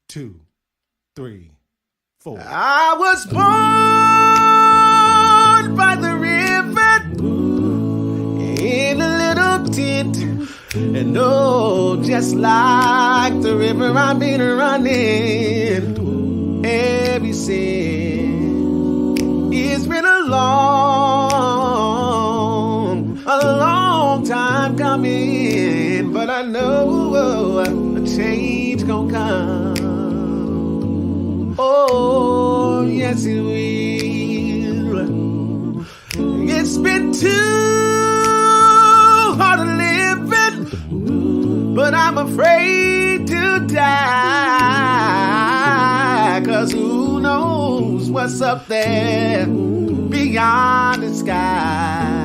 Two, three, four. I was born by the river in a little tent, and oh, just like the river I've been running ever since. It's been a long time coming, but I know a change gonna come. Oh, yes it will. It's been too hard to live it, but I'm afraid to die, 'cause who knows what's up there beyond the sky.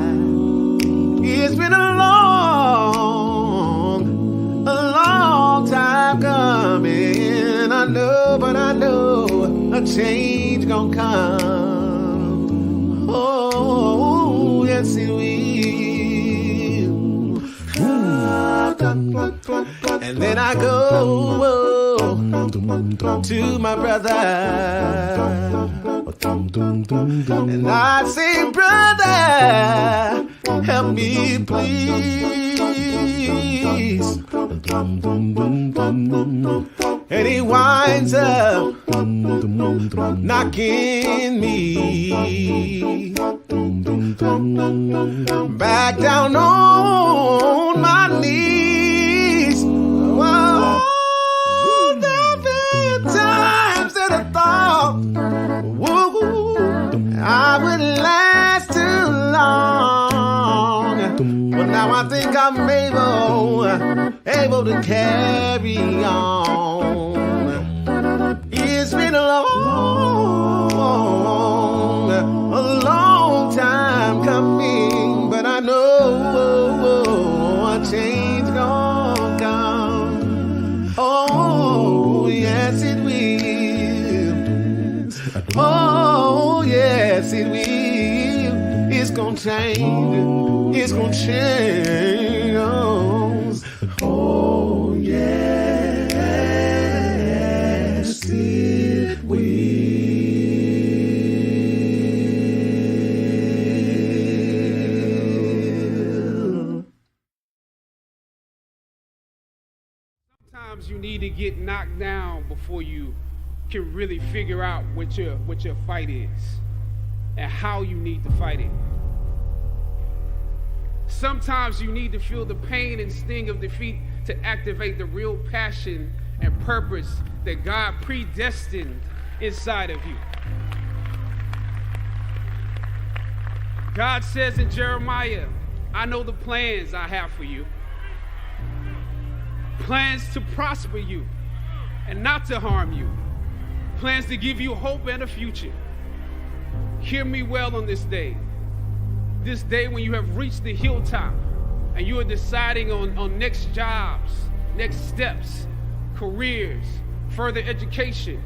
It's been a long time coming. I know, but I know a change gonna come. Oh, yes it will. And then I go to my brother, and I say, brother, help me please. And he winds up knocking me back down on my knees. Whoa, there've been times that I thought, whoa, I would last too long, but now I think I'm able to carry on. It's been a long time coming, but I know a change gonna come. Oh, yes it will. Oh, yes it will. It's gonna change. It's gonna change. Oh, yes it will. Sometimes you need to get knocked down before you can really figure out what your fight is and how you need to fight it. Sometimes you need to feel the pain and sting of defeat to activate the real passion and purpose that God predestined inside of you. God says in Jeremiah, I know the plans I have for you. Plans to prosper you and not to harm you. Plans to give you hope and a future. Hear me well on this day. This day when you have reached the hilltop and you are deciding on next jobs, next steps, careers, further education.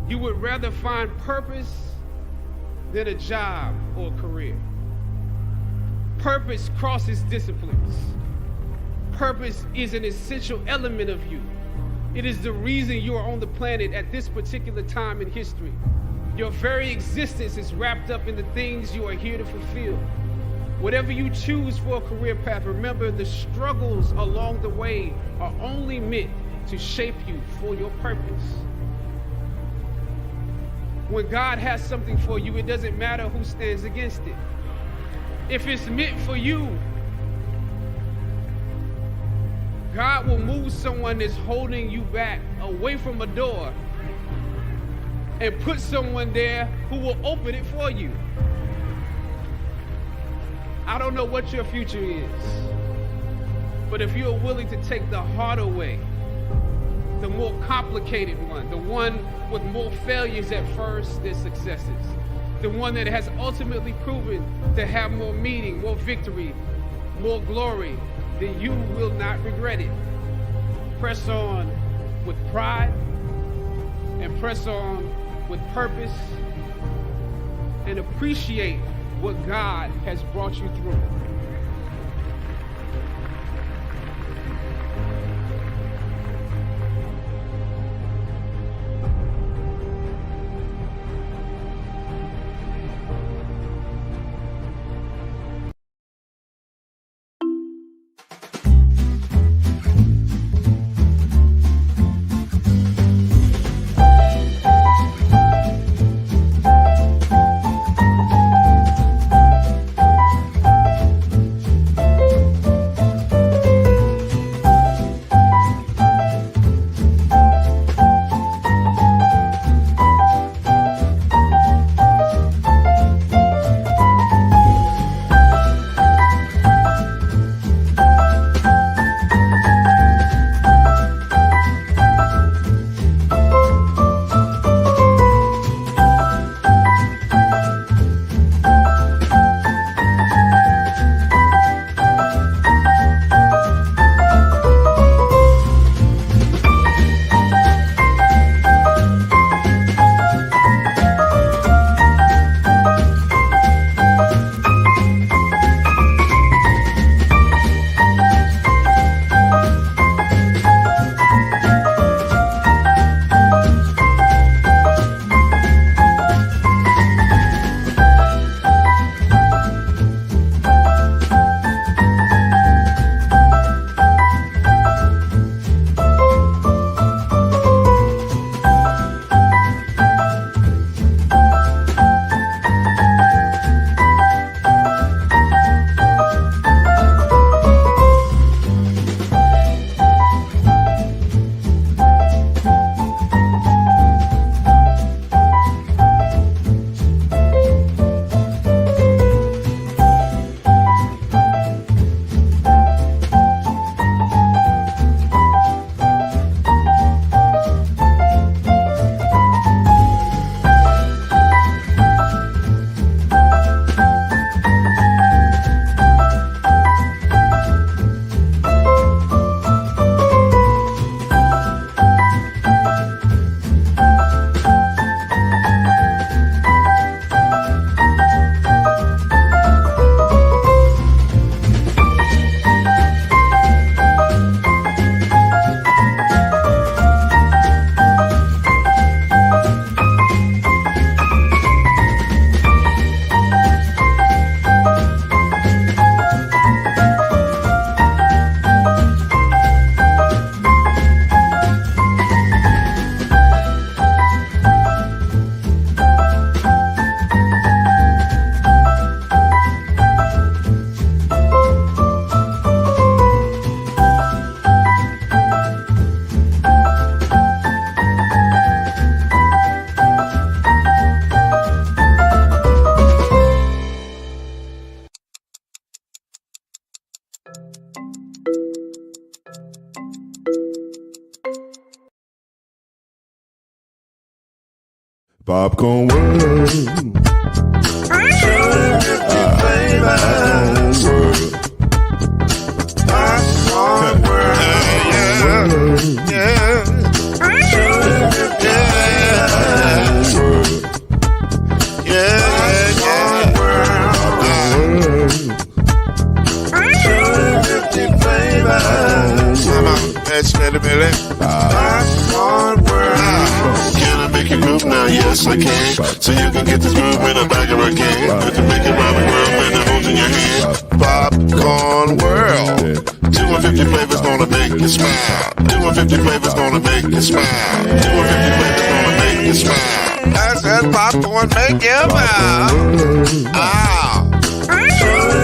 You would rather find purpose than a job or a career. Purpose crosses disciplines. Purpose is an essential element of you. It is the reason you are on the planet at this particular time in history. Your very existence is wrapped up in the things you are here to fulfill. Whatever you choose for a career path, remember the struggles along the way are only meant to shape you for your purpose. When God has something for you, it doesn't matter who stands against it. If it's meant for you, God will move someone that's holding you back away from a door and put someone there who will open it for you. I don't know what your future is, but if you're willing to take the harder way, the more complicated one, the one with more failures at first than successes, the one that has ultimately proven to have more meaning, more victory, more glory, then you will not regret it. Press on with pride and press on with purpose and appreciate what God has brought you through. Popcorn World. Popcorn World. Yeah. Can I make you move now? Yes, I can. So you can get this movement up back again. Put the big Robin World and the holes in your hand. Popcorn World. 250 flavors gonna make you smile. 250 flavors gonna make you smile. 250 flavors gonna make you smile. I said popcorn make you smile. Ah.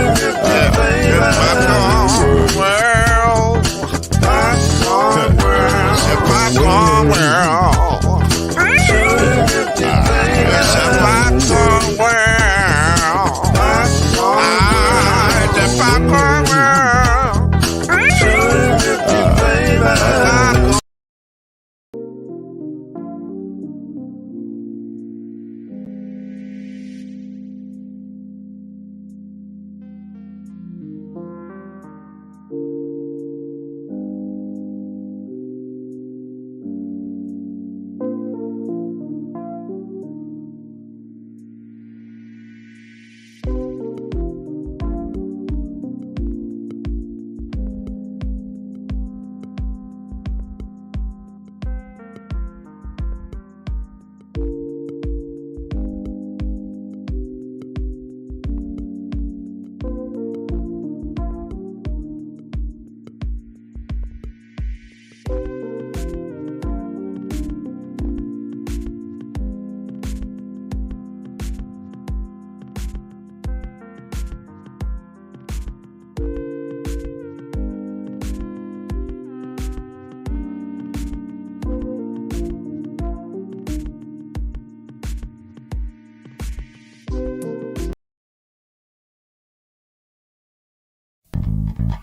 What's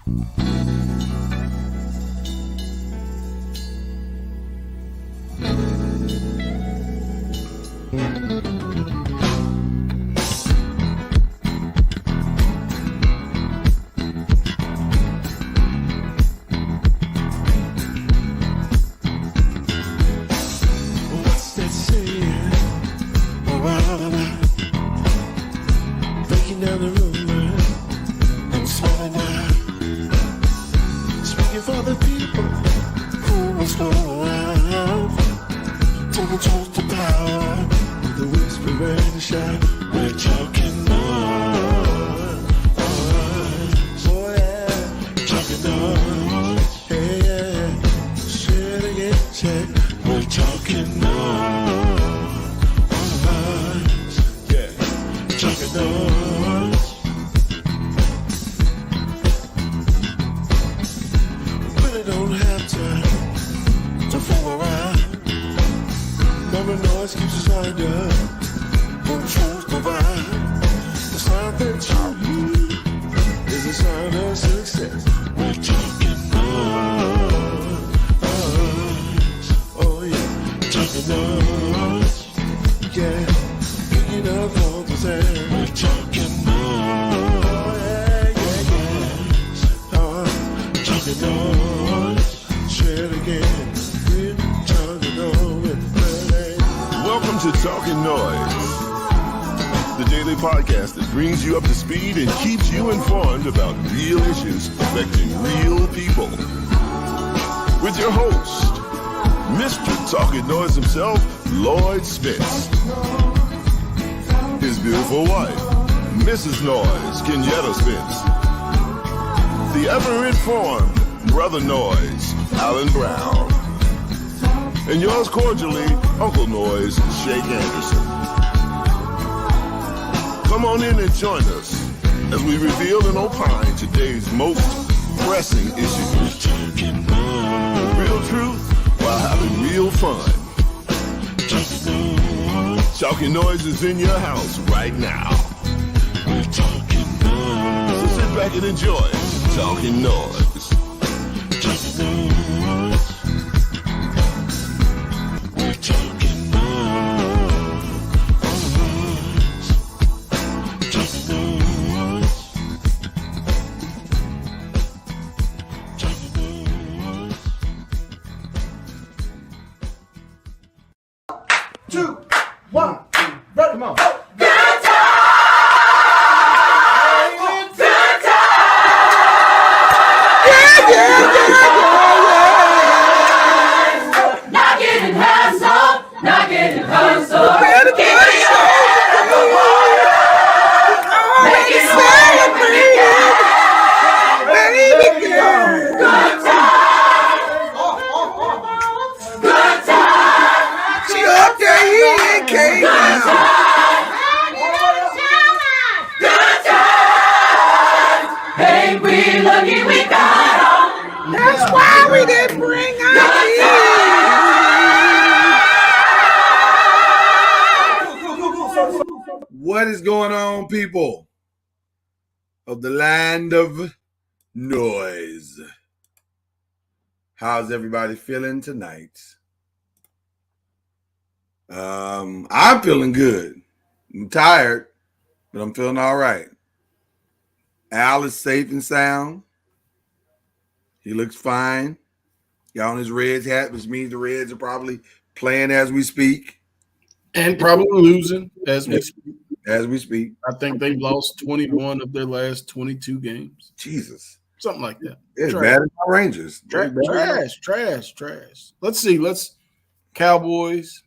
that saying? Breaking down the rumor and swelling out. Speaking for the people who must go around. Taking truth to power with a whisper and a shout. We're talking noise. Oh yeah, talking noise. Hey yeah, say it again, say we're talking noise. Yeah, talking noise. Really don't have to fool around. Never noise keeps us lined up. When truth divine, the sound that you hear is a sign of success. We're talking noise. Oh yeah, talking noise. Yeah, picking up vocals and we're talking noise. Oh yeah. Talking noise. Say it again. We're talking noise. Welcome to Talkin NOIZ, the daily podcast that brings you up to speed and keeps you informed about real issues affecting real people. With your host, Mr. Talkin NOIZ himself, Lloyd Spence. His beautiful wife, Mrs. Noise, Kenyatta Spence. The ever-informed Brother Noise, Alan Brown. And yours cordially, Uncle Noise, Shake Anderson. Come on in and join us as we reveal and opine today's most pressing issues. Real truth while having real fun. Talkin NOIZ is in your house right now. So sit back and enjoy Talkin NOIZ. What is going on, people of the land of noise? How's everybody feeling tonight? I'm feeling good. I'm tired, but I'm feeling all right. Al is safe and sound. He looks fine. Got on his Reds hat, which means the Reds are probably playing as we speak. And probably losing as we speak. As we speak. I think they've lost 21 of their last 22 games. Jesus. Something like that. It's bad as my Rangers. Trash. Let's see. Cowboys,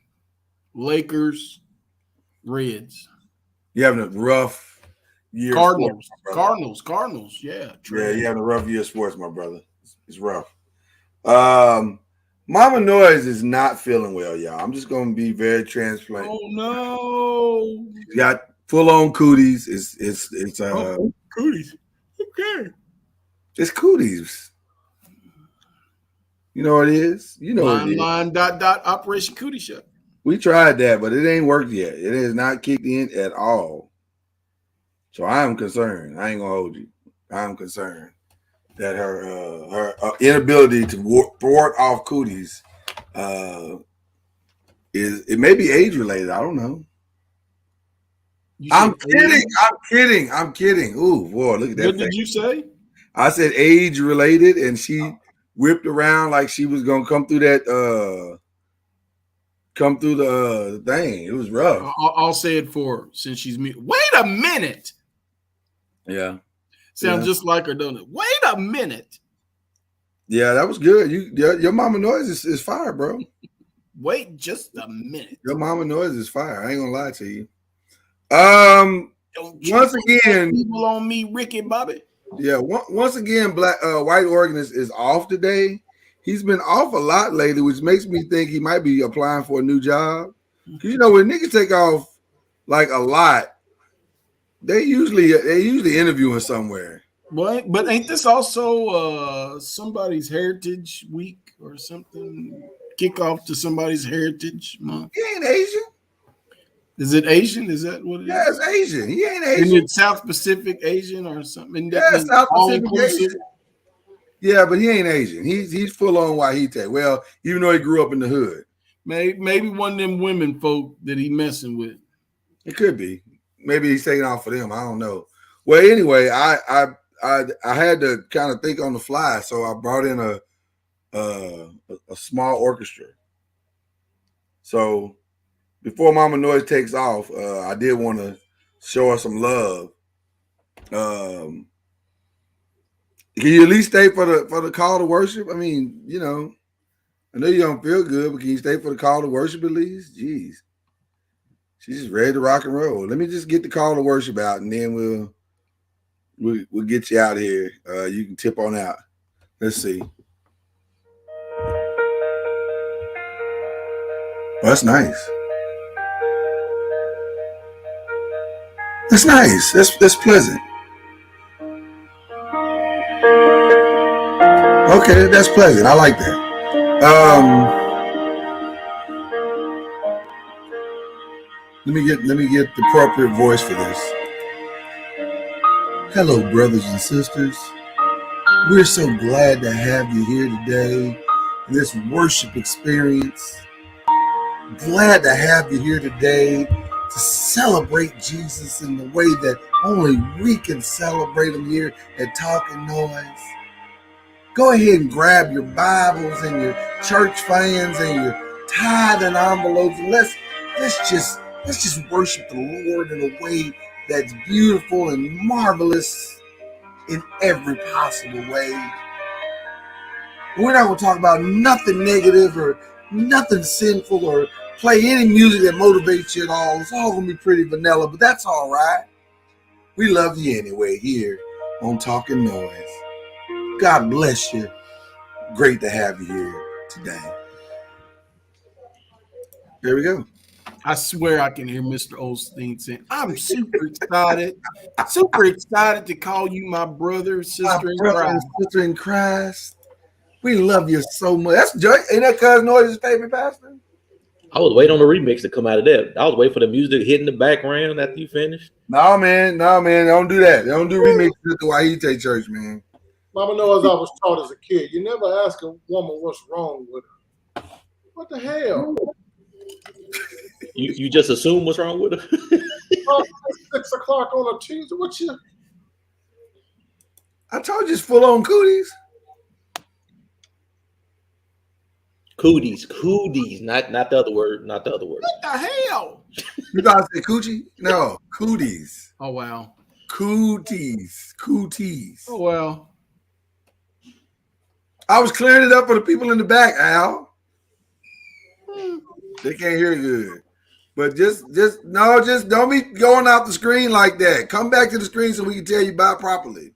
Lakers, Reds. You having a rough year. Cardinals. Sports, Cardinals. Yeah. Yeah, you having a rough year of sports, my brother. It's rough. Mama Noise is not feeling well, y'all. I'm just going to be very transparent. Oh, no. She's got full-on cooties. It's cooties. Okay. It's cooties. You know what it is? You know what it is. Line, Operation Cootie Show. We tried that, but it ain't worked yet. It has not kicked in at all. So I am concerned. I ain't going to hold you. I'm concerned. that her inability to thwart off cooties is it may be age related. I don't know. I'm kidding. Ooh, boy, look at that. What did you say? I said age related, and she whipped around like she was gonna come through the thing. It was rough. I'll say it for her since she's me. Wait a minute. Yeah. Sounds just like her, don't it? Wait a minute. Yeah, that was good. Your mama noise is fire, bro. Wait just a minute. Your mama noise is fire. I ain't gonna lie to you. Once again, people on me, Ricky Bobby. Yeah, once again, White Organist is off today. He's been off a lot lately, which makes me think he might be applying for a new job. Because you know when niggas take off like a lot, they usually interviewing somewhere. What? But ain't this also somebody's Heritage Week or something? Kickoff to somebody's Heritage Month. He ain't Asian. Is it Asian? Is that what it is? Yeah, it's Asian. He ain't Asian. Is it South Pacific Asian or something? Yeah, South Pacific Asian. Yeah, but he ain't Asian. He's full on Wahite. Well, even though he grew up in the hood. Maybe one of them women folk that he messing with. It could be. Maybe he's taking off for them. I don't know. Well, anyway, I had to kind of think on the fly, so I brought in a small orchestra. So before Mama Noise takes off, I did want to show her some love. Can you at least stay for the call to worship? I mean, you know, I know you don't feel good, but can you stay for the call to worship at least? Jeez. She's just ready to rock and roll. Let me just get the call to worship out, and then we'll get you out of here. You can tip on out. Let's see. Oh, that's nice. That's nice. That's pleasant. Okay, that's pleasant. I like that. Let me get the appropriate voice for this. Hello, brothers and sisters. We're so glad to have you here today in this worship experience. Glad to have you here today to celebrate Jesus in the way that only we can celebrate him here at Talkin NOIZ. Go ahead and grab your Bibles and your church fans and your tithing envelopes, and let's just worship the Lord in a way that's beautiful and marvelous in every possible way. We're not going to talk about nothing negative or nothing sinful or play any music that motivates you at all. It's all going to be pretty vanilla, but that's all right. We love you anyway here on Talkin NOIZ. God bless you. Great to have you here today. There we go. I swear I can hear Mr. Osteen saying, I'm super excited to call you my brother, sister in Christ. Sister in Christ. We love you so much. That's Joy. Ain't that Cousin Noise's favorite pastor? I was waiting on the remix to come out of that. I was waiting for the music to hit in the background after you finished. No, man. Don't do that. They don't do remixes at the Wahite church, man. Mama knows I was taught as a kid. You never ask a woman what's wrong with her. What the hell? You just assume what's wrong with her? 6 o'clock on a Tuesday. What you? I told you it's full on cooties. Cooties, not the other word, What the hell? You thought I said coochie? No, cooties. Oh, wow. Cooties. Oh, well. I was clearing it up for the people in the back, Al. They can't hear good. But just don't be going out the screen like that. Come back to the screen so we can tell you about properly.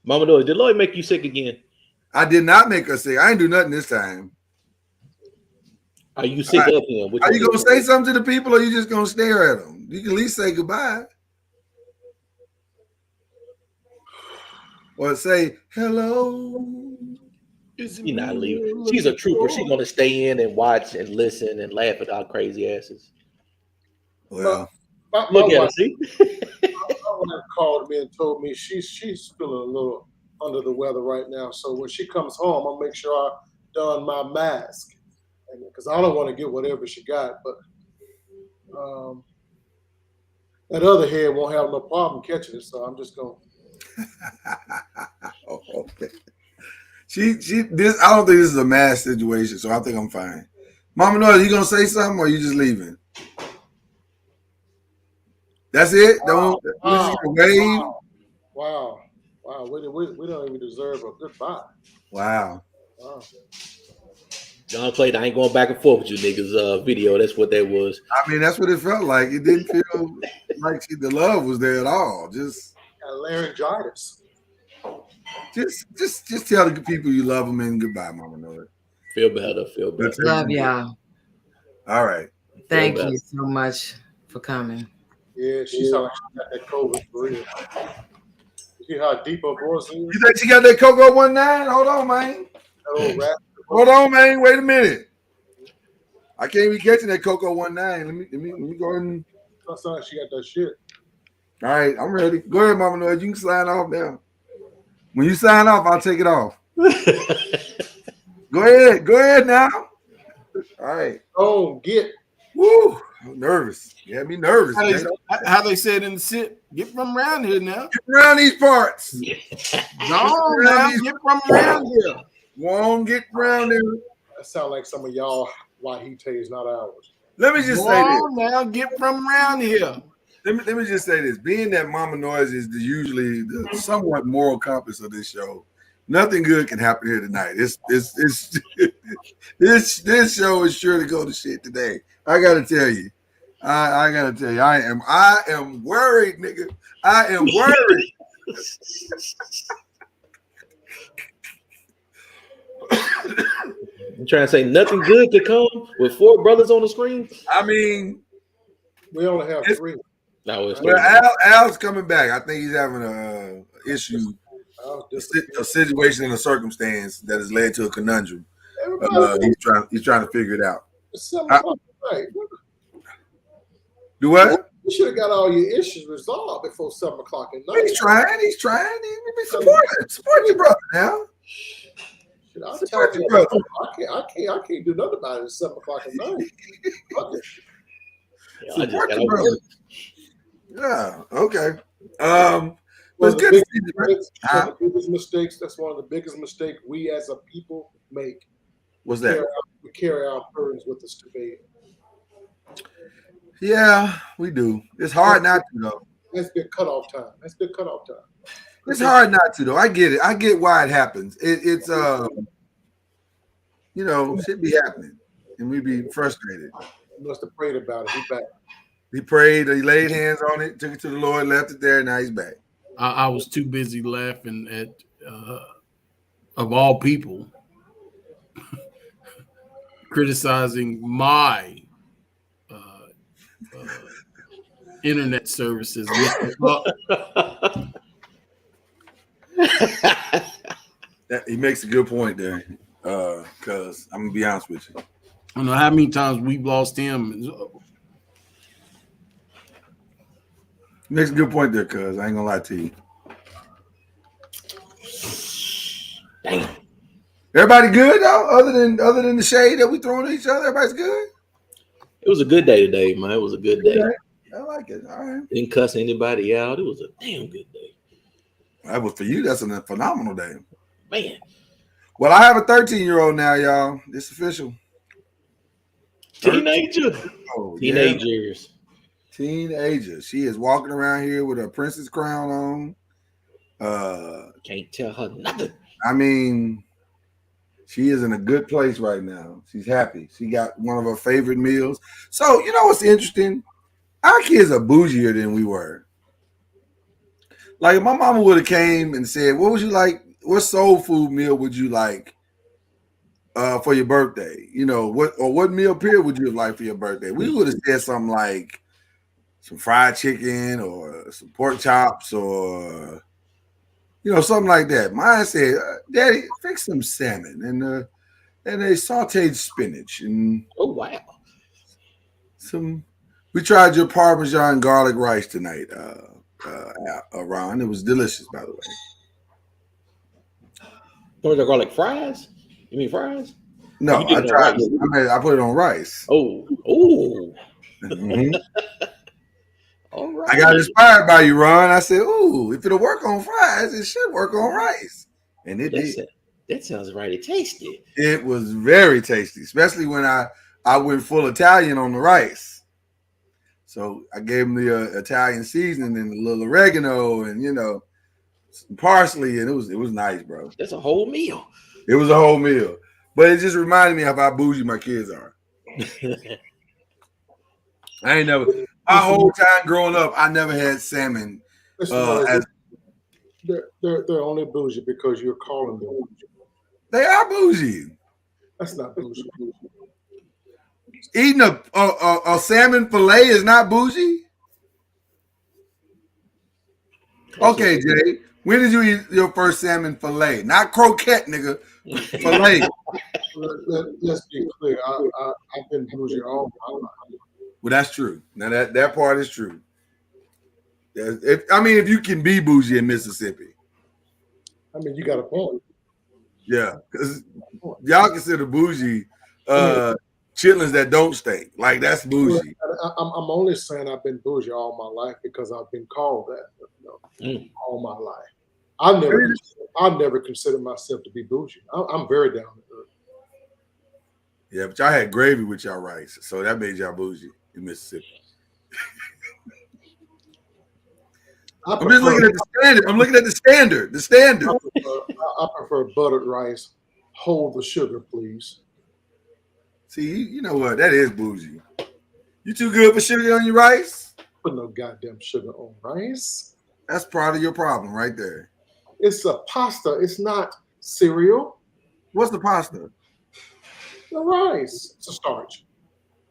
Mama Noise, did Lloyd make you sick again? I did not make her sick. I ain't do nothing this time. Are you sick of him? Are you going to say something to the people, or are you just going to stare at them? You can at least say goodbye. Or say, hello. She's not leaving. She's a trooper. She's going to stay in and watch and listen and laugh at our crazy asses. Well, my look at her, wife, see? my wife called me and told me she's feeling a little under the weather right now. So when she comes home, I'll make sure I don my mask, because I don't want to get whatever she got. But that other head won't have no problem catching it. So I'm just gonna. Oh, okay. This. I don't think this is a mass situation, so I think I'm fine. Mama Noise, you gonna say something, or you just leaving? That's it. Don't wave. Wow. We don't even deserve a goodbye. Wow. John played I ain't going back and forth with you niggas video. That's what that was. I mean, that's what it felt like. It didn't feel like the love was there at all. Just laryngitis. Just tell the people you love them and goodbye, Mama Noise. Feel better. Love y'all. All right. Thank you so much for coming. Yeah, she sounds like she got that COVID for real. You see how deep her voice is? You think she got that Coco 19? Hold on, man. Hold on, man. Wait a minute. I can't be catching that Coco 19. Let me go ahead and. That sounds like she got that shit. All right, I'm ready. Go ahead, Mama Noise. You can sign off now. When you sign off, I'll take it off. Go ahead now. All right. Oh, get. Woo. I'm nervous. You had me nervous. How they said in the sit, get from around here now. Get around these parts. No, now get from around here. Won't get around there. That sounds like some of y'all Wahites, not ours. Let me just say this. Now get from around here. Let me just say this. Being that Mama Noise is usually the somewhat moral compass of this show, nothing good can happen here tonight. This show is sure to go to shit today. I gotta tell you. I gotta tell you, I am worried, nigga. I am worried. You trying to say nothing good to come with 4 brothers on the screen? I mean, we only have 3. No, it's Al's coming back. I think he's having a issue, a situation and a circumstance that has led to a conundrum. He's trying to figure it out. Do what? You should have got all your issues resolved before 7 o'clock at night. He's trying. He's support your brother now. I'm telling you, brother. I can't do nothing about it at 7 o'clock at night. Support your brother. Yeah. Okay. It's good to see you, the biggest mistakes. That's one of the biggest mistakes we as a people make. What's that? We carry our burdens with us to bed. Yeah, we do. It's hard not to, though. That's good cutoff time. It's hard not to, though. I get it. I get why it happens. It's should be happening, and we be frustrated. He must have prayed about it. He's back. He prayed. He laid hands on it, took it to the Lord, left it there. Now he's back. I was too busy laughing at, of all people, criticizing my internet services. He makes a good point there, because I'm gonna be honest with you. I don't know how many times we've lost him. He makes a good point there, cuz I ain't gonna lie to you. Damn. Everybody good though, other than the shade that we throwing at each other. Everybody's good. It was a good day today, man. It was a good day. I like it. All right. Didn't cuss anybody out. It was a damn good day. That was for you. That's a phenomenal day, man. Well, I have a 13-year-old now, y'all. It's official. Teenager. Oh, Teenagers. Teenager. She is walking around here with her princess crown on. Can't tell her nothing. I mean, she is in a good place right now. She's happy. She got one of her favorite meals. So, you know what's interesting? Our kids are bougier than we were. Like, if my mama would have came and said, what would you like? What soul food meal would you like for your birthday? You know, what meal period would you have liked for your birthday? We would have said something like some fried chicken or some pork chops or, something like that. Mine said, Daddy, fix some salmon and a sauteed spinach. And oh, wow. We tried your Parmesan garlic rice tonight, Ron. It was delicious, by the way. Corn dog garlic fries? You mean fries? No, You did I it on tried. rice. I put it on rice. Oh. Mhm. All right. I got inspired by you, Ron. I said, "Ooh, if it'll work on fries, it should work on rice," and it did. That sounds right. Tasty. It was very tasty, especially when I went full Italian on the rice. So I gave him the Italian seasoning and a little oregano and some parsley, and it was nice, bro. That's a whole meal. It was a whole meal, but it just reminded me of how bougie my kids are. I ain't never. My whole time growing up, I never had salmon. They're only bougie because you're calling them bougie. They are bougie. That's not bougie. Eating a salmon fillet is not bougie. Okay, Jay. When did you eat your first salmon fillet? Not croquette, nigga. Fillet. Let's be clear. I've been bougie all my life. Well, that's true. Now that part is true. If you can be bougie in Mississippi. I mean, you got a point. Yeah, because y'all consider bougie chitlins that don't stink. Like, that's bougie. I'm only saying I've been bougie all my life because I've been called that all my life. I never considered myself to be bougie. I'm very down to earth. Yeah, but y'all had gravy with y'all rice, so that made y'all bougie in Mississippi. I'm just looking at the standard. I'm looking at the standard. The standard. I prefer buttered rice. Hold the sugar, please. See, you know what? That is bougie. You too good for sugar on your rice? Put no goddamn sugar on rice. That's part of your problem right there. It's a pasta. It's not cereal. What's the pasta? The rice. It's a starch.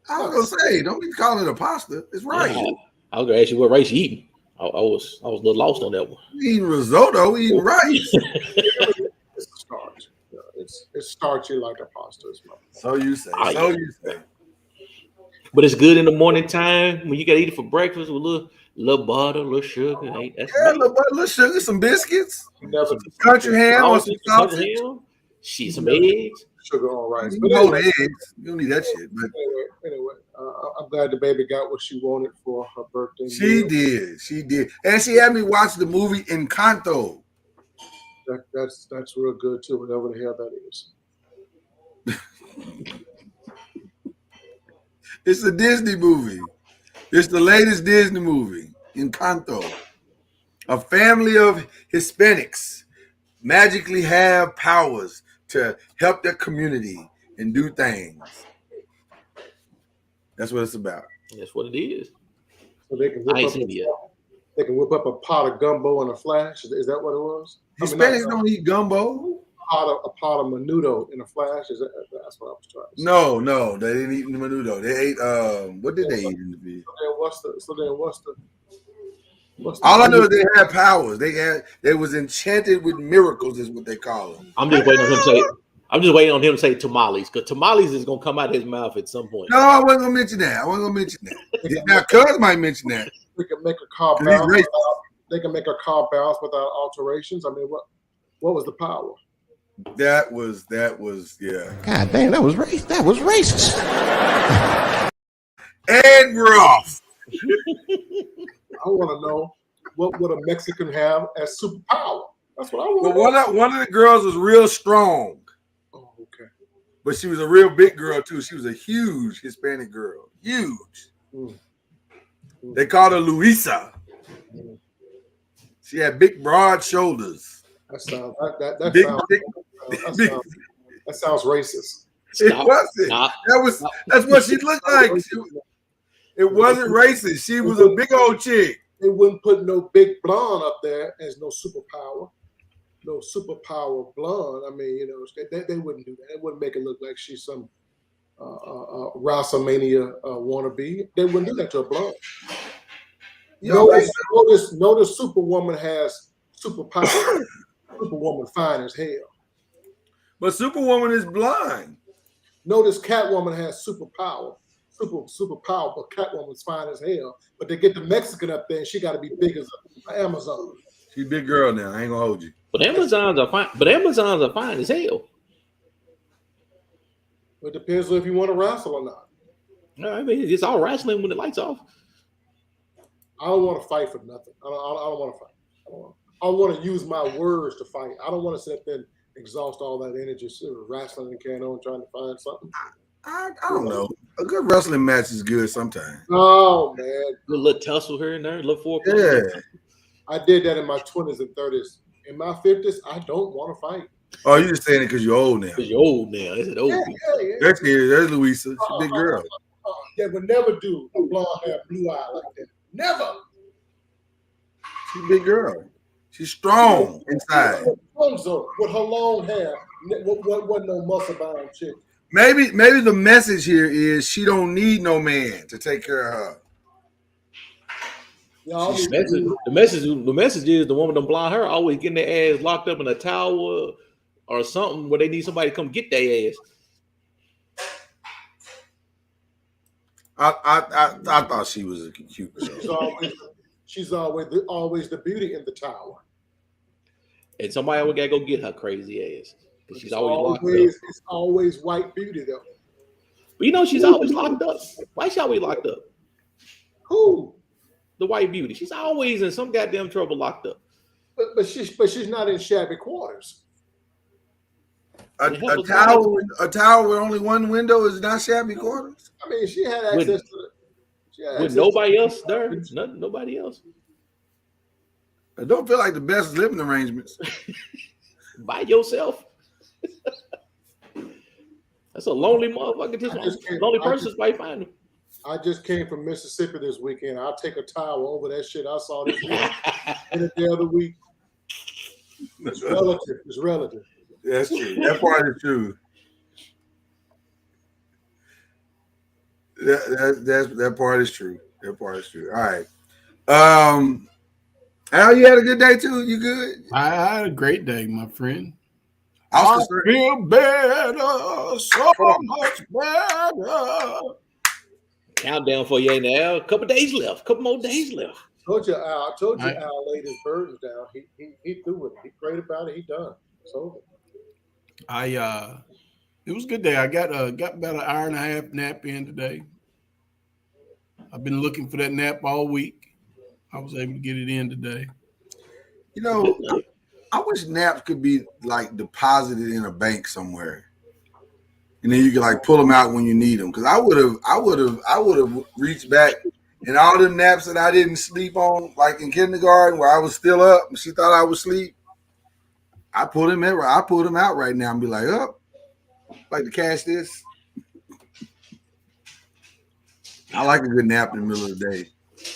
I was gonna say, don't be calling it a pasta. It's rice. Yeah, I was gonna ask you what rice you eating. I was a little lost on that one. We eating risotto, we eating rice. It's a starch. Yeah, it's starchy like a pasta. So you say. You say. But it's good in the morning time when you gotta eat it for breakfast with a little butter, a little sugar. That's a little butter, a little sugar, some biscuits, some country ham or some sausage. Shit, some eggs. Sugar on rice. But anyway, eggs. You don't need that shit. But anyway, I'm glad the baby got what she wanted for her birthday. She did. And she had me watch the movie Encanto. That's real good too, whatever the hell that is. It's a Disney movie. It's the latest Disney movie, Encanto. A family of Hispanics magically have powers to help their community and do things. That's what it's about. That's what it is. So they can whip up a pot of gumbo in a flash. Is that what it was? Hispanics don't eat gumbo. A pot of menudo in a flash. That's what I was trying to say. No, they didn't eat the menudo. They ate what did they eat in the video? All I know is they had powers. They was enchanted with miracles, is what they call them. I'm just waiting on him to say tamales, because tamales is gonna come out of his mouth at some point. No, I wasn't gonna mention that. Now, Cuz might mention that. We can make a car bounce. They can make a car bounce without alterations. I mean, what was the power? That was yeah. God damn, that was racist. And we're off. I want to know what would a Mexican have as superpower? That's what I want. Well, one of the girls was real strong. Oh, okay. But she was a real big girl too. She was a huge Hispanic girl. Huge. They called her Luisa. She had big, broad shoulders. That sounds racist. It wasn't. That's what she looked like. It wasn't racist. She was a big old chick. They wouldn't put no big blonde up there as no superpower. No superpower blonde. I mean, they wouldn't do that. It wouldn't make it look like she's some WrestleMania wannabe. They wouldn't do that to a blonde. Notice Superwoman has superpower. Superwoman fine as hell. But Superwoman is blind. Notice Catwoman has superpower. Superpower, but Catwoman's fine as hell. But they get the Mexican up there and she got to be big as an Amazon. She's a big girl now. I ain't gonna hold you. But Amazons are fine. But Amazons are fine as hell. It depends on if you want to wrestle or not. No, I mean it's all wrestling when the lights off. I don't want to fight for nothing. I don't want to fight. I want to use my words to fight. I don't want to sit there and exhaust all that energy wrestling and carrying on trying to find something. I don't know. A good wrestling match is good sometimes. Oh man, A little tussle here and there, look for Yeah. I did that in my 20s and 30s. In my 50s, I don't want to fight. Oh, you just saying it because you're old now. Because you're old now. That's an old people. Yeah. There's Louisa. She's a big girl. They would never do a blonde hair, blue eye like that. Never. She's a big girl. She's strong inside. With her long hair, wasn't no muscle bound chick. Maybe the message here is she don't need no man to take care of her. The message is the woman with the blonde hair always getting their ass locked up in a tower or something where they need somebody to come get their ass. I thought she was a cute girl. She's always the beauty in the tower. And somebody always gotta go get her crazy ass. Because she's always locked up. It's always white beauty though. But you know she's always locked up. Why is she always locked up? Who? The white beauty. She's always in some goddamn trouble locked up. But she's not in shabby quarters. A tower with only one window is not shabby quarters. I mean, she had access to it. With nobody else there. Nobody else. I don't feel like the best living arrangements. By yourself. That's a lonely motherfucker. Lonely person's might find him. I just came from Mississippi this weekend. I'll take a towel over that shit I saw this week and the other week. It's relative. It's relative. That's true. That part is true. That part is true. That part is true. All right. Al, you had a good day too? You good? I had a great day, my friend. I feel better, so much better. Countdown for you, Al. Couple more days left. Told you Al laid his burdens down. He threw with it. He prayed about it. He done. It's over. It was a good day. I got about an hour and a half nap in today. I've been looking for that nap all week. I was able to get it in today. You know, I wish naps could be like deposited in a bank somewhere, and then you can like pull them out when you need them. Because I would have reached back and all the naps that I didn't sleep on, like in kindergarten where I was still up and she thought I was asleep. I pulled them out right now and be like, up, like to cash this. I like a good nap in the middle of the day.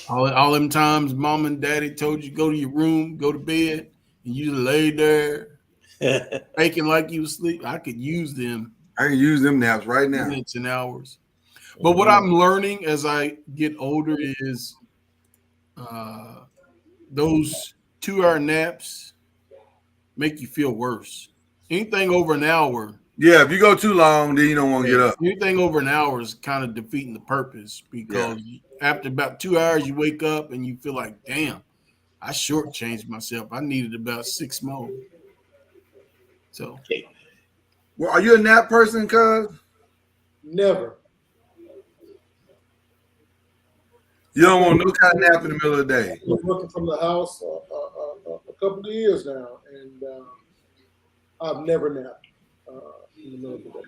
All them times mom and daddy told you go to your room, go to bed, and you lay there faking like you was asleep. I could use them. I can use them naps right now. Minutes and hours. But what I'm learning as I get older is those 2-hour naps make you feel worse. Anything over an hour. Yeah, if you go too long, then you don't want to get up. Anything over an hour is kind of defeating the purpose because after about 2 hours, you wake up and you feel like, damn, I shortchanged myself. I needed about 6 more. So, well, are you a nap person, cuz? Never. You don't want no kind of nap in the middle of the day. I've been working from the house a couple of years now, and I've never napped in the middle of the day.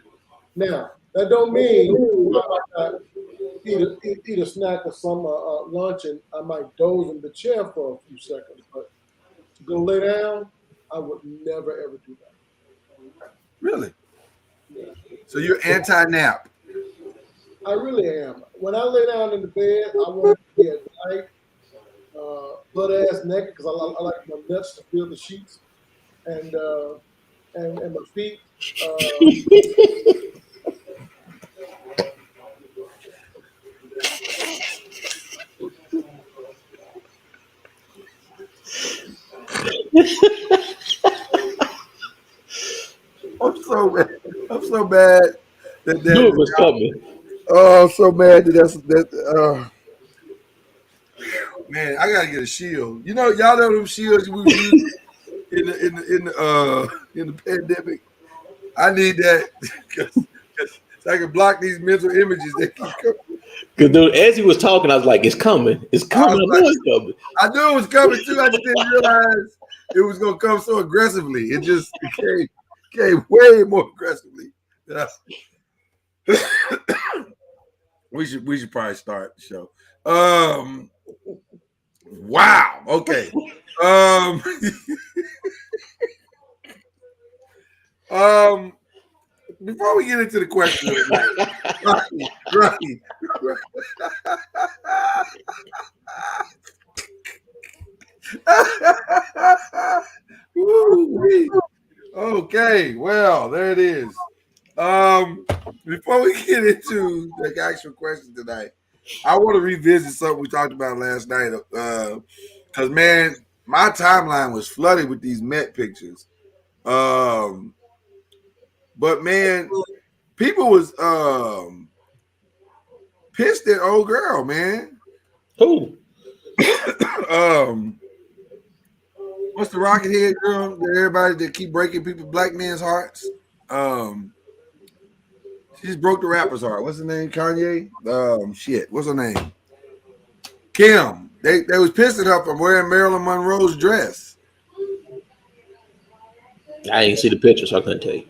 Now, that don't mean I might eat a snack or some lunch, and I might doze in the chair for a few seconds. But to go lay down, I would never ever do that. Really? Yeah. So you're anti-nap? I really am. When I lay down in the bed, I want to be at night, butt ass naked, because I like my nuts to feel the sheets, and my feet. I'm so bad that it was coming. Oh, I'm so mad that man, I gotta get a shield. You know, y'all know them shields we use. in the pandemic. I need that so I can block these mental images that keep coming. Because as he was talking, I was like, "It's coming! It's coming! I know it's coming." I knew it was coming too. I just didn't realize it was gonna come so aggressively. It just came way more aggressively. We should probably start the show. Wow. Okay. Before we get into the question, Rocky. Okay, well, there it is. Before we get into the actual question tonight, I want to revisit something we talked about last night. Because man, my timeline was flooded with these Met pictures. But man, people was pissed at old girl, man. Who? What's the rocket head girl? Everybody that keep breaking black men's hearts. She just broke the rapper's heart. What's her name? Kanye? Shit. What's her name? Kim. They was pissed at her for wearing Marilyn Monroe's dress. I ain't see the picture, so I couldn't tell you.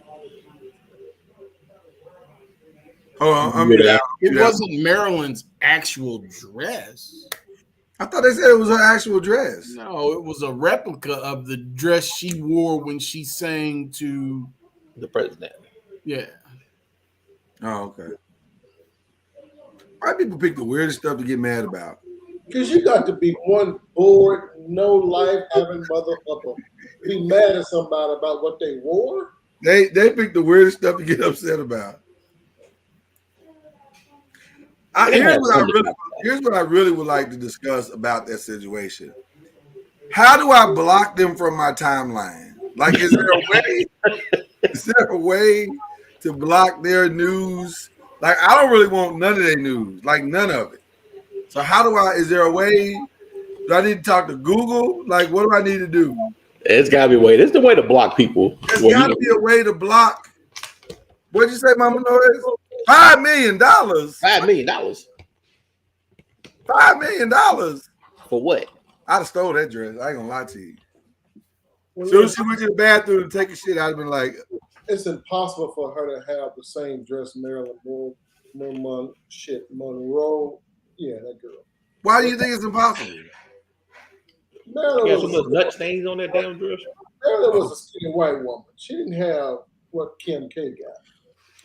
It wasn't Marilyn's actual dress. I thought they said it was her actual dress. No, it was a replica of the dress she wore when she sang to the president. Yeah. Oh, okay. Why people pick the weirdest stuff to get mad about? Because you got to be one bored, no life having motherfucker. Be mad at somebody about what they wore. They pick the weirdest stuff to get upset about. Here's what I really would like to discuss about that situation. How do I block them from my timeline? Like, is there a way to block their news? Like, I don't really want none of their news, like none of it. So is there a way? Do I need to talk to Google? Like, what do I need to do? It's gotta be a way. There's the way to block people. There's gotta be a way to block. What'd you say, Mama Noise? $5 million. $5 million. $5 million. For what? I'd have stole that dress. I ain't gonna lie to you. As soon as she went to the bathroom to take a shit, I'd have been like, it's impossible for her to have the same dress Marilyn Monroe. Yeah, that girl. Why do you think it's impossible? Marilyn so much nut stains on that damn dress. Marilyn was a skinny white woman. She didn't have what Kim K got.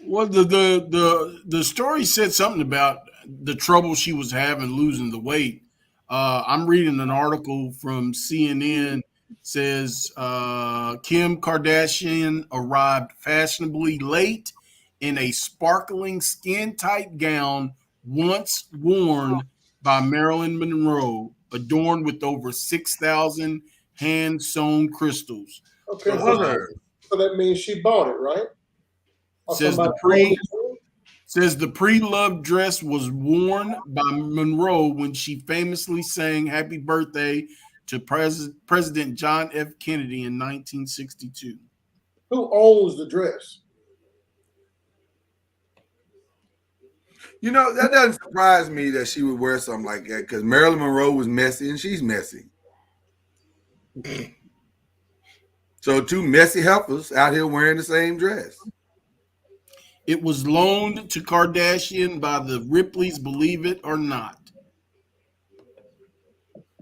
Well, the story said something about the trouble she was having losing the weight. I'm reading an article from CNN. Says Kim Kardashian arrived fashionably late in a sparkling skin-tight gown once worn by Marilyn Monroe, adorned with over 6,000 hand-sewn crystals. Okay, so that means she bought it, right? Says the pre-loved dress was worn by Monroe when she famously sang "Happy Birthday" to President John F. Kennedy in 1962. Who owns the dress? You know, that doesn't surprise me that she would wear something like that because Marilyn Monroe was messy and she's messy. So two messy heifers out here wearing the same dress. It was loaned to Kardashian by the Ripleys, believe it or not.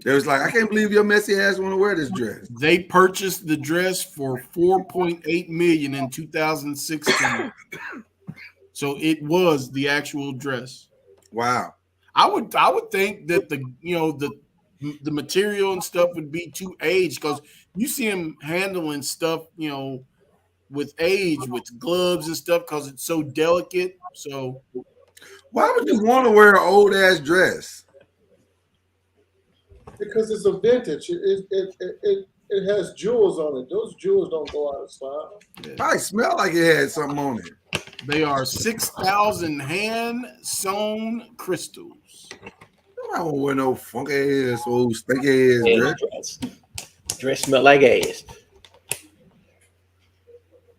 They was like, I can't believe your messy ass want to wear this dress. They purchased the dress for $4.8 million in 2016. So it was the actual dress. Wow. I would think that the material and stuff would be too aged because you see him handling stuff, with age, with gloves and stuff because it's so delicate. So why would you want to wear an old ass dress? Because it's a vintage. It has jewels on it. Those jewels don't go out of style. Probably smell like it had something on it. They are 6,000 hand-sewn crystals. I don't wear no funky ass, old stinky ass dress. Dress smell like ass.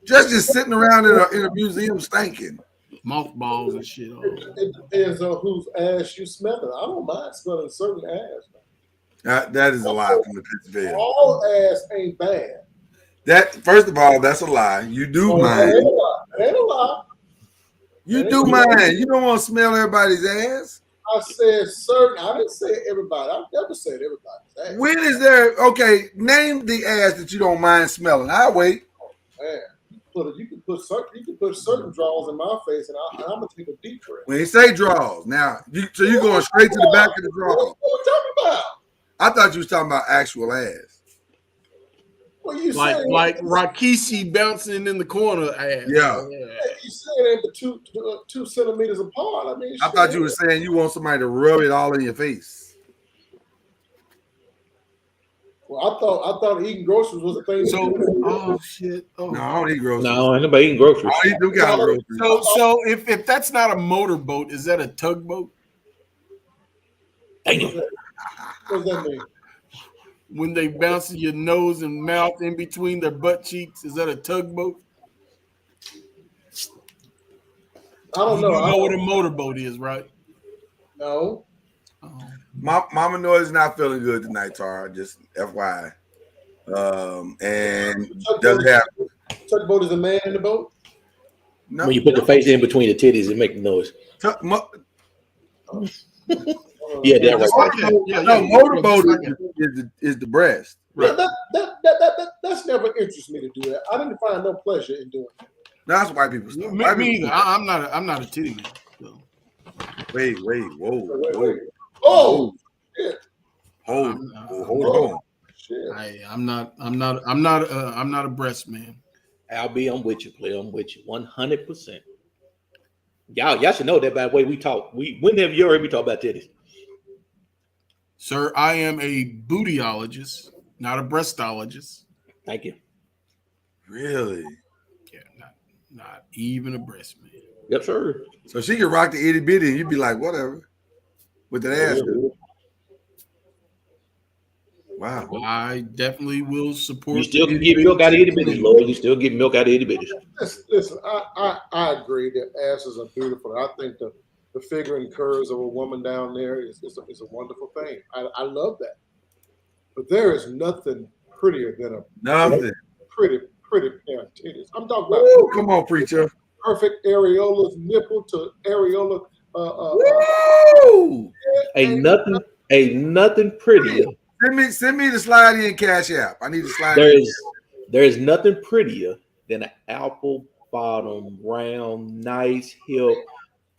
Just sitting around in a museum stinking. Mothballs and shit. It depends on whose ass you smelling. I don't mind smelling certain ass. That is a lie from the pits of hell. All ass ain't bad. That first of all, that's a lie. You do mind. That ain't a lie. You do mind. You don't want to smell everybody's ass. I said certain. I didn't say everybody. I never said everybody's ass. When is there? Okay, name the ass that you don't mind smelling. I'll wait. Man, you can put certain draws in my face, and I'm gonna take a deep breath. When you say draws, now so you're going straight to the back of the draw. What you talking about? I thought you was talking about actual ass. What you like saying? like Rakishi bouncing in the corner ass. Yeah. You saying it ain't 2 centimeters apart? I mean, I thought you were saying you want somebody to rub it all in your face. Well, I thought eating groceries was a thing. Oh shit! Oh. No, I don't eat groceries. No, ain't nobody eating groceries. I eat them kind of groceries. So if that's not a motorboat, is that a tugboat? Damn. What does that mean? When they bounce your nose and mouth in between their butt cheeks, is that a tugboat? I don't know. You know what a motorboat is, right? No. Oh. Mama Noise is not feeling good tonight, Tara. Just FYI. And doesn't have tugboat is a man in the boat. No, When you put the face in between the titties, it makes the noise. Yeah, that right. No, motorboat is the breast. Right. That's never interested me to do that. I didn't find no pleasure in doing it. That's white people stuff. Me either. I'm not a titty man. So. Wait, whoa. Oh, shit. Hold on. Shit. I'm not a breast man. Albie, I'm with you, player. I'm with you 100%. Y'all should know that by the way we talk. When have you heard me talk about titties? Sir, I am a bootyologist, not a breastologist. Thank you. Really? Yeah, not even a breast man. Yep, sir. So she could rock the itty bitty and you'd be like, whatever. With that ass. Wow. I definitely will support. You still can get milk out of itty bitties, Lord. You still get milk out of itty bitties. Listen, I agree that asses are beautiful. I think the figure and curves of a woman down there is a wonderful thing. I love that. But there is nothing prettier than a pretty pair of titties. I'm talking about. Ooh, come on, preacher. Perfect areolas, nipple to areola. Ain't nothing prettier. Send me the slide in Cash App. I need to slide. There is nothing prettier than an apple bottom, round, nice hip,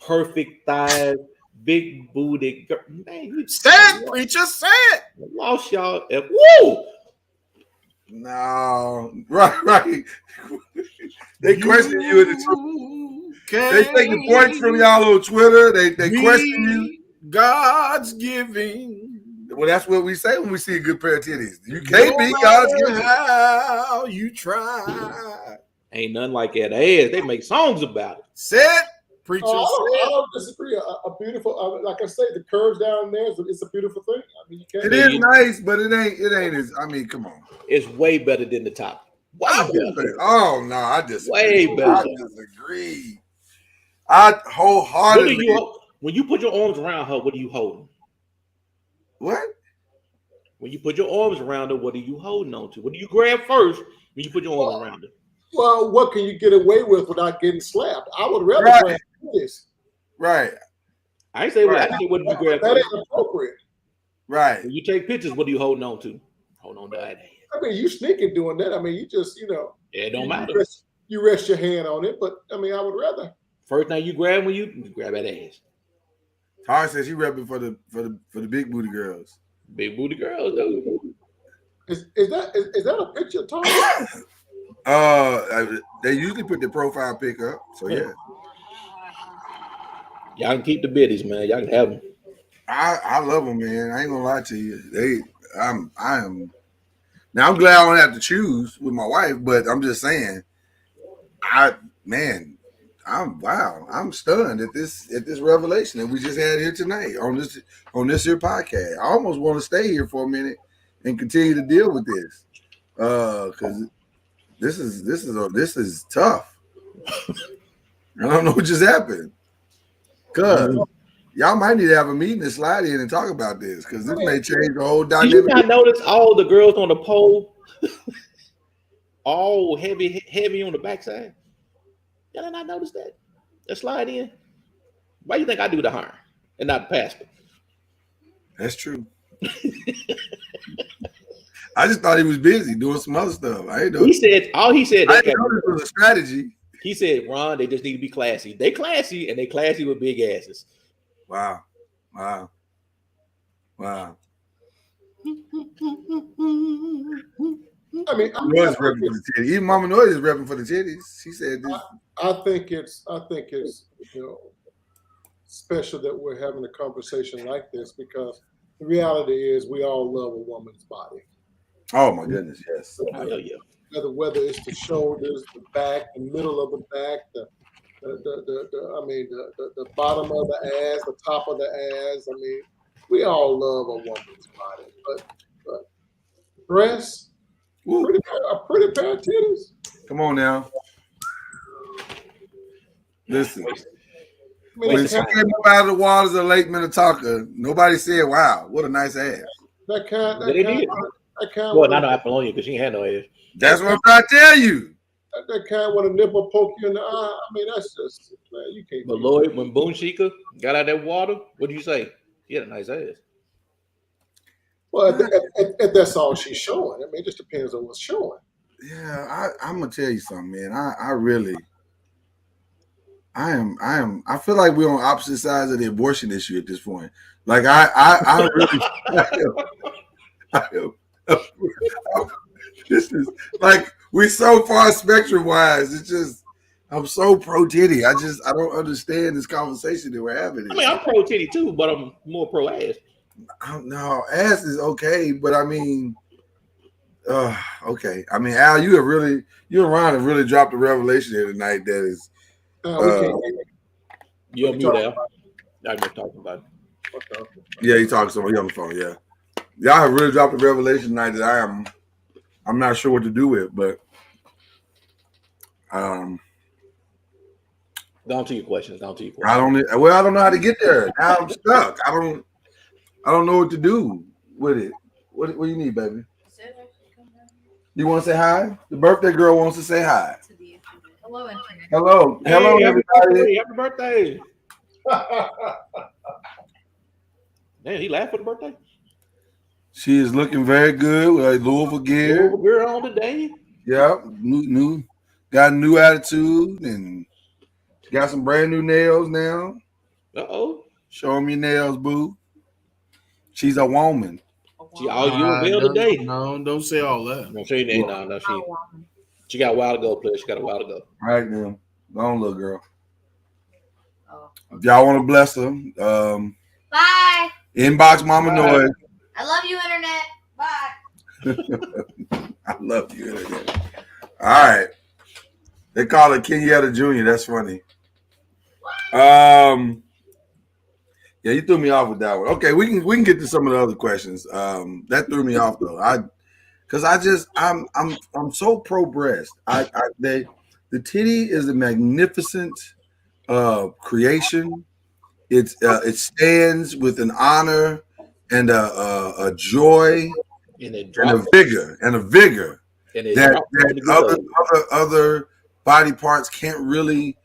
perfect thighs, big booty girl. Man, you said, preacher, said. Lost y'all. Woo! No, right. They question you in the Twitter. They taking points from y'all on Twitter. They question you. God's giving. Well, that's what we say when we see a good pair of titties. You can't be God's giving. How you try. Ain't nothing like that ass. They make songs about it. Said, preacher. I don't disagree. A beautiful, like I say, the curves down there. It's a beautiful thing. I mean, you can't. It is nice, but it ain't as. I mean, come on. It's way better than the top. Way better. Oh no, I disagree. Way better. I disagree. I wholeheartedly. When you put your arms around her, what are you holding? What? When you put your arms around her, what are you holding on to? What do you grab first when you put your arms around her? Well, what can you get away with without getting slapped? I would rather grab this. Right. I ain't say what I say. What do you grab? That ain't appropriate. Right. When you take pictures, what are you holding on to? Hold on to that. I mean, you sneaking doing that. I mean, you just, Yeah, it don't matter. You rest your hand on it, but I mean, I would rather. First thing you grab when you grab that ass. Tara says she repping for the big booty girls. Big booty girls, though. Is that a picture, Tara? They usually put their profile pic up, so yeah. Y'all can keep the biddies, man. Y'all can have them. I love them, man. I ain't gonna lie to you. Now I'm glad I don't have to choose with my wife, but I'm just saying, I'm stunned at this revelation that we just had here tonight on this here podcast. I almost want to stay here for a minute and continue to deal with this, because This is tough. I don't know what just happened. Cause y'all might need to have a meeting and slide in and talk about this because this may change the whole dynamic. Did you not notice all the girls on the pole, all heavy on the backside? Y'all not notice that? That slide in. Why you think I do the hiring and not the pastor? That's true. I just thought he was busy doing some other stuff. I ain't know. He said I didn't know this was a strategy. He said, Ron, they just need to be classy. They classy and they classy with big asses. Wow. I mean, Noise repping for the titties. Even Mama Noise is repping for the titties. She said this. I think it's special that we're having a conversation like this because the reality is we all love a woman's body. Oh my goodness, yes. Hell yeah. Whether it's the shoulders, the back, the middle of the back, the bottom of the ass, the top of the ass. I mean, we all love a woman's body, but breasts, a pretty pair of titties. Come on now. Listen. When she came up out of the waters of Lake Minnetonka, nobody said, "Wow, what a nice ass." That kind. Well, not Apollonia because she ain't had no ass. That's what I'm trying to tell you. That kind with a nipple poke you in the eye. I mean, that's just, man, you can't. But Lloyd, when Boone Shika got out of that water, what did you say? He had a nice ass. Well, that's all she's showing. I mean, it just depends on what's showing. Yeah, I'm gonna tell you something, man. I feel like we're on opposite sides of the abortion issue at this point. Like I really this is like we're so far spectrum wise. It's just I'm so pro titty. I don't understand this conversation that we're having. I mean, I'm pro titty too, but I'm more pro ass. No, ass is okay, but I mean, okay. I mean, Al, you and Ron have really dropped a revelation here tonight. That is, you're mute, Al. I'm just talking about it. Yeah, he talking to somebody on the phone. Yeah, y'all have really dropped a revelation tonight that I'm not sure what to do with, but Go on to your questions. I don't know how to get there. Now I'm stuck. I don't know what to do with it. What do you need, baby? You want to say hi? The birthday girl wants to say hi. Hello, Internet. Hello, everybody. Happy birthday. Man, he laughed for the birthday. She is looking very good with her Louisville gear. Louisville gear on today. Yep, new, got a new attitude and got some brand new nails now. Show them your nails, boo. She's a woman. She all you revealed today. No, don't say all that. No, she ain't. No, she got a while to go, please. She got a while to go. All right, now. Go on, little girl. If y'all want to bless her, Bye. inbox Mama Noise. I love you, Internet. Bye. I love you, Internet. All right. They call it Kenyatta Jr. That's funny. Yeah, you threw me off with that one. Okay, we can get to some of the other questions. That threw me off though. I'm so pro breast. The titty is a magnificent creation. It stands with an honor and a joy and a vigor that other body parts can't really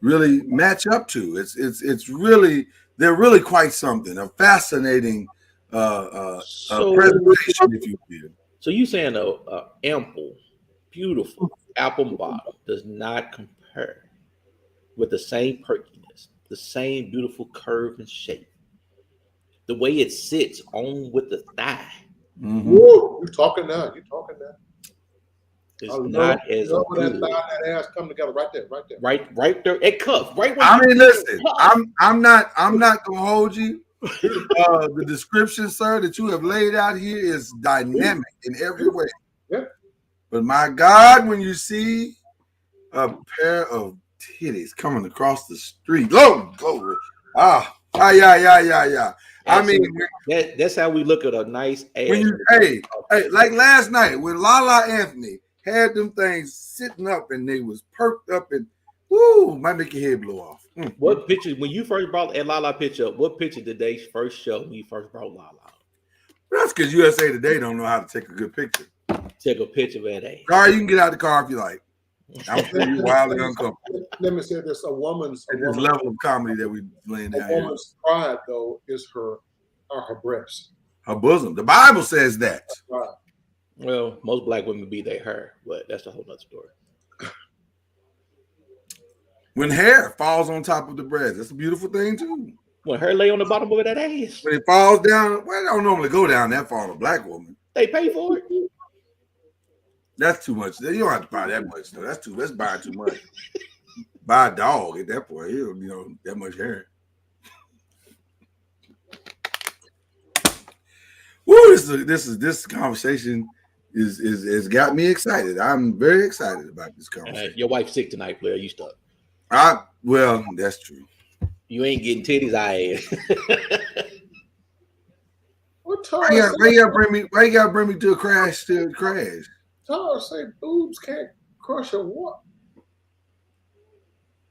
match up to. It's really, they're really quite something, a fascinating presentation, if you will. So you saying ample, beautiful apple bottom does not compare with the same perkiness, the same beautiful curve and shape, the way it sits on with the thigh. Mm-hmm. Woo, you're talking now. It's not as good. That thigh, that ass come together right there. Right there at cuff. Right. Listen, I'm not gonna hold you. The description, sir, that you have laid out here is dynamic in every way. Yeah. But my God, when you see a pair of titties coming across the street, glory. Yeah. I mean, that's how we look at a nice ass. When hey, like last night when Lala Anthony had them things sitting up and they was perked up and woo, might make your head blow off. What picture, when you first brought that Lala picture up, what picture did they first show when you first brought Lala? That's because USA Today don't know how to take a good picture. Take a picture of that. Sorry, you can get out of the car if you like. I'm feeling wildly uncomfortable. Let me say this: a woman's this level of comedy that we laying down a woman's pride, though, is her breasts, her bosom. The Bible says that. Right. Well, most black women be their hair, but that's a whole nother story. When hair falls on top of the breast, that's a beautiful thing too. When hair lay on the bottom of that ass. When it falls down, well, it don't normally go down that far on a black woman. They pay for it. That's too much. You don't have to buy that much. though. That's buying too much. Buy a dog at that point. You know that much hair. Woo! This conversation is got me excited. I'm very excited about this conversation. Your wife's sick tonight, Blair. You stuck. Well, that's true. You ain't getting titties, Why you gotta bring me to a crash? Tara say boobs can't crush a what?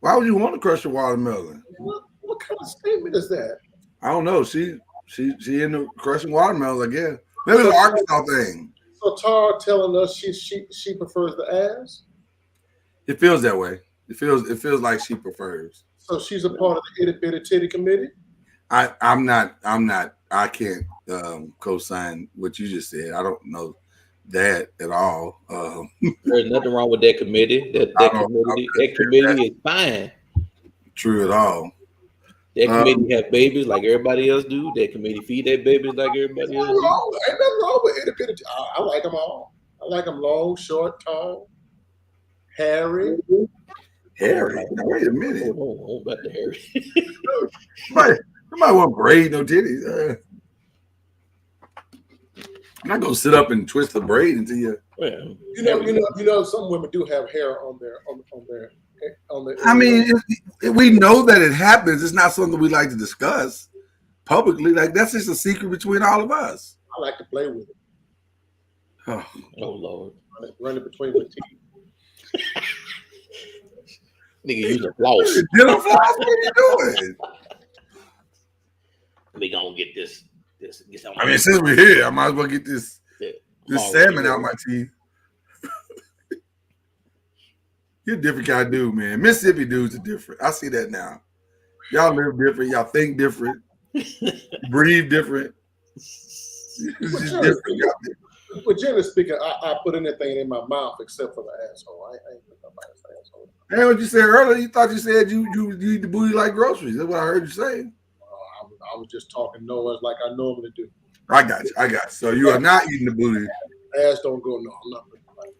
Why would you want to crush a watermelon? What kind of statement is that? I don't know. She into crushing watermelons, I guess. Maybe it's an Arkansas thing. So Tara telling us she prefers the ass? It feels that way. It feels like she prefers. So she's a part of the itty bitty titty committee? I'm not. I can't co-sign what you just said. I don't know that at all. There's nothing wrong with that committee. That committee is fine. True at all. That committee have babies like everybody else do. That committee feed their babies like everybody else do. Ain't nothing wrong with itty bitty. I like them all. I like them long, short, tall, hairy. Hairy? Now, wait a minute. Oh, about the hairy. Somebody want braid no titties. I'm not gonna sit up and twist the braid until you. Well, you know, some women do have hair on their. I mean, we know that it happens. It's not something we like to discuss publicly. Like that's just a secret between all of us. I like to play with it. Oh Lord! Run it between my teeth. Nigga, use a floss. Dental floss? What are you doing? We gonna get this. I mean, since we're here, I might as well get this salmon out my teeth. You're a different kind of dude, man. Mississippi dudes are different. I see that now. Y'all live different. Y'all think different. Breathe different. It's just different. But generally speaking, I put anything in my mouth except for the asshole. I ain't put nobody's asshole. Hey, what you said earlier? You thought you said you eat the booty like groceries. That's what I heard you say. I was just talking noise like I normally do. I got you. So you are not eating the booty. Ass don't go no, I'm not putting it like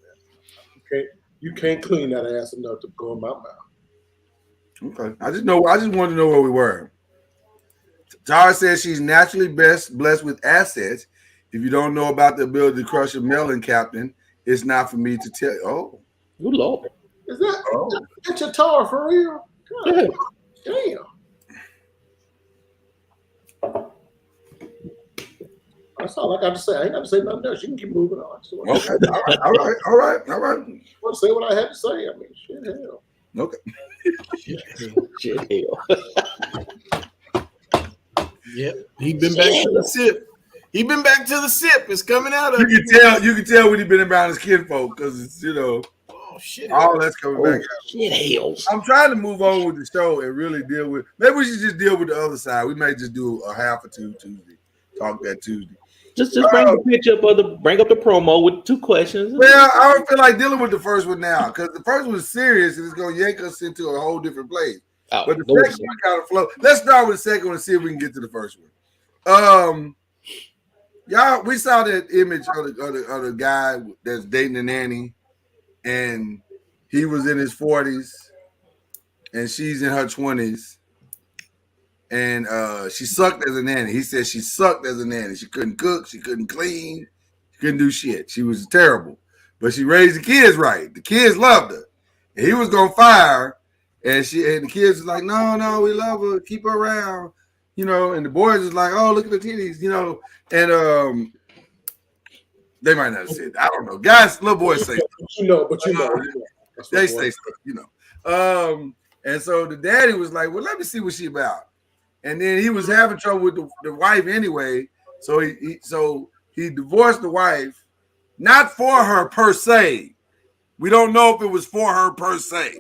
that. You can't clean that ass enough to go in my mouth. Okay. I just wanted to know where we were. Tara says she's naturally blessed with assets. If you don't know about the ability to crush a melon, Captain, it's not for me to tell you. Oh. Good Lord. Is that your Tara for real? God, damn. That's all I got to say. I ain't got to say nothing else. You can keep moving on. Okay. All right. I want to say what I had to say. I mean, shit, hell. Okay. Shit, hell. Yep. He been back to the sip. It's coming out of You can tell when he been around his kinfolk because it's, oh shit. All that's coming back out. Shit, hell. I'm trying to move on with the show and really deal with. Maybe we should just deal with the other side. We may just do a half or two Tuesday. Talk that Tuesday. Just bring the picture up bring up the promo with 2 questions. Well, I don't feel like dealing with the first one now because the first one is serious and it's gonna yank us into a whole different place. Oh, but the second one kind of flow. Let's start with the second one and see if we can get to the first one. Y'all, we saw that image of the guy that's dating a nanny, and he was in his 40s, and she's in her 20s. And she sucked as a nanny. He said she sucked as a nanny. She couldn't cook. She couldn't clean. She couldn't do shit. She was terrible. But she raised the kids right. The kids loved her. And he was going to fire her. And the kids was like, no, we love her. Keep her around. And the boys was like, oh, look at the titties. And They might not say it. I don't know. Guys, little boys say stuff. But you know. They say stuff, you know. And so the daddy was like, well, let me see what she about. And then he was having trouble with the wife anyway. So he divorced the wife, not for her per se. We don't know if it was for her per se.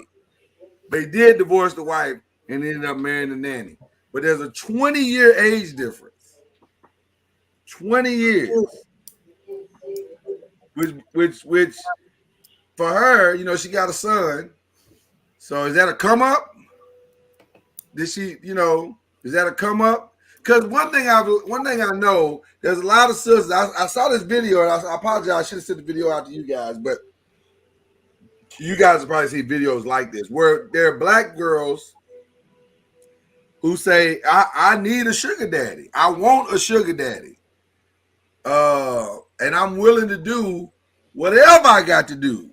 But he did divorce the wife and ended up marrying the nanny. But there's a 20-year age difference. 20 years. Which for her, you know, she got a son. So is that a come up? Did she, you know, is that a come up? Because one thing I know, there's a lot of sisters. I saw this video, and I apologize. I should have sent the video out to you guys, but you guys will probably see videos like this where there are black girls who say, I need a sugar daddy. I want a sugar daddy. And I'm willing to do whatever I got to do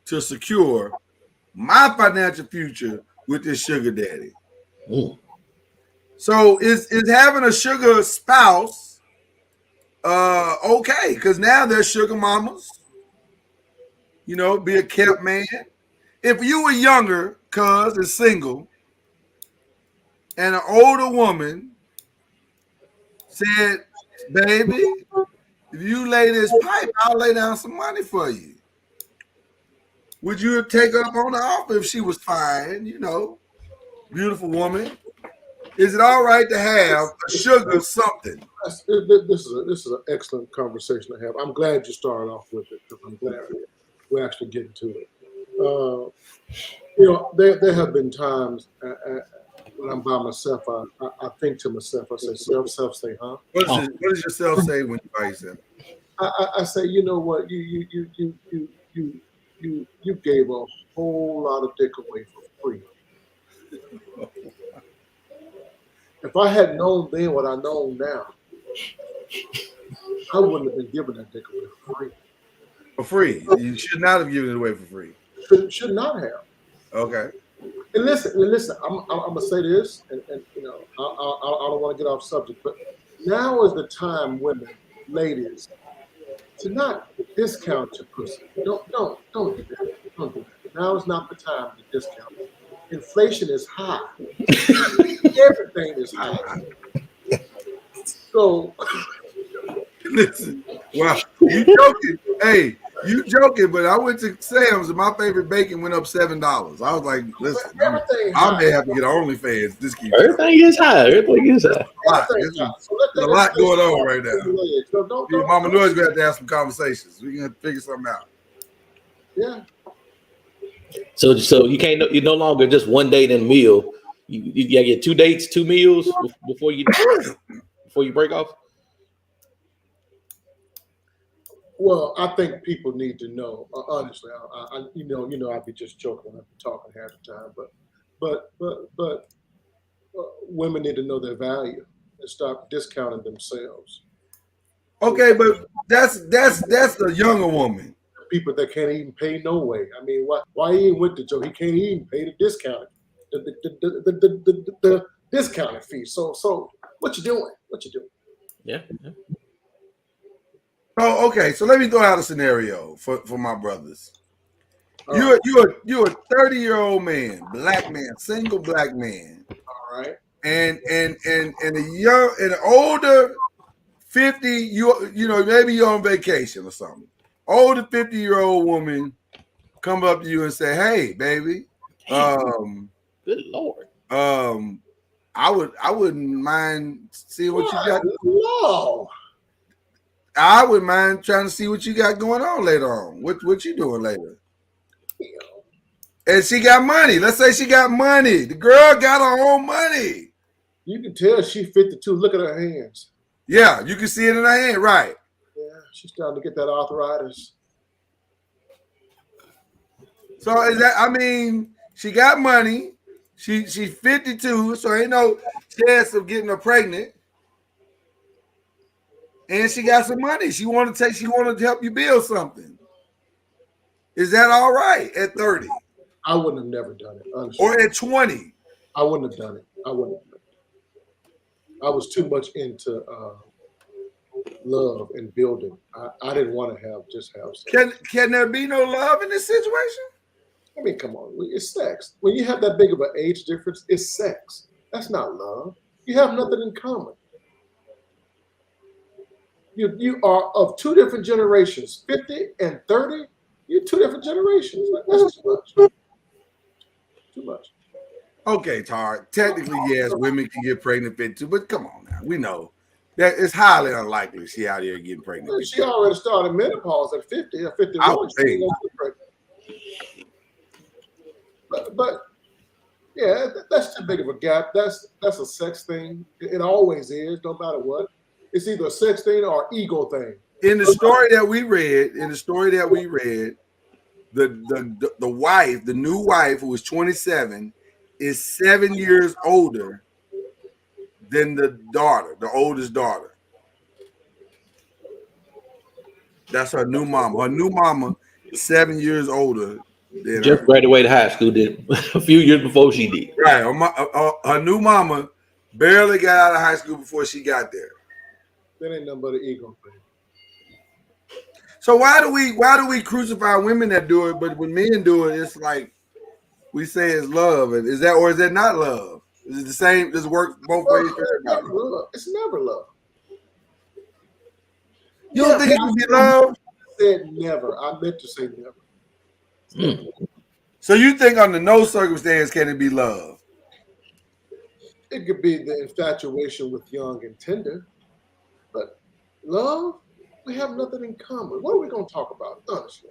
to secure my financial future with this sugar daddy. Ooh. So is having a sugar spouse okay? Because now they're sugar mamas. You know, be a kept man. If you were younger, cuz is single, and an older woman said, baby, if you lay this pipe, I'll lay down some money for you. Would you take her up on the offer if she was fine, you know, beautiful woman? Is it all right to have a sugar something? This is an excellent conversation to have. I'm glad you started off with it because I'm glad we're actually getting to it. You know, there have been times when I'm by myself, I think to myself, I say, self say, huh? What does yourself say when you by yourself? I say, you know what, you gave a whole lot of dick away for free. If I had known then what I know now, I wouldn't have been giving that dick away for free. For free? You should not have given it away for free. Should not have. Okay. And listen. I'm gonna say this, and you know, I don't want to get off subject, but now is the time, women, ladies, to not discount your pussy. Don't do that. Don't do that. Now is not the time to discount it. Inflation is high. Everything is high. So listen, wow, you joking? Hey, you joking? But I went to Sam's and my favorite bacon went up $7. I was like, listen, I may have to get OnlyFans. This keeps everything is high. Everything is high. There's a lot going on right now. Mama Noise gonna have to have some conversations. We're gonna figure something out. Yeah. So you can't. You no longer just one date and meal. You gotta get 2 dates, 2 meals before you break off. Well, I think people need to know. Honestly, I you know, I'd be just joking when I'm talking half the time, but women need to know their value and stop discounting themselves. Okay, but that's the younger woman. People that can't even pay no way. I mean, why he ain't with the joke? He can't even pay the discount, the discounted fee. So what you doing? Yeah. Oh, okay. So let me throw out a scenario for my brothers. You're a 30-year-old man, black man, single black man. All right. And an older 50, you know, maybe you're on vacation or something. Older 50-year-old woman come up to you and say, "Hey, baby, good Lord, I wouldn't mind seeing what you got." No. I wouldn't mind trying to see what you got going on later on. What you doing later? And she got money. Let's say she got money. The girl got her own money. You can tell she 52. Look at her hands. Yeah, you can see it in her hand, right? Yeah, she's starting to get that arthritis. So is that? I mean, she got money. She's 52, so ain't no chance of getting her pregnant. And she got some money. She wanted to help you build something. Is that all right at 30? I wouldn't have never done it, honestly. Or at 20? I wouldn't have done it. I wouldn't have done it. I was too much into love and building. I didn't want to have sex. Can there be no love in this situation? I mean, come on, it's sex. When you have that big of an age difference, it's sex. That's not love. You have nothing in common. You are of two different generations, 50 and 30. You're two different generations. That's too much. Too much. Okay, Tar. Technically, yes, women can get pregnant 52, but come on now. We know that it's highly unlikely she out here getting pregnant. Well, she already started menopause at 50 or 51. I would think. But yeah, that's too big of a gap. That's a sex thing. It always is, no matter what. It's either a sex thing or ego thing. In the story that we read, the wife, the new wife who was 27, is 7 years older than the daughter, the oldest daughter. That's her new mama. Her new mama is 7 years older than Just her. graduated high school, did a few years before she did. Right. Her new mama barely got out of high school before she got there. That ain't nothing but an ego thing. So why do we crucify women that do it, but when men do it, it's like we say it's love? And is that not love? Is it the same? Does it work both ways for everybody? It's never love. You don't think it can be love? I said never. I meant to say never. So you think under no circumstance can it be love? It could be the infatuation with young and tender, but love, we have nothing in common. What are we going to talk about, honestly?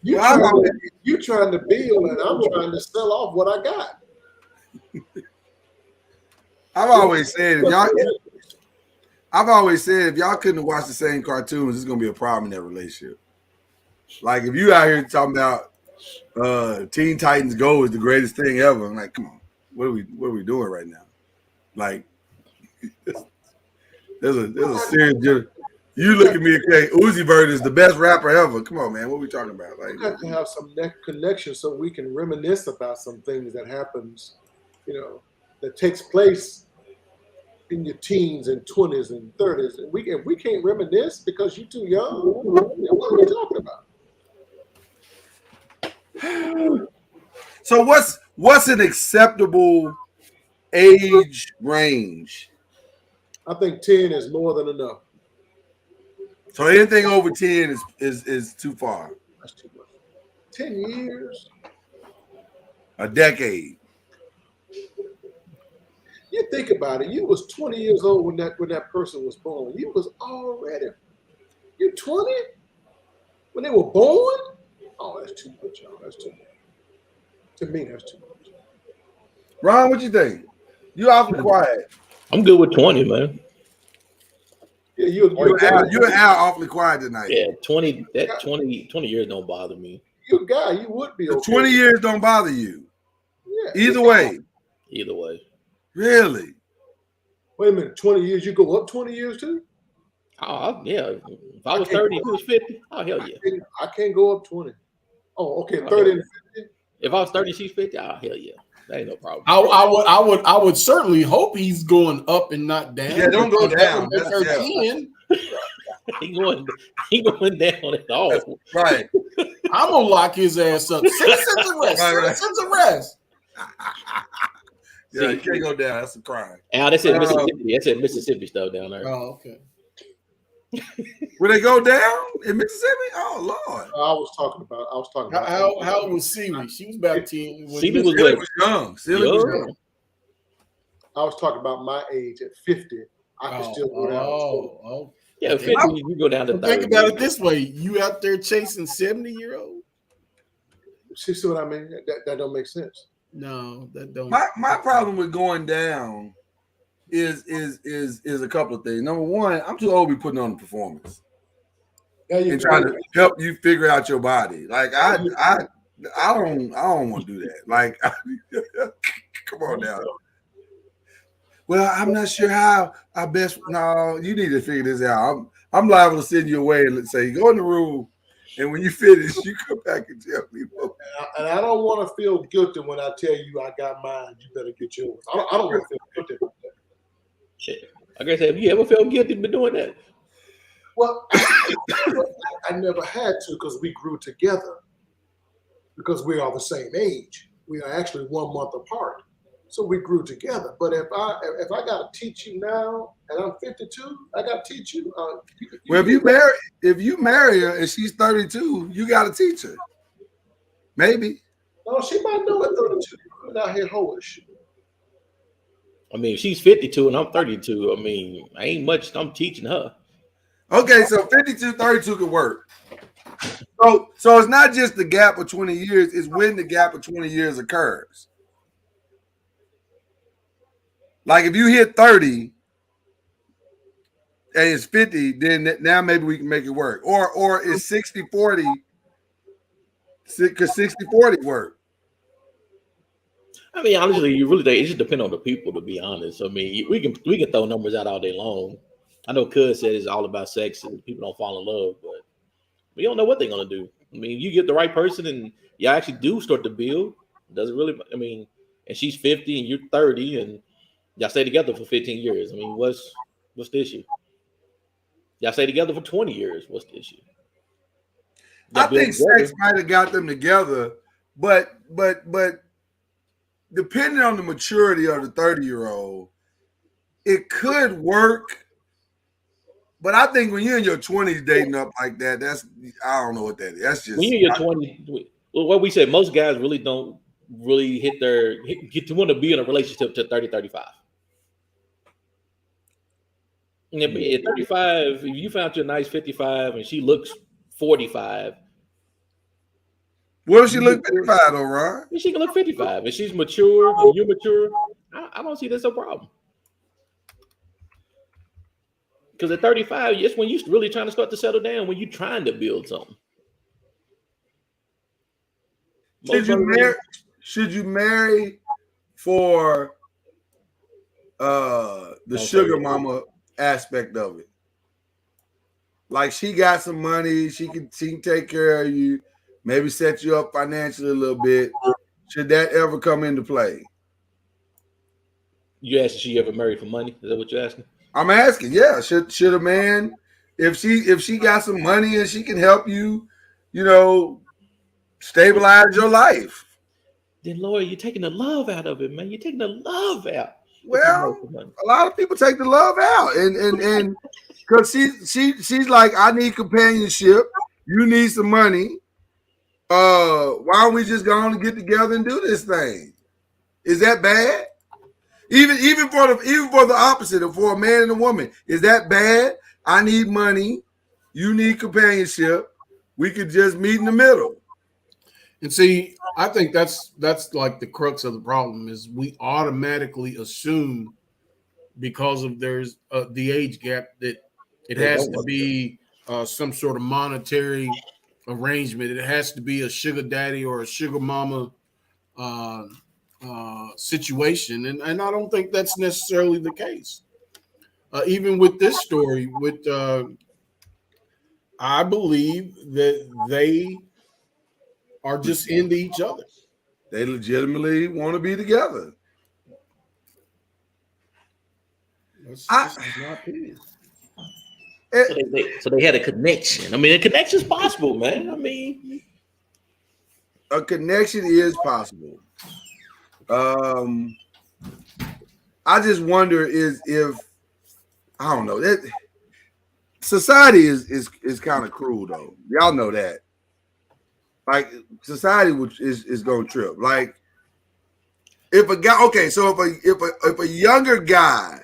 You trying to build, and I'm trying to sell off what I got. I've always said if y'all couldn't watch the same cartoons, it's gonna be a problem in that relationship. Like if you out here talking about Teen Titans Go is the greatest thing ever, I'm like, come on, what are we doing right now? Like there's a serious. You look at me and say Uzi Vert is the best rapper ever. Come on, man, what are we talking about? Like we have to have some connection so we can reminisce about some things that happens, that takes place in your teens and 20s and 30s. And we can't reminisce because you're too young. What are we talking about? So what's an acceptable age range? I think 10 is more than enough. So anything over 10 is too far. That's too much. 10 years. A decade. You think about it. You was 20 years old when that person was born. You was already. You're 20 when they were born. Oh, that's too much, y'all. That's too much. To me, that's too much. Ron, what you think? You awfully quiet. I'm good with 20, man. Yeah, you're out awfully quiet tonight. Yeah, 20 years don't bother me. You a guy, you would be okay. 20 years don't bother you. Yeah. Either way. Really? Wait a minute, 20 years, you go up 20 years too? Oh, yeah. If I was 30, if he was 50, oh, hell yeah. I can't go up 20. Oh, okay, 30 and 50? If I was 30, she's 50, oh, hell yeah. That ain't no problem. I would certainly hope he's going up and not down. Yeah, don't go down. That's 13. He going down at all. Right. I'm gonna lock his ass up. Citizens arrest. Citizens arrest. Yeah, you can't go down. That's a crime. They said Mississippi. They said Mississippi stuff down there. Oh, okay. Will they go down in Mississippi? Oh Lord! I was talking about. How old was Seeley? She was about 10. Seeley was young. I was talking about my age at 50. I could still go down. Yeah, 50, you go down to 30. Think about it this way: you out there chasing 70-year-old? See what I mean? That don't make sense. No, that don't. My problem with going down is a couple of things. Number one, I'm too old to be putting on a performance and trying to help you figure out your body. Like I don't want to do that. Like, come on now. Well, I'm not sure how I best. No, you need to figure this out. I'm liable to send you away and let's say go in the room, and when you finish, you come back and tell me. And I don't want to feel guilty when I tell you I got mine. You better get yours. I don't want to feel guilty about that. Like I said, have you ever felt guilty for doing that? Well, I never had to because we grew together because we are the same age. We are actually 1 month apart. So we grew together. But if I got to teach you now and I'm 52, I got to teach you. Well, if you marry her and she's 32, you got to teach her. Maybe. No, she might know at 32. I'm out here hoish. I mean, if she's 52 and I'm 32, I mean, I ain't much I'm teaching her. Okay, so 52, 32 could work. So it's not just the gap of 20 years, it's when the gap of 20 years occurs. Like if you hit 30 and it's 50, then now maybe we can make it work. Or it's 60-40, because 60-40 work. I mean, honestly, it just depends on the people, to be honest. I mean, we can throw numbers out all day long. I know Cuz said it's all about sex and people don't fall in love, but we don't know what they're gonna do. I mean, you get the right person and y'all actually do start to build. Doesn't really, I mean, and she's 50 and you're 30 and y'all stay together for 15 years. I mean, what's the issue? Y'all stay together for 20 years. What's the issue? I think sex might have got them together, but depending on the maturity of the 30-year-old, it could work. But I think when you're in your 20s dating up like that, I don't know what that is. That's just when you're in your 20s. Well, what we said, most guys really don't really get to want to be in a relationship to 30, 35. And at 35, if you found your nice 55 and she looks 45. What if she look 55 though, Ron? She can look 55. If she's mature and you're mature, I don't see that's a problem. Because at 35, it's when you're really trying to start to settle down, when you're trying to build something. Should you marry for the sugar mama aspect of it? Like she got some money, she can take care of you, maybe set you up financially a little bit. Should that ever come into play? You asked if she ever married for money? Is that what you're asking? I'm asking, yeah. Should a man, if she got some money and she can help you, stabilize your life? Then Lord, you're taking the love out of it, man. You're taking the love out. Well, a lot of people take the love out, and because she's like, I need companionship. You need some money. Why don't we just go on and get together and do this thing? Is that bad? Even for the opposite, for a man and a woman, is that bad? I need money. You need companionship. We could just meet in the middle. And see, I think that's like the crux of the problem is we automatically assume because of there's the age gap that it has to be some sort of monetary arrangement. It has to be a sugar daddy or a sugar mama situation, and I don't think that's necessarily the case. Even with this story, I believe that they are just into each other. They legitimately want to be together. That's my opinion. So they had a connection. I mean, a connection is possible, man. I mean, a connection is possible. I just wonder if I don't know, that society is kind of cruel though. Y'all know that. Like society is gonna trip. Like if a guy, okay, so if a younger guy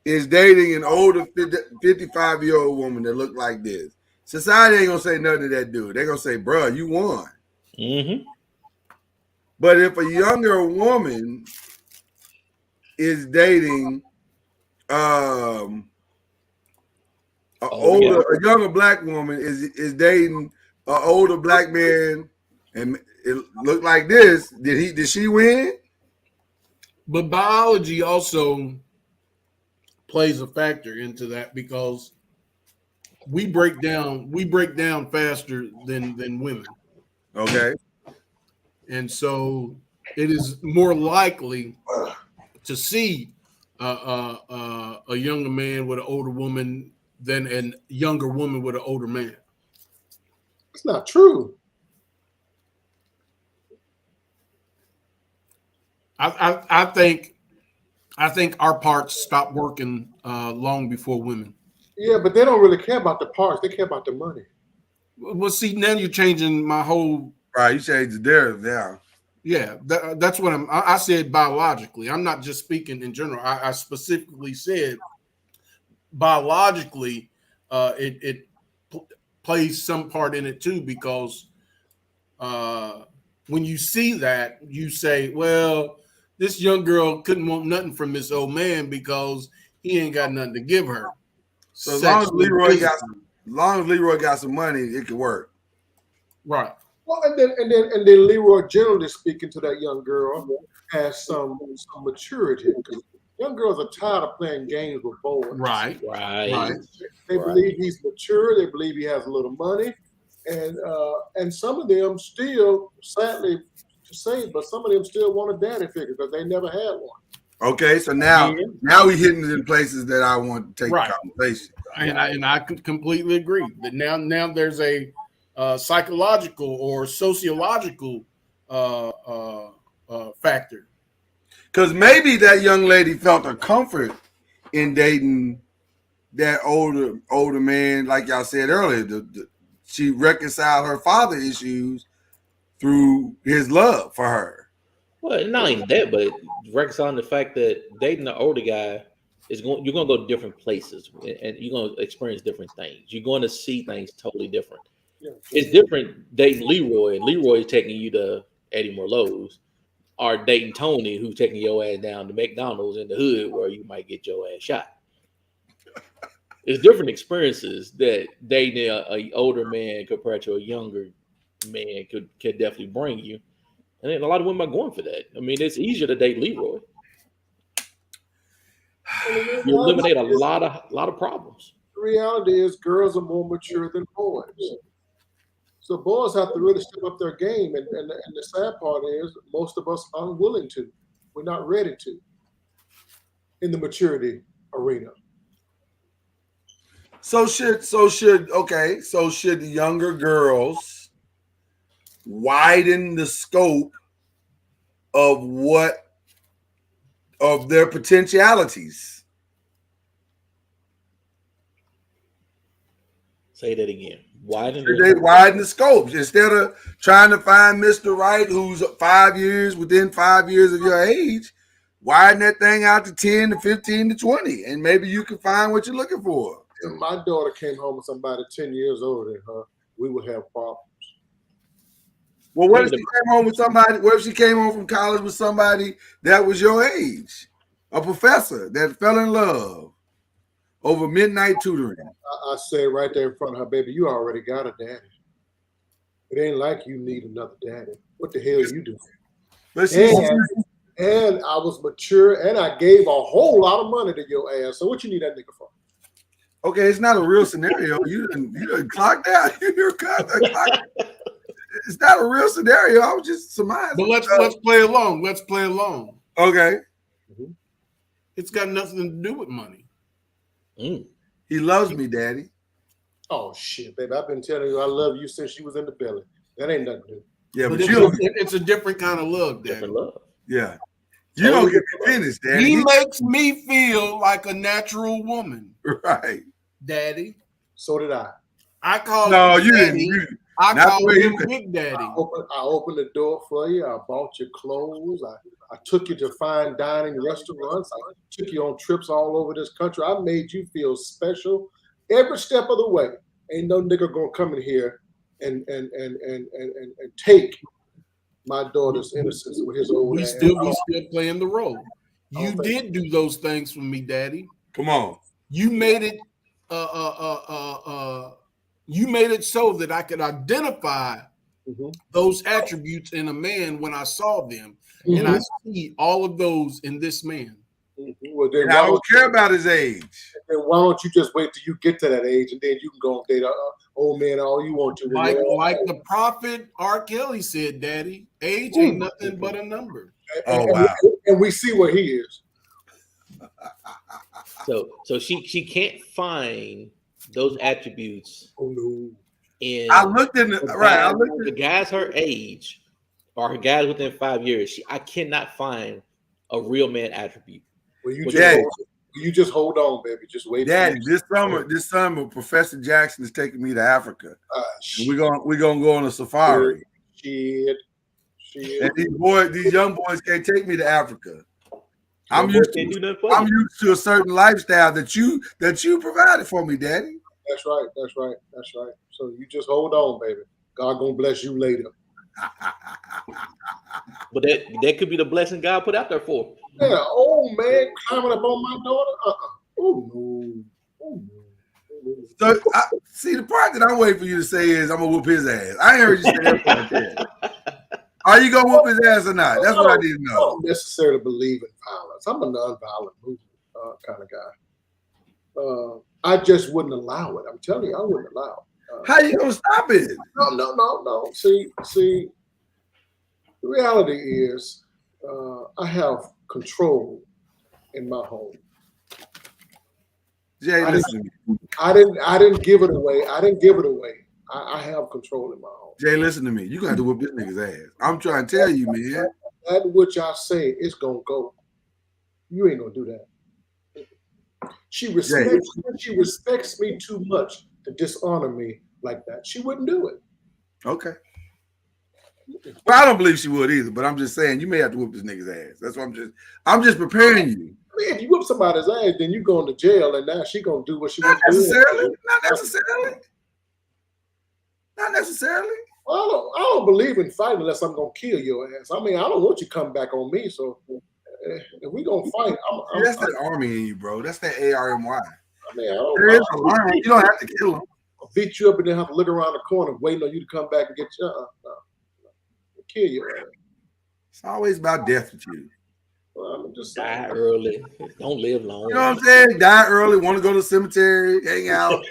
is dating an older 55-year-old woman that look like this, society ain't gonna say nothing to that dude. They're gonna say, "Bruh, you won." Mm-hmm. But if a younger woman is dating a younger black woman is dating an older black man, and it looked like this, did she win? But biology also plays a factor into that because we break down faster than women. Okay. And so it is more likely to see a younger man with an older woman than a younger woman with an older man. It's not true. I think our parts stopped working long before women. Yeah, but they don't really care about the parts. They care about the money. Well, see, now you're changing my whole. Right, you changed the narrative now. Yeah, that's what I said biologically. I'm not just speaking in general. I specifically said biologically, it plays some part in it too, because when you see that, you say, well, this young girl couldn't want nothing from this old man because he ain't got nothing to give her. So as long as Leroy got some money, it could work. Right. Well, and then Leroy, generally speaking, to that young girl, has some maturity. Because young girls are tired of playing games with boys. Right. They believe he's mature. They believe he has a little money, and some of them still, sadly to say, but some of them still want a daddy figure because they never had one. Okay, so now we're hitting it in places that I want to take the conversation. And I completely agree. But now there's a psychological or sociological factor. Because maybe that young lady felt a comfort in dating that older man, like y'all said earlier. She reconciled her father issues through his love for her. Well, not even that, but reconciling the fact that dating the older guy you're gonna go to different places and you're gonna experience different things. You're going to see things totally different. Yeah. It's different dating Leroy, and Leroy taking you to Eddie Merlot's, or dating Tony, who's taking your ass down to McDonald's in the hood where you might get your ass shot. It's different experiences that dating a older man compared to a younger man could definitely bring you. And then a lot of women are going for that. I mean, it's easier to date Leroy. You eliminate a lot of problems. The reality is girls are more mature than boys. So boys have to really step up their game. And the sad part is most of us are unwilling to. We're not ready to in the maturity arena. So should the younger girls widen the scope of their potentialities? Say that again. Widen the scopes instead of trying to find Mr. Right who's within 5 years of your age. Widen that thing out to 10 to 15 to 20, and maybe you can find what you're looking for. If my daughter came home with somebody 10 years older than her, we would have problems. Well, what if she came home with somebody? What if she came home from college with somebody that was your age, a professor that fell in love over midnight tutoring? I said right there in front of her, baby, you already got a daddy. It ain't like you need another daddy. What the hell you doing? And I was mature, and I gave a whole lot of money to your ass. So what you need that nigga for? Okay, it's not a real scenario. You didn't clock down. It's not a real scenario. I was just surmising. But let's play along. Let's play along. Okay. Mm-hmm. It's got nothing to do with money. He loves me, Daddy. Oh shit, baby! I've been telling you I love you since you was in the belly. That ain't nothing to do. Yeah, but it's a different kind of love, Daddy. Different love. Yeah. You don't get me finished, Daddy. He makes me feel like a natural woman. Right. Daddy. So did I. I call you Daddy. didn't. I call him Big Daddy. I opened the door for you. I bought your clothes. I took you to fine dining restaurants. I took you on trips all over this country. I made you feel special every step of the way. Ain't no nigga gonna come in here and take my daughter's innocence with his old ass. We still playing the role. You did do those things for me, Daddy. Come on. You made it you made it so that I could identify those attributes in a man when I saw them. And I see all of those in this man. Well, then I don't care about his age. Then why don't you just wait till you get to that age, and then you can go and date an old man all you want to. Like the prophet R. Kelly said, Daddy, age ain't nothing but a number. Oh, wow. And we see where he is. So she can't find those attributes. Oh no. In I looked in the right. I looked the guys her age or her guys within 5 years. I cannot find a real man attribute. Well, you just hold on, baby. Just wait. Daddy, this summer, Professor Jackson is taking me to Africa. And we're gonna go on a safari. Shit. And these young boys can't take me to Africa. I'm used to a certain lifestyle that you provided for me, Daddy. That's right. So you just hold on, baby. God gonna bless you later. But that could be the blessing God put out there for. Yeah, oh man, climbing up on my daughter. Oh no. So see, the part that I'm waiting for you to say is I'm gonna whoop his ass. I ain't heard you say that. Are you gonna whoop his ass or not? That's what I need to know. I don't necessarily believe in violence. I'm a non-violent movement kind of guy. I just wouldn't allow it. I'm telling you, I wouldn't allow it. How you gonna stop it? No. See, the reality is, I have control in my home. Jay, listen to me. I didn't give it away. I have control in my home. Jay, listen to me. You got to whoop this nigga's ass. I'm trying to tell you, man. That which I say is gonna go. You ain't gonna do that. She respects me too much to dishonor me like that. She wouldn't do it. Okay. Well, I don't believe she would either, but I'm just saying you may have to whoop this nigga's ass. That's what I'm just preparing you. I mean, if you whoop somebody's ass, then you going to jail, and now she gonna do what she wants to do. Not necessarily. Well, I don't believe in fighting unless I'm gonna kill your ass. I mean, I don't want you to come back on me. So if we gonna fight, that's that army in you, bro. That's that ARMY. I mean, you don't have to kill him. I'll beat you up and then have to look around the corner waiting on you to come back and get you. Kill your ass. It's always about death with you. Well, I'm just saying. Die early. Don't live long. You know what I'm saying? Die early, want to go to the cemetery, hang out.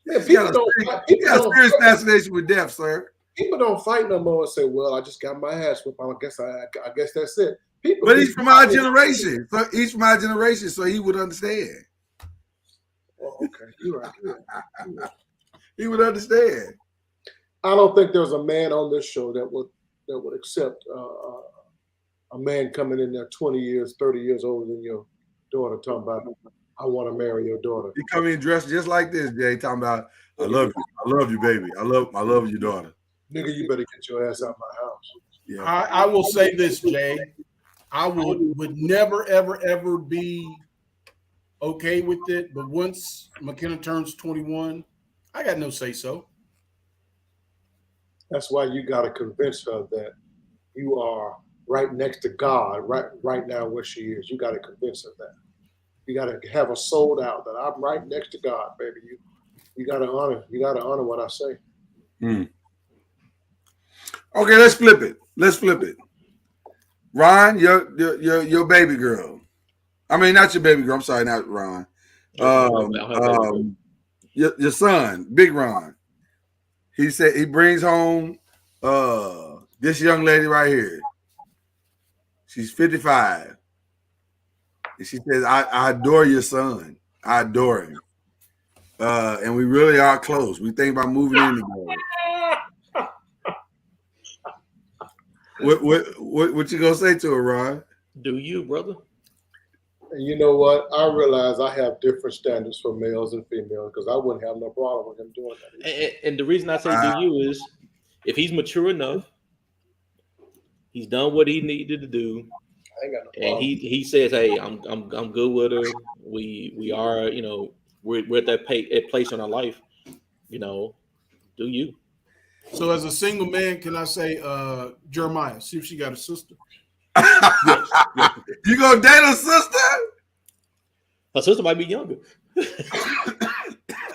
Man, people don't serious fascination with death, sir. People don't fight no more and say, "Well, I just got my ass whipped. I guess that's it." But he's from our generation. So he's from our generation, so he would understand. Well, okay, you're right. He would understand. I don't think there's a man on this show that would accept a man coming in there 20 years, 30 years older than your daughter talking about, I want to marry your daughter. He come in dressed just like this, Jay, talking about, I love you, baby. I love your daughter. Nigga, you better get your ass out of my house. Yeah. I will say this, Jay. I would never, ever, ever be okay with it. But once McKenna turns 21, I got no say so. That's why you got to convince her that you are right next to God, right now where she is. You got to convince her that. You got to have her sold out that I'm right next to God, baby. You got to honor. You got to honor what I say. Okay, let's flip it. Ron, your baby girl. I mean, not your baby girl. I'm sorry, not Ron. Your son, Big Ron. He said he brings home this young lady right here. She's 55. And she says, I adore your son. I adore him. And we really are close. We think about moving in together. What you gonna say to her, Ron? Do you, brother? And you know what? I realize I have different standards for males and females because I wouldn't have no problem with him doing that. And the reason I say do you is if he's mature enough, he's done what he needed to do, I ain't got no and problem. he says, "Hey, I'm good with her. We are, we're at that place in our life, Do you?" So as a single man, can I say, Jeremiah, see if she got a sister? Yes. You gonna date a sister? Her sister might be younger.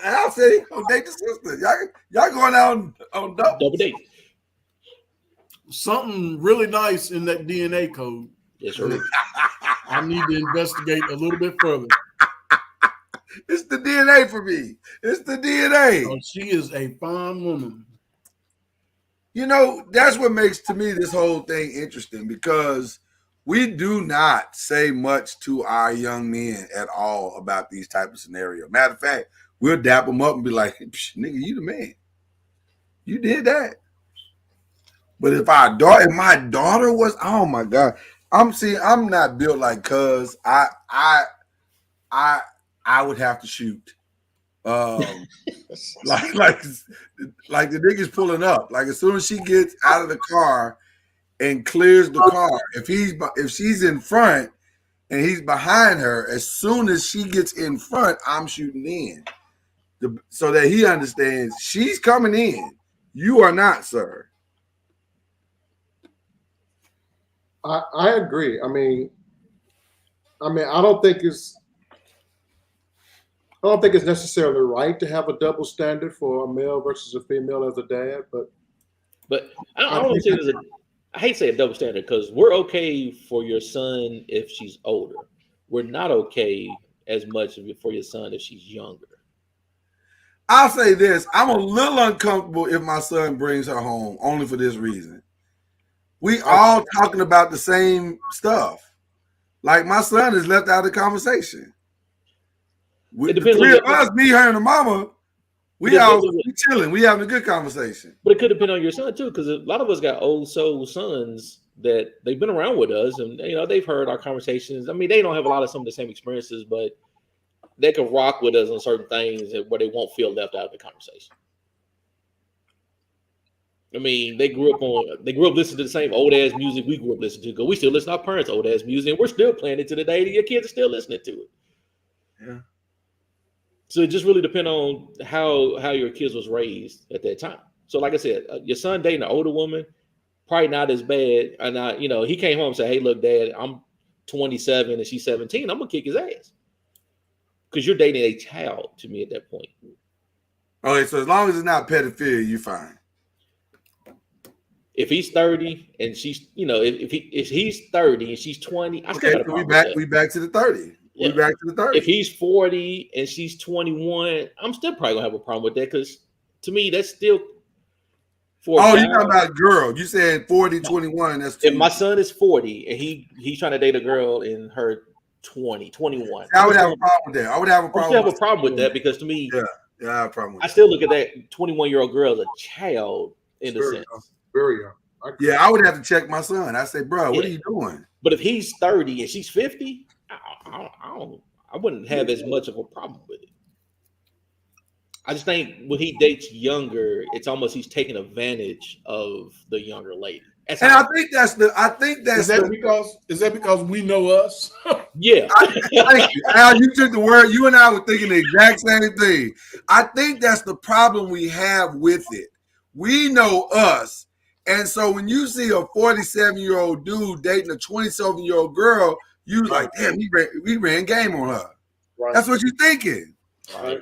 I'll say gonna date the sister. Y'all going out on double date. Something really nice in that DNA code. Yes, sir. I need to investigate a little bit further. It's the DNA for me. It's the DNA. Oh, she is a fine woman. That's what makes to me this whole thing interesting because we do not say much to our young men at all about these type of scenarios. Matter of fact, we'll dap them up and be like, nigga, you the man. You did that. But if my daughter was, oh my God, I'm not built like cuz I would have to shoot. like the nigga's pulling up. Like as soon as she gets out of the car and clears the car, if she's in front and he's behind her, as soon as she gets in front, I'm shooting in. So that he understands she's coming in. You are not, sir. I agree. I mean, I don't think it's necessarily right to have a double standard for a male versus a female as a dad, but I don't say there's I hate to say a double standard because we're okay for your son if she's older. We're not okay as much for your son if she's younger. I'll say this. I'm a little uncomfortable if my son brings her home only for this reason. We all talking about the same stuff. Like my son is left out of the conversation. The three of us, me, her, and the mama, we chilling. We having a good conversation. But it could depend on your son too, because a lot of us got old soul sons that they've been around with us, and they've heard our conversations. I mean, they don't have a lot of some of the same experiences, but they can rock with us on certain things where they won't feel left out of the conversation. I mean, they grew up listening to the same old ass music we grew up listening to, because we still listen to our parents' old ass music, and we're still playing it to the day that your kids are still listening to it. Yeah. So it just really depends on how your kids was raised at that time. So like I said, your son dating an older woman, probably not as bad. And he came home and said, "Hey, look, Dad, I'm 27 and she's 17. I'm gonna kick his ass." Because you're dating a child to me at that point. Okay, so as long as it's not pedophilia, you're fine. If he's 30 and she's, if he's 30 and she's 20, I still got a problem with that. We back to the 30. Yeah. We back to the 30. If he's 40 and she's 21, I'm still probably gonna have a problem with that, because to me that's still for. Oh, you're talking about girl. You said 40, 21. That's if my son is 40 and he's trying to date a girl in her 20, 21. I would have a problem with that. I would have a problem with that, because to me, I have a problem with I still look at that 21-year-old girl as a child in a sense. Very young. I would have to check my son. I say, bro, what are you doing? But if he's 30 and she's 50, I wouldn't have as much of a problem with it. I just think when he dates younger, it's almost he's taking advantage of the younger lady. I think that's is that because we know us? Yeah. Al, you took the word. You and I were thinking the exact same thing. I think that's the problem we have with it. We know us. And so when you see a 47-year-old dude dating a 27-year-old girl, you like, damn, we ran game on her. Right. That's what you're thinking. Right.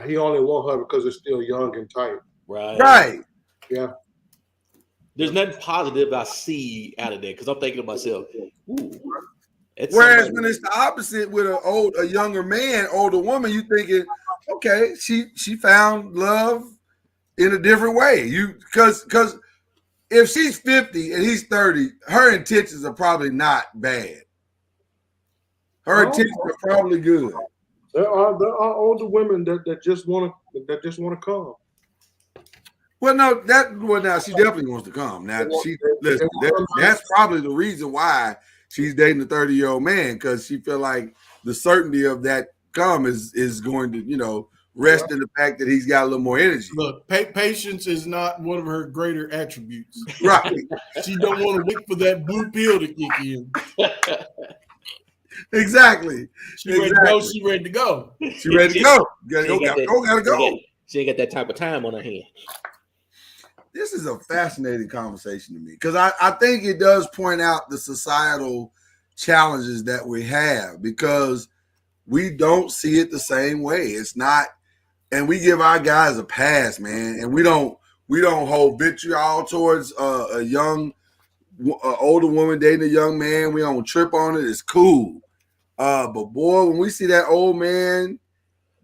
He only want her because it's still young and tight. Right. Yeah. There's nothing positive I see out of that, because I'm thinking to myself, ooh. Whereas when it's the opposite with a younger man, older woman, you thinking, okay, she found love in a different way. Because if she's 50 and he's 30, her intentions are probably not bad. Her intentions are probably good. There are older women that just want to come. Well, no, now she definitely wants to come. Now that's probably the reason why she's dating a 30-year-old man, because she feel like the certainty of that come is going to, rest in the fact that he's got a little more energy. Look, patience is not one of her greater attributes. Right. She don't want to wait for that blue pill to kick in. Exactly. She ready to go. She ready to go. She ready to go. Gotta go. She ain't got that type of time on her hand. This is a fascinating conversation to me, because I think it does point out the societal challenges that we have, because we don't see it the same way. It's not, and we give our guys a pass, man, and we don't hold vitriol towards a young, older woman dating a young man. We don't trip on it. It's cool. But boy, when we see that old man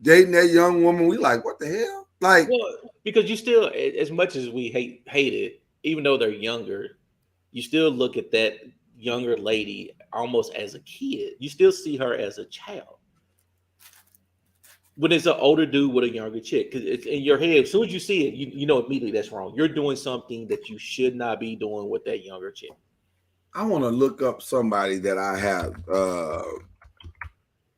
dating that young woman, we like, what the hell? Like, well, because you still, as much as we hate it, even though they're younger, you still look at that younger lady almost as a kid. You still see her as a child. When it's an older dude with a younger chick, because it's in your head. As soon as you see it, you know immediately that's wrong. You're doing something that you should not be doing with that younger chick. I want to look up somebody that I have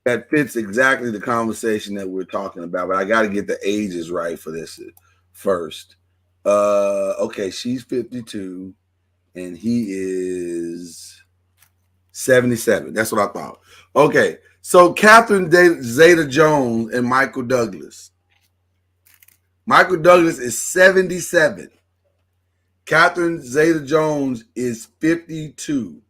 that fits exactly the conversation that we're talking about, but I got to get the ages right for this first. Okay, she's 52 and he is 77. That's what I thought. Okay, so Catherine Zeta-Jones and Michael Douglas. Michael Douglas is 77. Catherine Zeta-Jones is 52.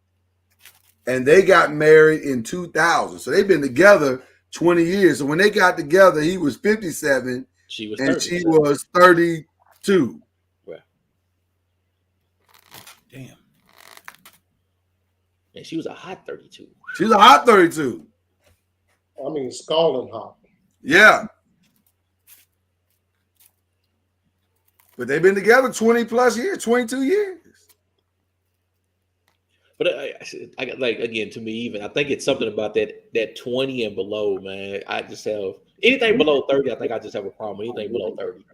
And they got married in 2000. So they've been together 20 years. So when they got together, he was 57 She was and 37. she was 32. Well, damn. And she was a hot 32. She was a hot 32. I mean, scalding hot. Yeah. But they've been together 20 plus years, 22 years. But I got, like, again, to me, even I think it's something about that 20 and below, man. I just have anything below 30. I think I just have a problem with anything below 30.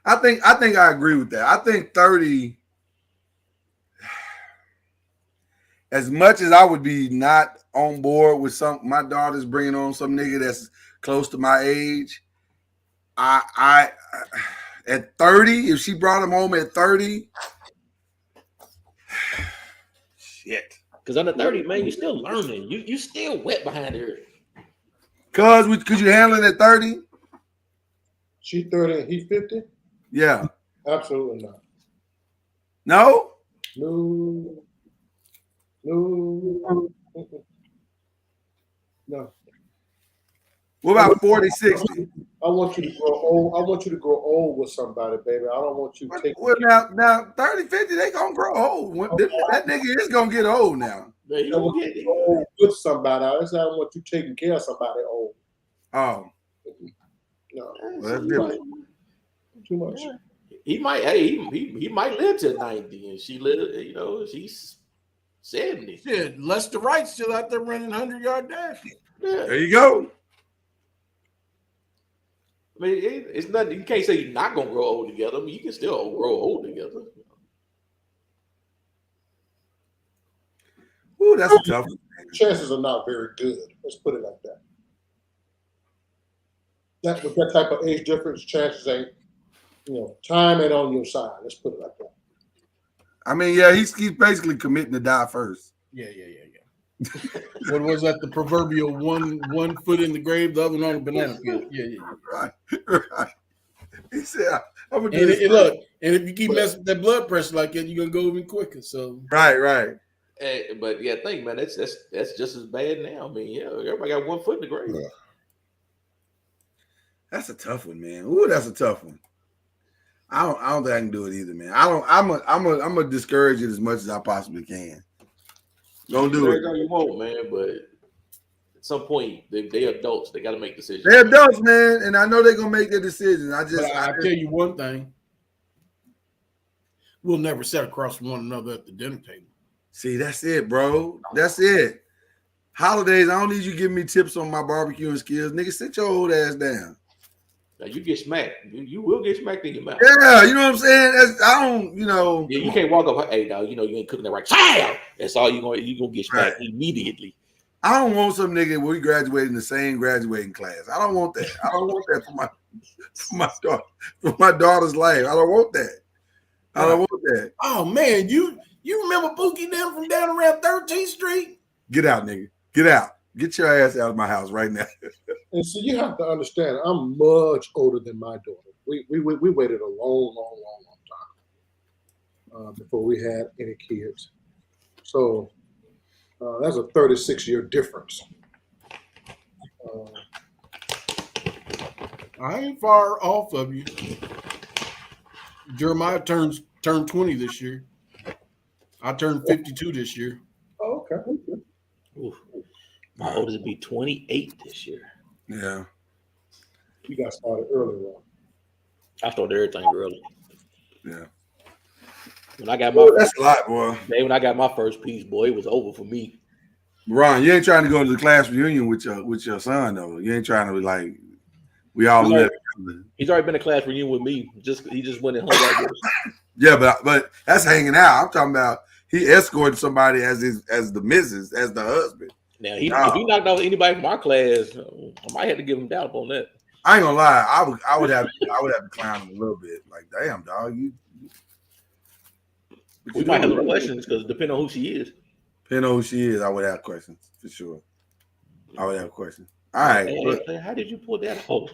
I think I agree with that. I think 30. As much as I would be not on board with my daughter's bringing on some nigga that's close to my age, I at 30, if she brought him home at 30, shit. Because under 30, man, you're still learning. You still wet behind her. Could you handle it at 30? She 30 and he 50? Yeah. Absolutely not. No? No. No. No. What about 40, 60? I want you to grow old. I want you to grow old with somebody, baby. I don't want you to take. Well, now 30, 50, they gonna grow old. That nigga is gonna get old now. I want you to grow old with somebody. I don't want you taking care of somebody old. Oh. No. Well, that's different. Too much. He might, he might live to 90 and she live, she's 70. Shit, Lester Wright's still out there running 100-yard dash. Yeah. There you go. I mean, it's nothing. You can't say you're not gonna grow old together. I mean, you can still grow old together. Ooh, that's a tough one. Chances are not very good. Let's put it like that. With that type of age difference, chances ain't. Time ain't on your side. Let's put it like that. I mean, yeah, he's basically committing to die first. Yeah. What was that? The proverbial one foot in the grave, the other one on the banana peel. Yeah. Right. He said, "I'm gonna and do this." look, and if you keep messing with that blood pressure like that, you're gonna go even quicker. So Right. But yeah, think, man, that's just as bad now. I mean, yeah, everybody got 1 foot in the grave. Yeah. That's a tough one, man. Ooh, that's a tough one. I don't think I can do it either, man. I'm gonna discourage it as much as I possibly can. Don't do it. You won't, man. But at some point, they're adults. They got to make decisions. They're adults, man, and I know they're gonna make their decisions. I tell you one thing: we'll never sit across from one another at the dinner table. See, that's it, bro. That's it. Holidays, I don't need you giving me tips on my barbecuing skills, nigga. Sit your old ass down. Now you get smacked. You will get smacked in your mouth. Yeah, you know what I'm saying? Yeah, you can't walk up. Hey, dog, you ain't cooking that right. Bam! That's all you gonna get smacked immediately. I don't want some nigga where we graduated in the same graduating class. I don't want that. I don't want that for my daughter's life. I don't want that. I don't want that. Oh man, you remember Bookie them from down around 13th Street? Get out, nigga. Get out. Get your ass out of my house right now. And so you have to understand, I'm much older than my daughter. We waited a long time before we had any kids. So that's a 36-year difference. I ain't far off of you. Jeremiah turned 20 this year. I turned 52 this year. Oh, okay. Oof. My oldest will be 28 this year. Yeah. You got started early, though. I started everything early. Yeah. When I got my that's a lot, boy. when I got my first piece, boy, it was over for me. Ron, you ain't trying to go to the class reunion with your son though. You ain't trying to be like we all live. He's already been to class reunion with me. He just went and hung out with us. Yeah, but that's hanging out. I'm talking about he escorted somebody as the missus, as the husband. Now if he knocked off anybody from our class, I might have to give him doubt on that. I ain't gonna lie, I would have to clown him a little bit. Like, damn, dog, we might have some questions because depending on who she is. Depending on who she is, I would have questions for sure. I would have questions. All right. Hey, how did you pull that off?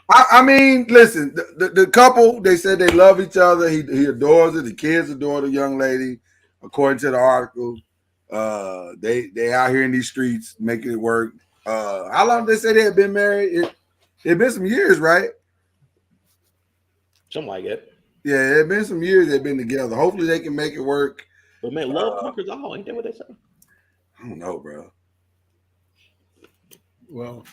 I mean, listen, the couple, they said they love each other. He adores her. The kids adore the young lady, according to the article. They out here in these streets making it work. How long did they say they had been married? It been some years, right? Something like that. Yeah, it had been some years they've been together. Hopefully they can make it work. But man, love conquers all. Ain't that what they say? I don't know, bro. Well,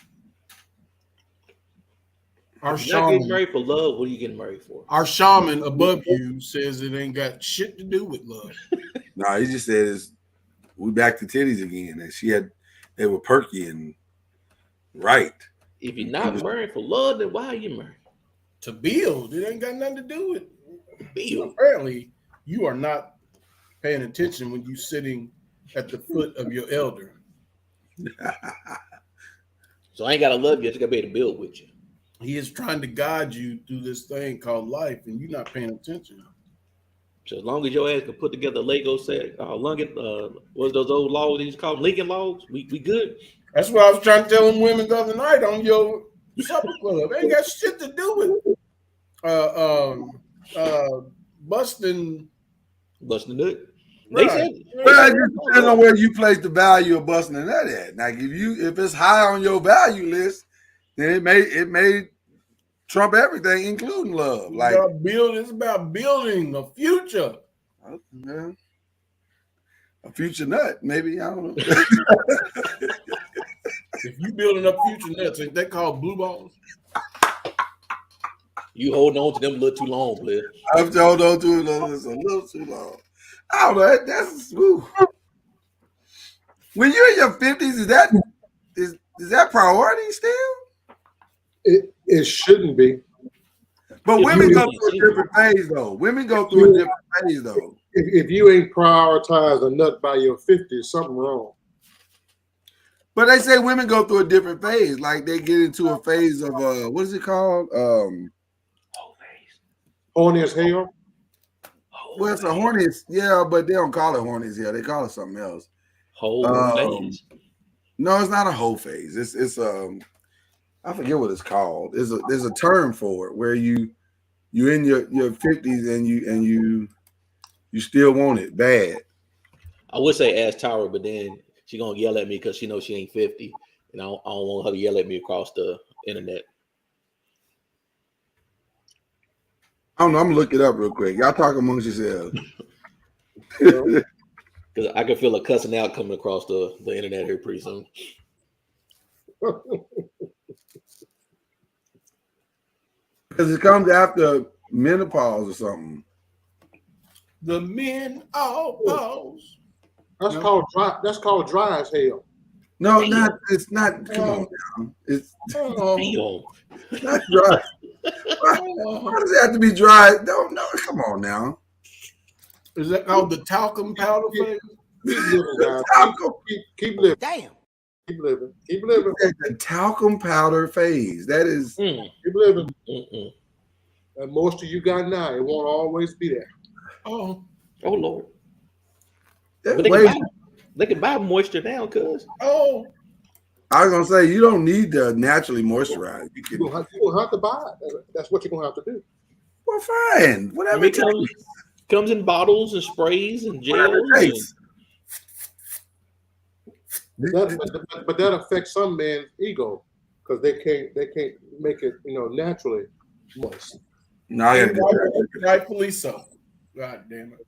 if you're not getting married for love, what are you getting married for? Our shaman above you says it ain't got shit to do with love. Nah, he just says we back to titties again, and they were perky and right. If you're not married for love, then why are you married? To build. It ain't got nothing to do with build. Apparently, you are not paying attention when you're sitting at the foot of your elder. So I ain't gotta love you, I just gotta be able to build with you. He is trying to guide you through this thing called life, and you're not paying attention. So as long as your ass can put together a Lego set, what's those old logs they used to call them? Lincoln logs? We good. That's what I was trying to tell them women the other night on your supper club. It ain't got shit to do with busting nut. They said, well, it just depends on where you place the value of busting a nut at. Like if it's high on your value list, then it may trump everything, including love. Like it's about building a future. Yeah. A future nut, maybe. I don't know. If you building up future nuts, ain't that called blue balls? You holding on to them a little too long, player. I've held on to it a little too long. I don't know. That's woo. When you're in your 50s, is that priority still? It shouldn't be. But women go through a different phase, though. If you ain't prioritized a nut by your 50s, something wrong. But they say women go through a different phase. Like they get into a phase of what is it called? Horny as hell. Well, it's a horny, yeah, but they don't call it horny as hell. They call it something else. Whole phase. No, it's not a whole phase. It's I forget what it's called. There's a term for it where you're in your 50s and you still want it bad. I would say ask Tara, but then she gonna yell at me because she knows she ain't 50, and I don't want her to yell at me across the internet. I don't know. I'm gonna look it up real quick. Y'all talk amongst yourselves. Because I can feel a cussing out coming across the internet here pretty soon. Because it comes after menopause or something. The men all pause. That's called dry as hell. No, it's not. Come on now. It's not dry. Why does it have to be dry? No, come on now. Is that called the talcum powder phase? Keep living. Damn. Keep living. Keep living. The talcum powder phase. That is. Keep living. That moisture you got now, it won't always be there. Oh Lord. But they can buy moisture now, cuz. Oh. I was gonna say you don't need to naturally moisturize. You're gonna have to buy it. That's what you're gonna have to do. Well, fine. Whatever it comes in bottles and sprays and gels. But that affects some men's ego because they can't make it naturally moist. No, I gotta do that. Rightfully so. God damn it.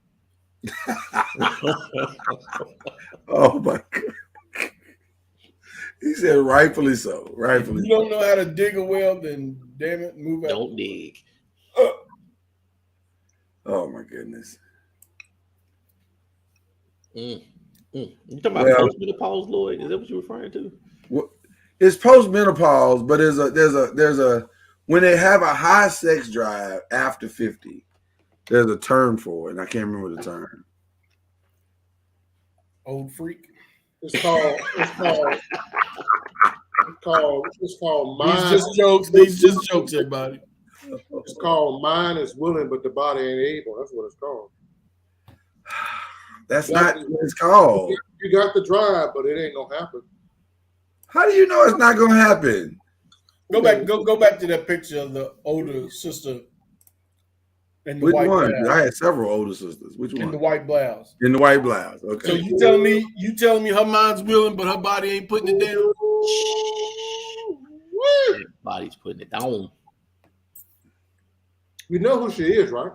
Oh my God. He said rightfully so. Rightfully. If you don't know how to dig a well, then damn it, move out. Don't dig. Oh my goodness. You talking about Well, postmenopause, Lloyd? Is that what you're referring to? It's postmenopause, but there's a when they have a high sex drive after 50, there's a term for it, and I can't remember the term. Old freak. It's called mind. These just jokes. These just jokes, everybody. It's called mind is willing, but the body ain't able. That's what it's called. That's not what it's called. You got the drive, but it ain't gonna happen. How do you know it's not gonna happen? Go back to that picture of the older sister in the Which white one? blouse. I had several older sisters. Which one? In the white blouse. In the white blouse. Okay. So you telling me her mind's willing, but her body ain't putting it down? Body's putting it down. You know who she is, right?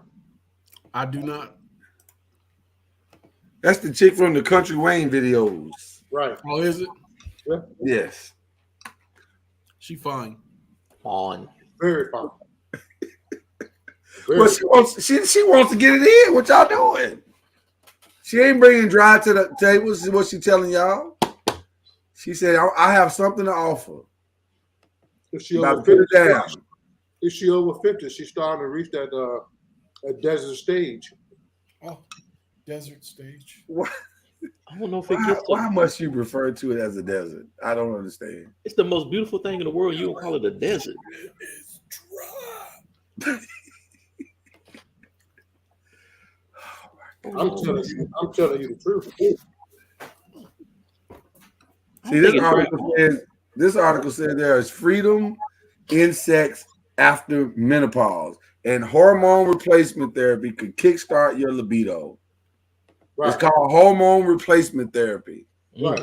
I do not. That's the chick from the Country Wayne videos. Right. Oh, is it? Yeah. Yes. She fine. On. Very fine. Well, she wants to get it in. What y'all doing? She ain't bringing dry to the table. This is what she telling y'all. She said, "I have something to offer." If she About over to put 50, it down. if she over 50, she's starting to reach that desert stage. Oh, desert stage. What? I don't know if it gets. Why must you refer to it as a desert? I don't understand. It's the most beautiful thing in the world. You don't call it a desert. It's dry. I'm telling you the truth. See, this article says there is freedom in sex after menopause, and hormone replacement therapy could kickstart your libido. Right. It's called hormone replacement therapy. Right.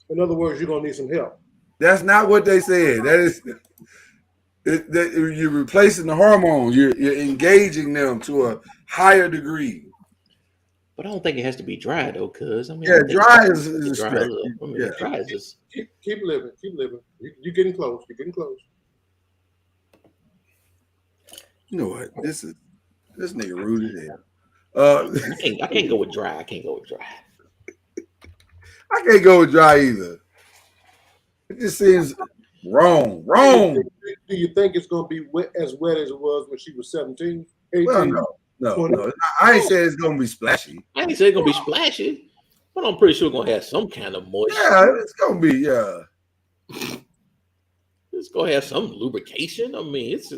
In other words, you're gonna need some help. That's not what they said. That is, you're replacing the hormones. You're engaging them to a higher degree. But I don't think it has to be dry though, cuz I mean, yeah, dry is dry. dry. I mean, dry is just keep living, keep living. You're getting close. You're getting close. You know what? This nigga rude as hell. I can't go with dry. I can't go with dry. I can't go with dry either. It just seems wrong. Do you think it's gonna be as wet as it was when she was 17, 18? Well, no. I ain't saying it's gonna be splashy. I ain't saying it's gonna be splashy, but I'm pretty sure it's gonna have some kind of moisture. Yeah, it's gonna be, yeah. It's gonna have some lubrication. I mean, it's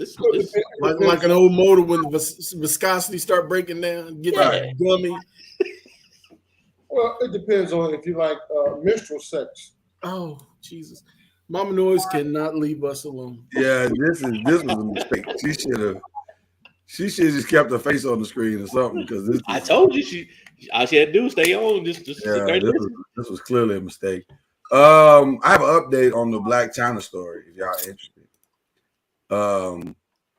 like an old motor when the viscosity start breaking down, get that gummy. Well, it depends on if you like menstrual sex. Oh, Jesus. Mama Noise cannot leave us alone. Yeah, this was a mistake. She should have just kept her face on the screen or something, because I told you all she had to do was stay on. Just this was clearly a mistake. I have an update on the Black China story, if y'all interested.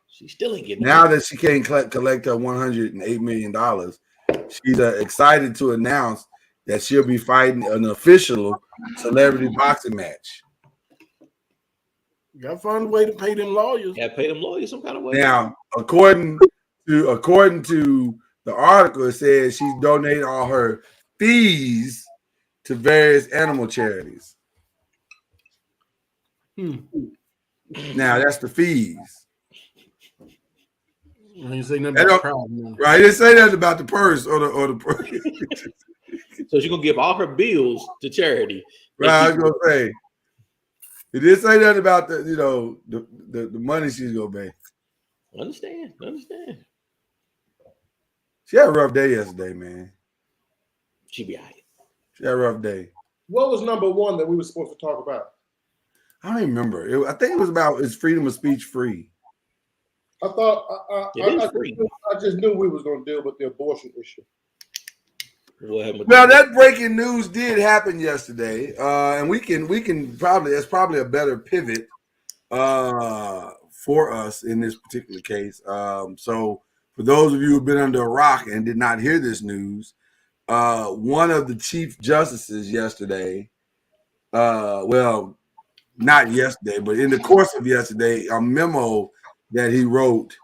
She still ain't getting now that she can't collect her $108 million, she's excited to announce that she'll be fighting an official celebrity boxing match. You gotta find a way to pay them lawyers. Yeah, pay them lawyers some kind of way. Now, according to the article, it says she's donated all her fees to various animal charities. Now that's the fees. You say nothing about the crowd, right? They didn't say that about the purse or the purse. So she's gonna give all her bills to charity. Right, I was gonna say. It didn't say that about the money she's gonna pay. Understand. She had a rough day yesterday, man. She be all right. She had a rough day. What was number one that we were supposed to talk about? I don't even remember. I think it was about is freedom of speech free. I thought I just knew we was going to deal with the abortion issue. Well, that breaking news did happen yesterday, and we can probably that's probably a better pivot for us in this particular case. So for those of you who've been under a rock and did not hear this news, one of the chief justices yesterday, well, not yesterday, but in the course of yesterday, a memo that he wrote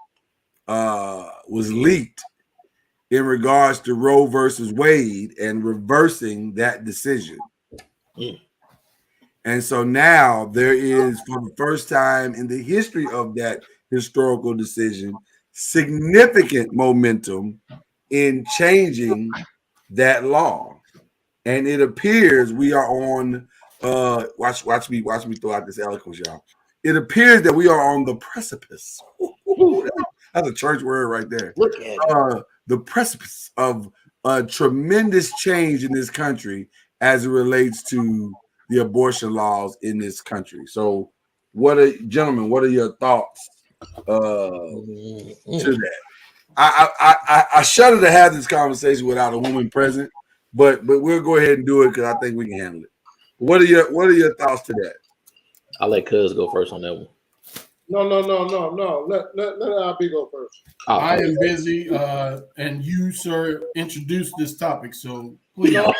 was leaked. in regards to Roe versus Wade and reversing that decision. And so now there is, for the first time in the history of that historical decision, significant momentum in changing that law. And it appears we are on watch me throw out this eloquence, y'all. It appears that we are on the precipice. That's a church word right there. Look at it. The precipice of a tremendous change in this country as it relates to the abortion laws in this country. So, gentlemen, what are your thoughts to that? I shudder to have this conversation without a woman present, but we'll go ahead and do it because I think we can handle it. What are your thoughts to that? I'll let Cuz go first on that one. No. Let RB go first. I am busy, and you, sir, introduced this topic, so please. No,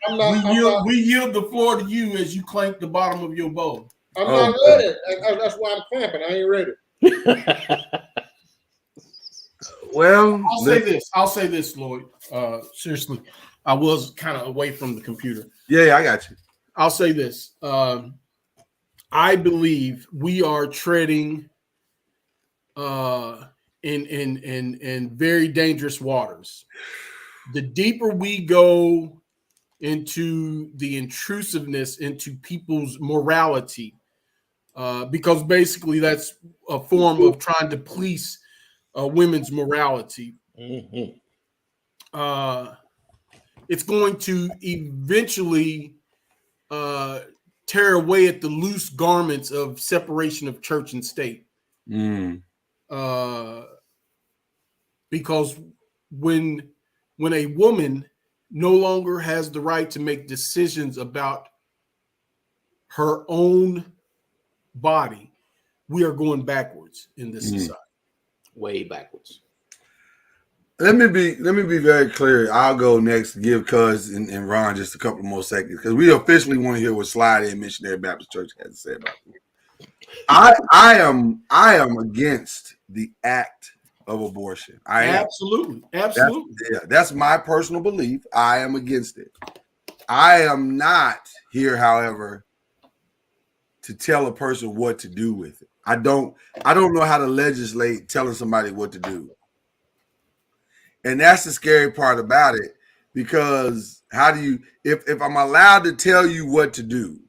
I'm not. We yield the floor to you as you clank the bottom of your bowl. I'm not ready. That's why I'm clamping. I ain't ready. Well, I'll say this, Lloyd. Seriously, I was kind of away from the computer. Yeah, I got you. I'll say this. I believe we are treading in very dangerous waters. The deeper we go into the intrusiveness into people's morality, because basically that's a form of trying to police women's morality. Mm-hmm. It's going to eventually tear away at the loose garments of separation of church and state. Because when a woman no longer has the right to make decisions about her own body, we are going backwards in this society. Way backwards. Let me be very clear. I'll go next, give Cuz and Ron just a couple more seconds because we officially want to hear what Slide In Missionary Baptist Church has to say about it. I am against the act of abortion. Absolutely. That's my personal belief. I am against it. I am not here, however, to tell a person what to do with it. I don't know how to legislate telling somebody what to do. And that's the scary part about it, because how do you, if I'm allowed to tell you what to do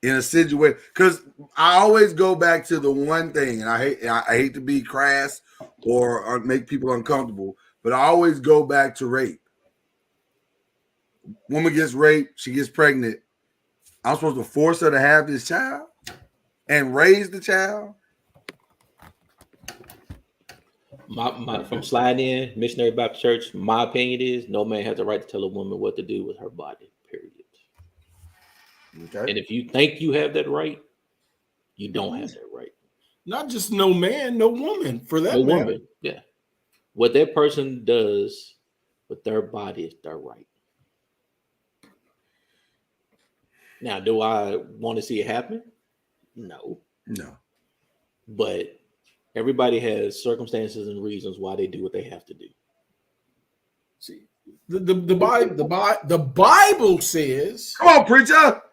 in a situation, because I always go back to the one thing, and I hate to be crass or make people uncomfortable, but I always go back to rape. Woman gets raped, she gets pregnant. I'm supposed to force her to have this child and raise the child? My from Slide In Missionary Baptist Church, my opinion is no man has the right to tell a woman what to do with her body, period. Okay. And if you think you have that right, you don't have that right. Not just no man, no woman for that matter. Woman, yeah. What that person does with their body is their right. Now, do I want to see it happen? No. But everybody has circumstances and reasons why they do what they have to do. See, the Bible says, "Come on, preacher,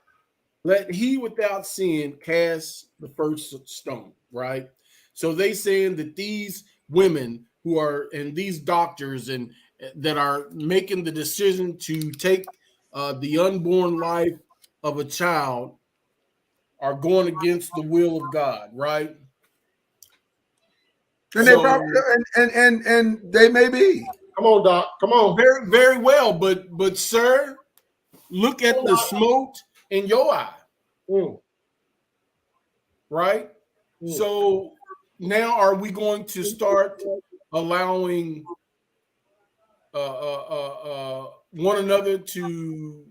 let he without sin cast the first stone." Right. So they saying that these women who are and these doctors and that are making the decision to take the unborn life of a child are going against the will of God, right? And they probably and they may be. Come on, Doc. Come on. Very, very well, but sir, look at the smote in your eye. Right? So now are we going to start allowing one another to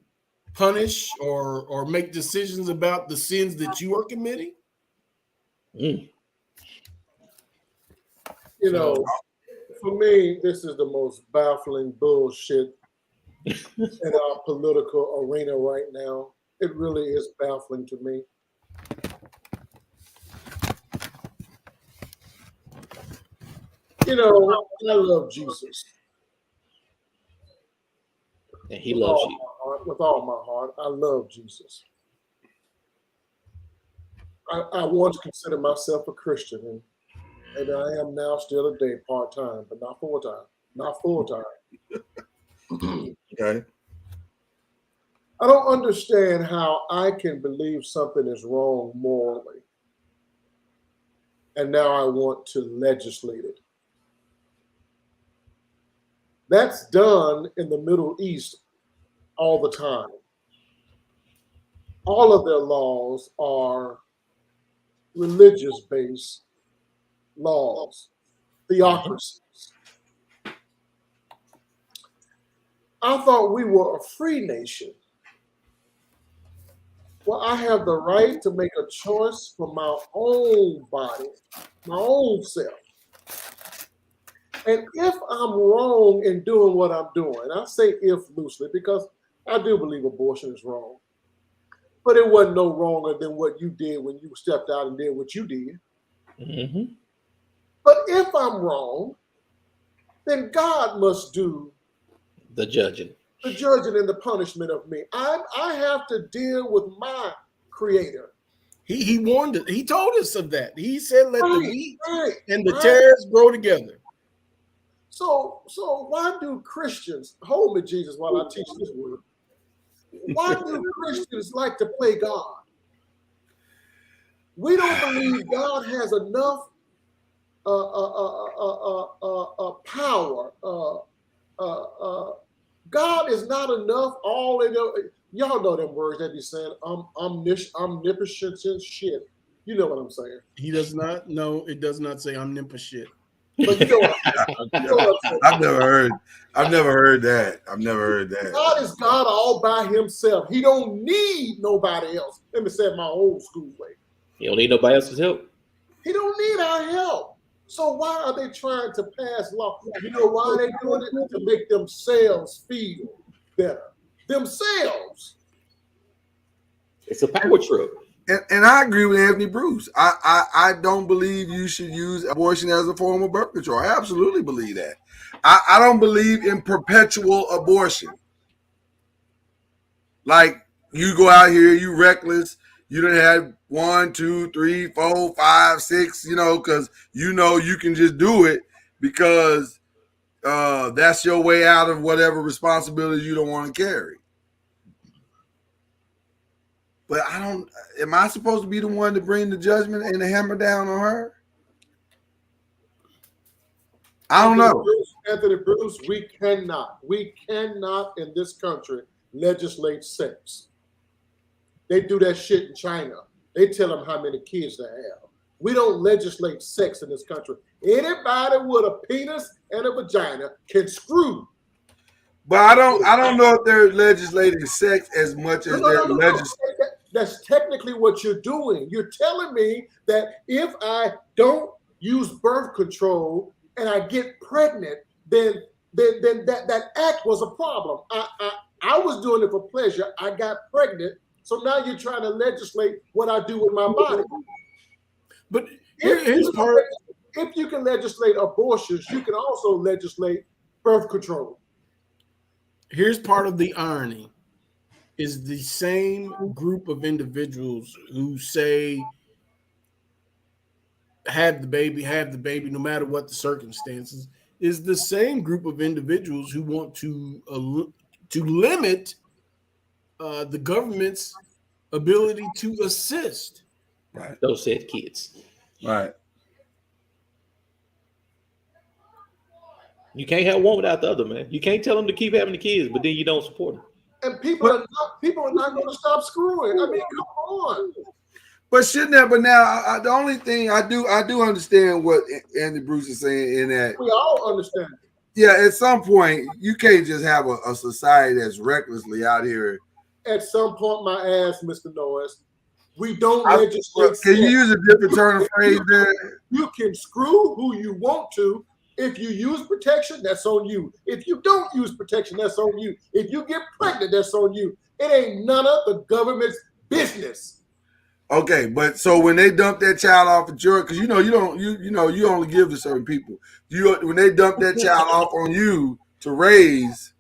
punish or make decisions about the sins that you are committing? You know, for me, this is the most baffling bullshit in our political arena right now. It really is baffling to me. You know, I love Jesus. And he loves you. With all my heart, I love Jesus. I once considered myself a Christian, and I am now still today part-time, but not full-time. Not full-time. Okay. I don't understand how I can believe something is wrong morally, and now I want to legislate it. That's done in the Middle East all the time. All of their laws are religious-based laws, theocracies. I thought we were a free nation. Well, I have the right to make a choice for my own body, my own self. And if I'm wrong in doing what I'm doing, I say if loosely because I do believe abortion is wrong. But it wasn't no wronger than what you did when you stepped out and did what you did. Mm-hmm. But if I'm wrong, then God must do the judging and the punishment of me. I have to deal with my Creator. He warned us. He told us of that. He said, "Let the wheat and the right. tares grow together." So why do Christians, hold me, Jesus, while I teach this word? Why do Christians like to play God? We don't believe God has enough power. God is not enough. All in y'all know them words that he said. Omniscient shit. You know what I'm saying? He does not. No, it does not say omnipotent. But you know what I'm saying. I've never heard that. I've never heard that. God is God all by himself. He don't need nobody else. Let me say it my old school way. He don't need nobody else's help. He don't need our help. So why are they trying to pass law? You know why they doing it? To make themselves feel better. Themselves. It's a power trip. And I agree with Anthony Bruce. I don't believe you should use abortion as a form of birth control. I absolutely believe that. I don't believe in perpetual abortion. Like you go out here, you reckless, you done had 1, 2, 3, 4, 5, 6, because you can just do it because that's your way out of whatever responsibility you don't want to carry. But am I supposed to be the one to bring the judgment and the hammer down on her? I don't know. Anthony Bruce, we cannot in this country legislate sex. They do that shit in China. They tell them how many kids they have. We don't legislate sex in this country. Anybody with a penis and a vagina can screw. But I don't know if they're legislating sex as much as they're legislating. That's technically what you're doing. You're telling me that if I don't use birth control and I get pregnant, then that act was a problem. I was doing it for pleasure. I got pregnant. So now you're trying to legislate what I do with my body. But here's part. If you can legislate abortions, you can also legislate birth control. Here's part of the irony. Is the same group of individuals who say have the baby, no matter what the circumstances, is the same group of individuals who want to limit the government's ability to assist. Right. Those said kids. Right. You can't have one without the other, man. You can't tell them to keep having the kids, but then you don't support them. And people are not going to stop screwing. I mean, come on. But shouldn't that? But now, the only thing I do understand what Andy Bruce is saying in that we all understand. Yeah, at some point you can't just have a society that's recklessly out here. At some point, my ass, Mr. Noiz, we don't legislate. Can you use a different turn of phrase there? You can screw who you want to. If you use protection, that's on you. If you don't use protection, that's on you. If you get pregnant, that's on you. It ain't none of the government's business. Okay, but so when they dump that child off at your, because you only give to certain people. When they dump that child off on you to raise,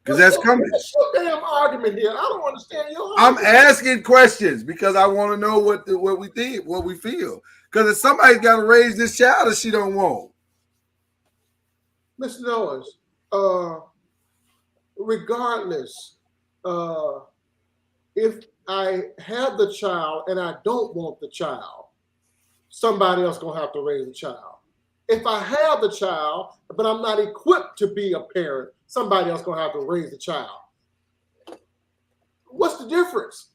because that's coming. What's your damn argument here? I don't understand your I'm argument. asking questions because I want to know what we think, what we feel. Because if somebody's got to raise this child that she don't want, Mr. Noise, regardless, if I have the child and I don't want the child, somebody else gonna have to raise the child. If I have the child, but I'm not equipped to be a parent, somebody else gonna have to raise the child. What's the difference?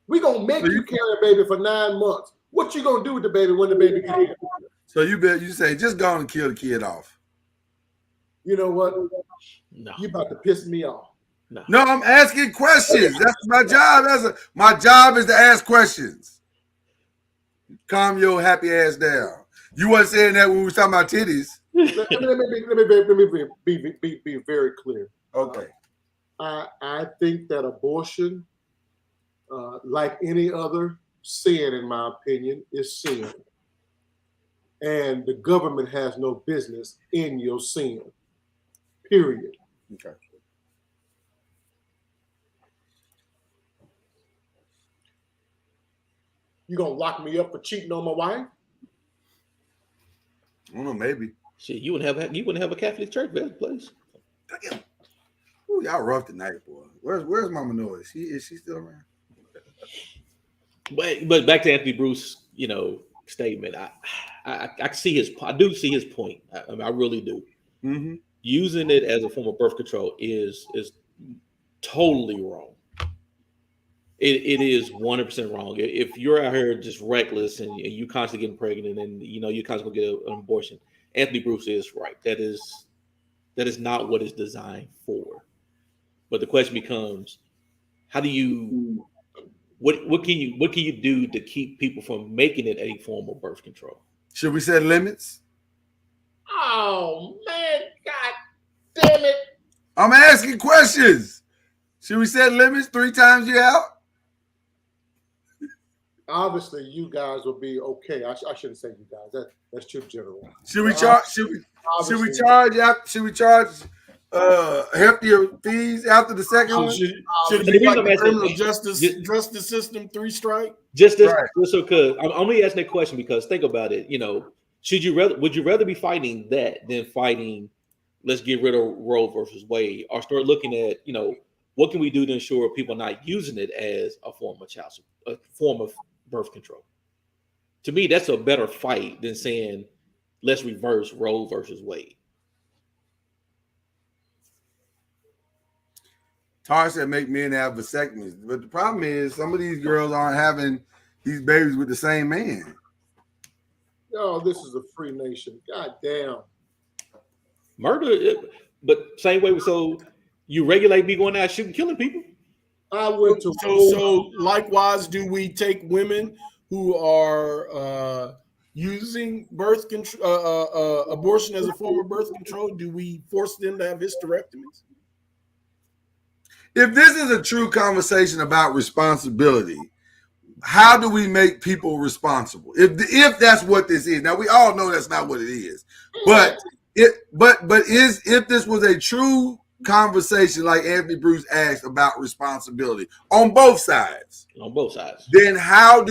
We gonna make you carry a baby for 9 months. What you gonna do with the baby when the baby gets here? so you say just go on and kill the kid off. You know what? No. You about to piss me off. No, I'm asking questions. That's my job. My job is to ask questions. Calm your happy ass down. You wasn't saying that when we were talking about titties. Let me be very clear. Okay. I think that abortion, like any other sin, in my opinion, is sin. And the government has no business in your sin. Period. Okay. You gonna lock me up for cheating on my wife? I don't know, maybe. Shit, you wouldn't have a Catholic church, place. Ooh, y'all rough tonight, boy. Where's Mama Noise? Is she still around? But back to Anthony Bruce, statement. I do see his point. I really do. Mm-hmm. Using it as a form of birth control is totally wrong. It is 100% wrong. If you're out here just reckless and you constantly getting pregnant and you constantly get an abortion, Anthony Bruce is right. That is not what it's designed for. But the question becomes, how do you what can you do to keep people from making it a form of birth control? Should we set limits? Oh man, God damn it! I'm asking questions. Should we set limits 3 times you out? Obviously, you guys will be okay. I shouldn't say you guys. That's too general. Should we charge? Should we charge heftier fees after the second one? Should it be like the criminal justice system 3 strike? Just so because I'm only asking that question because think about it. Would you rather be fighting that than fighting? Let's get rid of Roe versus Wade, or start looking at what can we do to ensure people are not using it as a form of birth control? To me, that's a better fight than saying let's reverse Roe versus Wade. Tar said make men have vasectomies, but the problem is some of these girls aren't having these babies with the same man. Oh, this is a free nation. God damn. Murder, but same way. So you regulate me going out shooting, killing people. I went to so likewise, do we take women who are using birth control, abortion as a form of birth control? Do we force them to have hysterectomies? If this is a true conversation about responsibility, how do we make people responsible? If that's what this is, now we all know that's not what it is, but if this was a true conversation like Anthony Bruce asked about responsibility on both sides, then how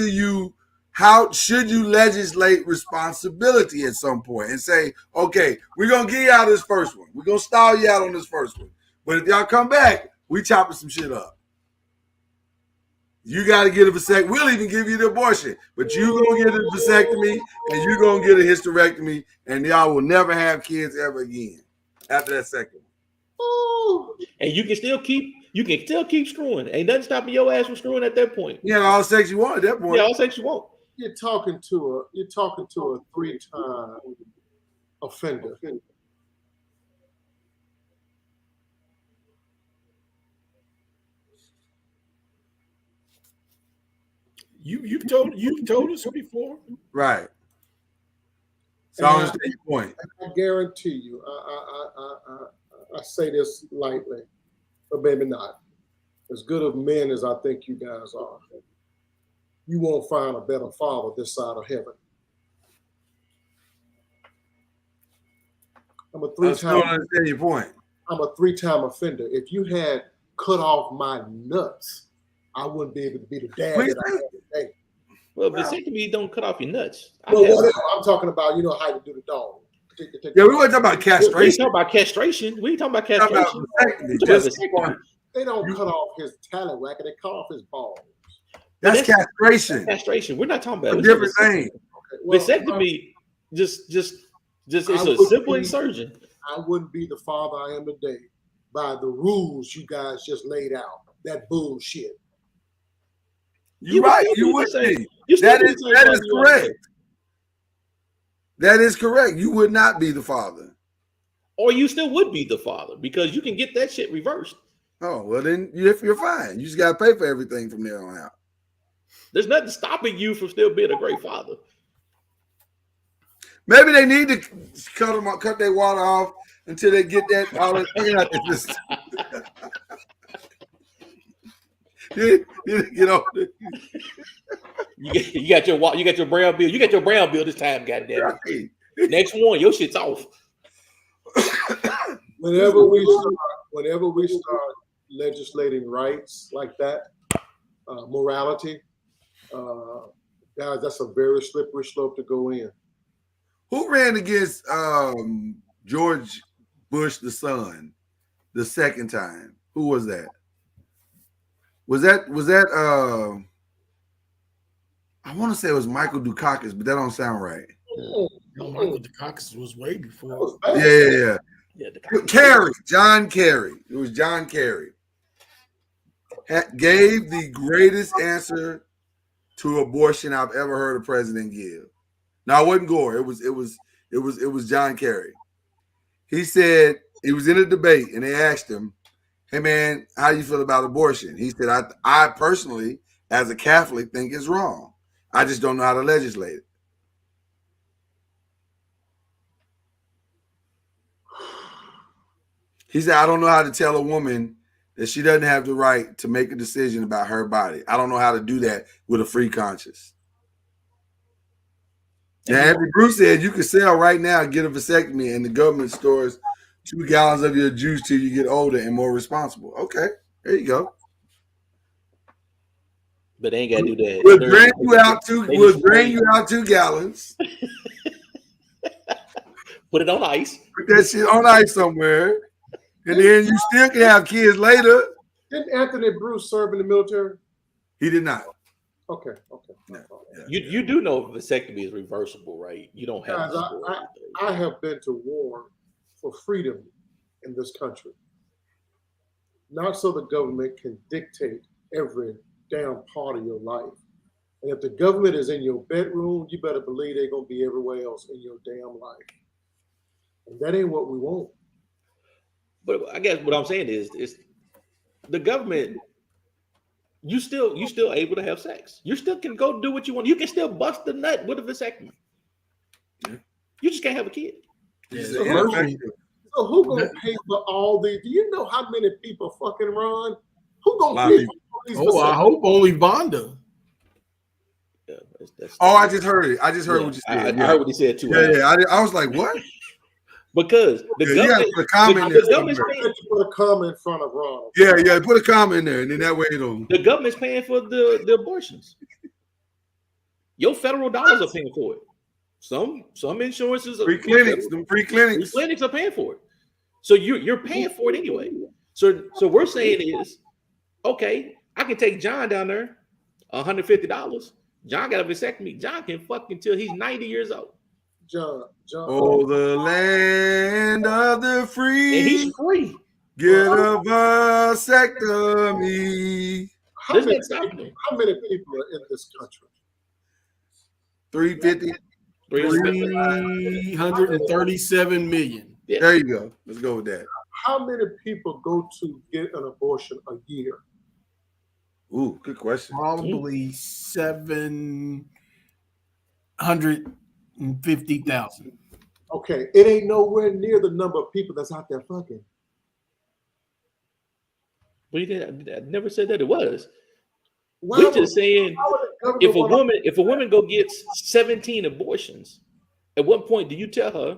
should you legislate responsibility at some point and say, okay, we're gonna get you out of this first one, we're gonna stall you out on this first one, but if y'all come back, we chopping some shit up. You got to get a vasectomy. We'll even give you the abortion, but you gonna get a vasectomy and you gonna get a hysterectomy, and y'all will never have kids ever again after that second one. And you can still keep screwing. Ain't nothing stopping your ass from screwing at that point. Yeah, all the sex you want at that point. Yeah, all the sex you want. You're talking to a 3-time offender. You've told us before, right? So I understand your point. I guarantee you, I say this lightly, but maybe not. as good of men as I think you guys are, you won't find a better father this side of heaven. I still don't understand your point. I'm a 3-time offender. If you had cut off my nuts, I wouldn't be able to be the dad that I am today. Well, vasectomy don't cut off your nuts. Well, whatever. I'm talking about, you know, how to do the dog. Yeah, we weren't talking about castration. We ain't talking about castration. We ain't talking about castration. They don't cut off his talent whacker. They cut off his balls. That's castration. That's castration. We're not talking about a different thing. Okay, well, vasectomy. Just it's a simple insertion. I wouldn't be the father I am today by the rules you guys just laid out. That bullshit. You're right. You would be. That is correct. That is correct. You would not be the father. Or you still would be the father because you can get that shit reversed. Oh, well, then you're fine. You just got to pay for everything from there on out. There's nothing stopping you from still being a great father. Maybe they need to cut their water off until they get that all that. You know, you got your brown bill. You got your brown bill this time, goddamn it. Next one, your shit's off. Whenever we start legislating rights like that, morality, guys, that's a very slippery slope to go in. Who ran against George Bush the son the second time? Who was that? Was that I want to say it was Michael Dukakis, but that don't sound right. No, Michael Dukakis was way before. Yeah. Kerry, John Kerry. It was John Kerry. Gave the greatest answer to abortion I've ever heard a president give. Now, it wasn't Gore. It was John Kerry. He said he was in a debate and they asked him, "Hey man, how do you feel about abortion?" He said, I personally, as a Catholic, think it's wrong. I just don't know how to legislate it. He said, I don't know how to tell a woman that she doesn't have the right to make a decision about her body. I don't know how to do that with a free conscience. Now, Andrew Bruce said you can sell right now and get a vasectomy and the government stores 2 gallons of your juice till you get older and more responsible. Okay, there you go. But they ain't got to do that. We'll drain you out 2 gallons. Put it on ice. Put that shit on ice somewhere. And then you still can have kids later. Didn't Anthony Bruce serve in the military? He did not. Okay. No. You do know vasectomy is reversible, right? You don't have. Guys, I have been to war for freedom in this country. Not so the government can dictate every damn part of your life. And if the government is in your bedroom, you better believe they're going to be everywhere else in your damn life. And that ain't what we want. But I guess what I'm saying is the government, you still able to have sex. You still can go do what you want. You can still bust the nut with a vasectomy. Yeah. You just can't have a kid. Yeah. So who gonna pay for all these? Do you know how many people fucking run? Who gonna pay for all these? Oh, I hope only Vonda. Yeah, I just heard it. I just heard what you said. I heard what he said too. Yeah. I was like, what? Because the government, put a comment put a comment in front of Ron. Yeah, put a comment in there, and then that way the government's paying for the abortions. Your federal dollars are paying for it. Some insurances, free clinics are paying for it. So you're paying for it anyway. So we're saying is, okay, I can take John down there, $150. John got a vasectomy. John can fuck until he's 90 years old. John. Oh, the land of the free. And he's free. Get a vasectomy. How many people are in this country? 350. 337 million. Yeah. There you go. Let's go with that. How many people go to get an abortion a year? Ooh, good question. Probably 750,000. Okay, it ain't nowhere near the number of people that's out there fucking. We did. I never said that it was. Why We would- just saying why would the government if a woman go gets 17 abortions, at what point do you tell her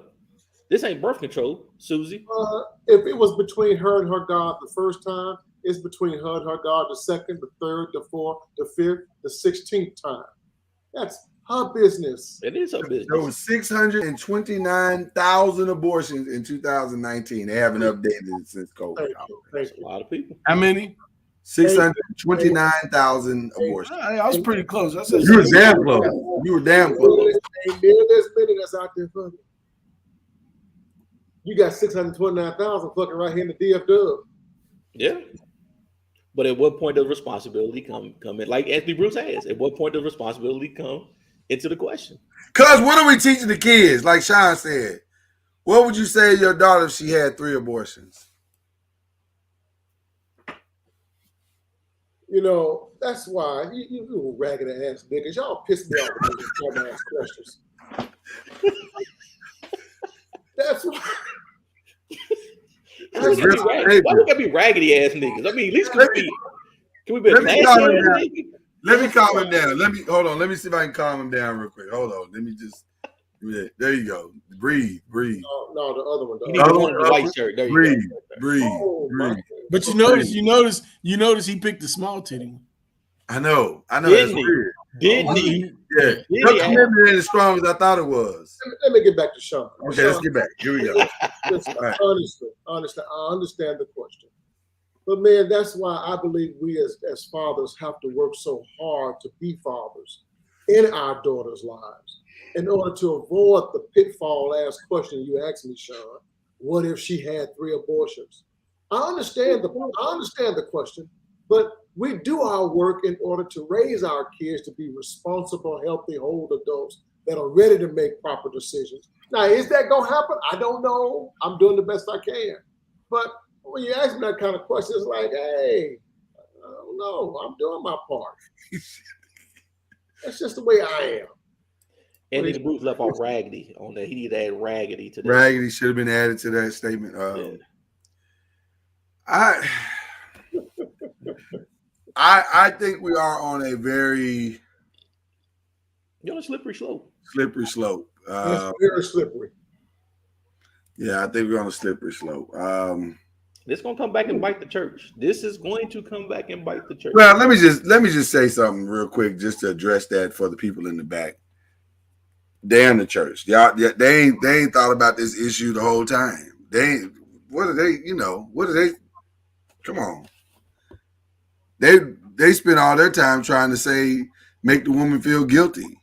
this ain't birth control, Susie? if it was between her and her God the first time, it's between her and her God the second, the third, the fourth, the fifth, the 16th time. That's her business. It is her business. There was 629,000 abortions in 2019. They haven't updated it since COVID. Thank you. That's a lot of people. How many? 629,000 abortions. I was pretty close. I said You were damn close. You were damn close. Ain't nearly as many that's out there fucking. You got 629,000 fucking right here in the DFW. Yeah. But at what point does responsibility come in? Like Anthony Bruce asked, at what point does responsibility come into the question? Cuz what are we teaching the kids? Like Sean said, what would you say to your daughter if she had 3 abortions? You know, that's why you little ragged ass niggas, y'all piss me off with these dumb ass questions. That's why. Why we gotta be raggedy ass niggas? I mean, at least can we be Let me calm him down. nigga? Let me calm him down. Hold on. Let me see if I can calm him down real quick. Hold on. Let me just. Yeah, there you go. Breathe. No, the other one. You need the one with the white shirt. There you Breathe. Oh, Breathe. But you notice he picked the small titty one. I know. Didn't That's he? weird. Didn't he? Yeah. Did Your he? commitment ain't as strong as I thought it was. Let me get back to Sean. Okay, let's get back. Here we go. Listen, All right. honestly, I understand the question. But man, that's why I believe we as fathers have to work so hard to be fathers in our daughters' lives in order to avoid the pitfall ass question you asked me, Sean. What if she had 3 abortions? I understand the question, but we do our work in order to raise our kids to be responsible, healthy, whole adults that are ready to make proper decisions. Now, is that going to happen? I don't know. I'm doing the best I can. But when you ask me that kind of question, it's like, hey, I don't know. I'm doing my part. That's just the way I am. Anthony Bruce left off raggedy on that. He needed to add raggedy to that. Raggedy should have been added to that statement. I think we are on a very You're on a slippery slope. It's very slippery. Yeah, I think we're on a slippery slope. This is gonna come back and bite the church. This is going to come back and bite the church. Well, let me just say something real quick, just to address that for the people in the back. Damn the church. Y'all, they ain't thought about this issue the whole time. What are they? Come on. They spend all their time trying to make the woman feel guilty.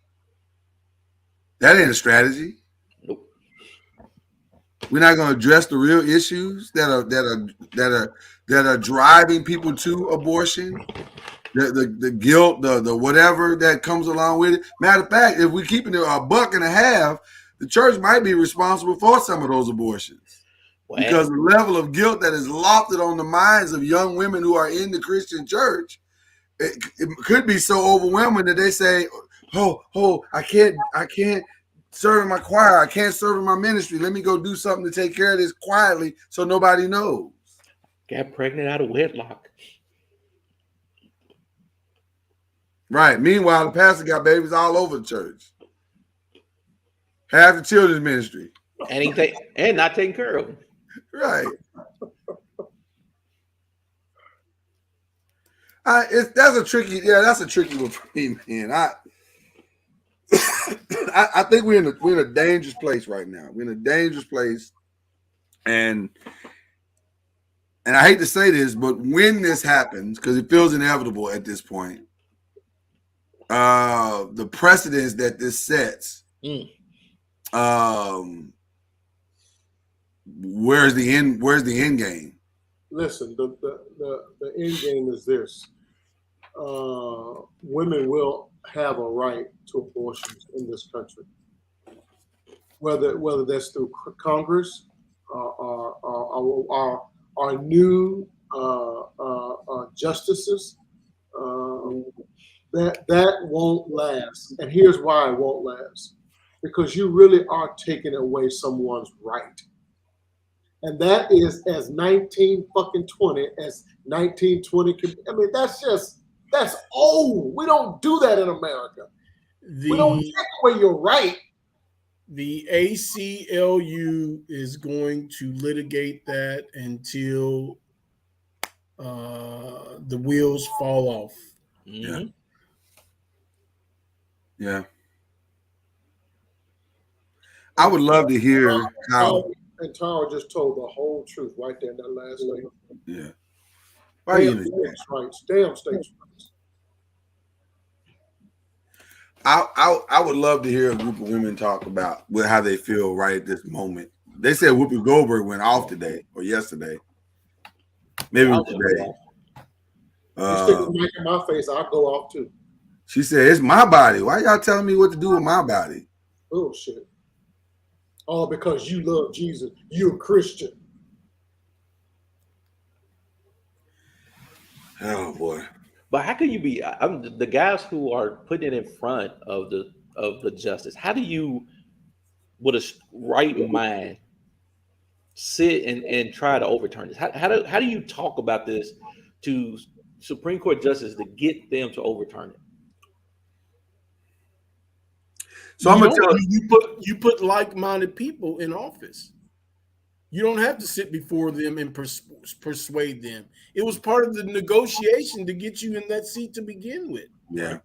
That ain't a strategy. Nope. We're not going to address the real issues that are driving people to abortion. The guilt, the whatever that comes along with it. Matter of fact, if we keep it $1.50, the church might be responsible for some of those abortions. Wow. Because the level of guilt that is lofted on the minds of young women who are in the Christian church, it could be so overwhelming that they say, oh, I can't serve in my choir. I can't serve in my ministry. Let me go do something to take care of this quietly so nobody knows. Got pregnant out of wedlock. Right. Meanwhile, the pastor got babies all over the church. Half the children's ministry. And not taking care of them. Right. That's a tricky one for me, man. I think we're in a dangerous place right now. We're in a dangerous place, and I hate to say this, but when this happens, because it feels inevitable at this point, the precedence that this sets, where's the end game? Listen, the end game is this. Women will have a right to abortions in this country, whether that's through Congress or our new justices. That won't last, and here's why it won't last: because you really are taking away someone's right. and that is as 1920 as 1920 can. I mean, that's old. We don't do that in America. We don't take away your right. The ACLU is going to litigate that until the wheels fall off. Yeah. Yeah. I would love to hear how. And Tara just told the whole truth right there in that last statement. Yeah. Why Damn states' rights. Damn states' rights. I would love to hear a group of women talk about how they feel right at this moment. They said Whoopi Goldberg went off today or yesterday. Maybe today. You stick a mic in my face, I'll go off too. She said, "It's my body. Why y'all telling me what to do with my body?" Bullshit. All because you love Jesus. You're a Christian. Oh boy. But how can you be? The guys who are putting it in front of the justice. How do you, with a right mind, sit and try to overturn this? How do you talk about this to Supreme Court justices to get them to overturn it? So I'm gonna tell you put like-minded people in office. You don't have to sit before them and persuade them. It was part of the negotiation to get you in that seat to begin with. Yeah.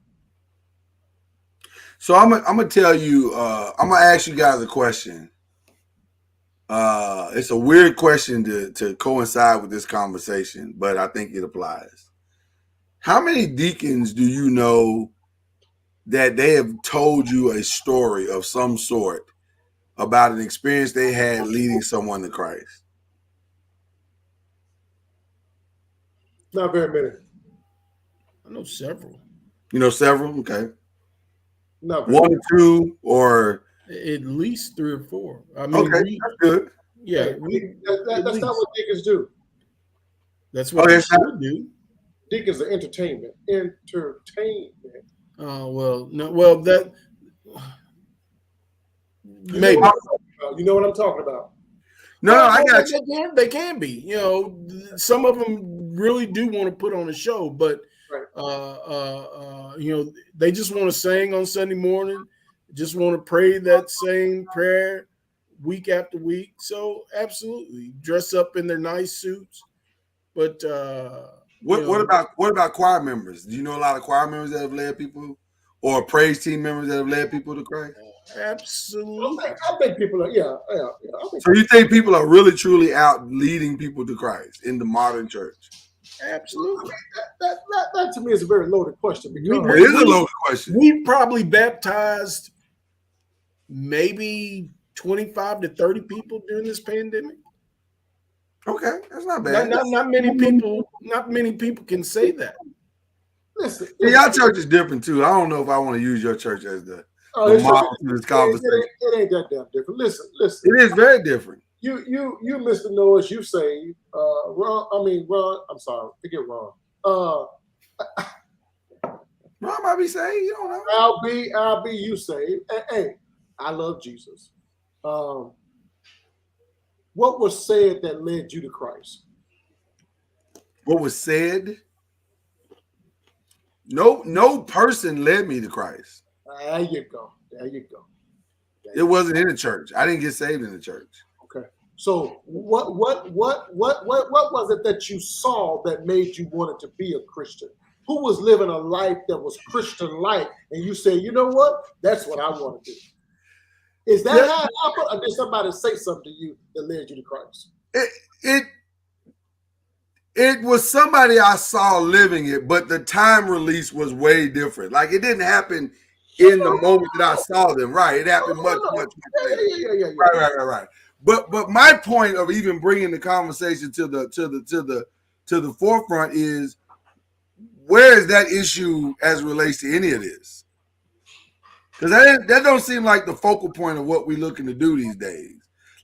So I'm gonna tell you. I'm gonna ask you guys a question. It's a weird question to coincide with this conversation, but I think it applies. How many deacons do you know that they have told you a story of some sort about an experience they had leading someone to Christ? Not very many. I know several. You know several? Okay. Not very One many. or two, or at least 3 or 4. I mean, okay, that's good. Yeah, that's not what deacons do. That's what they should do. Deacons are entertainment. Entertainment. Oh well, no, well that maybe you know what I'm talking about. No, I got you. They can be. You know, some of them really do want to put on a show, but you know, they just want to sing on Sunday morning, just want to pray that same prayer week after week. So absolutely, dress up in their nice suits. But what about choir members? Do you know a lot of choir members that have led people, or praise team members that have led people to Christ? Absolutely. I think people are, yeah. So you think people are really truly out leading people to Christ in the modern church? Absolutely. That to me is a very loaded question. Because it is a loaded question. We probably baptized maybe 25 to 30 people during this pandemic. Okay, that's not bad. Not many people. Not many people can say that. Listen, y'all church is different too. I don't know if I want to use your church as the model for this conversation. It ain't that damn different. Listen. It is very different. You, Mr. NOIZ, you saved. Ron. I'm sorry, forget Ron. Ron might be saved. You don't know. I'll be. You saved. Hey, I love Jesus. What was said that led you to Christ? What was said? No person led me to Christ. There you go. It wasn't in the church. I didn't get saved in the church. Okay. So what was it that you saw that made you want to be a Christian? Who was living a life that was Christian life, and you say, you know what? That's what I want to do. Is that how it happened, or did somebody say something to you that led you to Christ? It was somebody I saw living it, but the time release was way different. Like it didn't happen in the moment that I saw them. Right? It happened much later. Yeah. Right. But my point of even bringing the conversation to the forefront is, where is that issue as it relates to any of this? Because that don't seem like the focal point of what we're looking to do these days.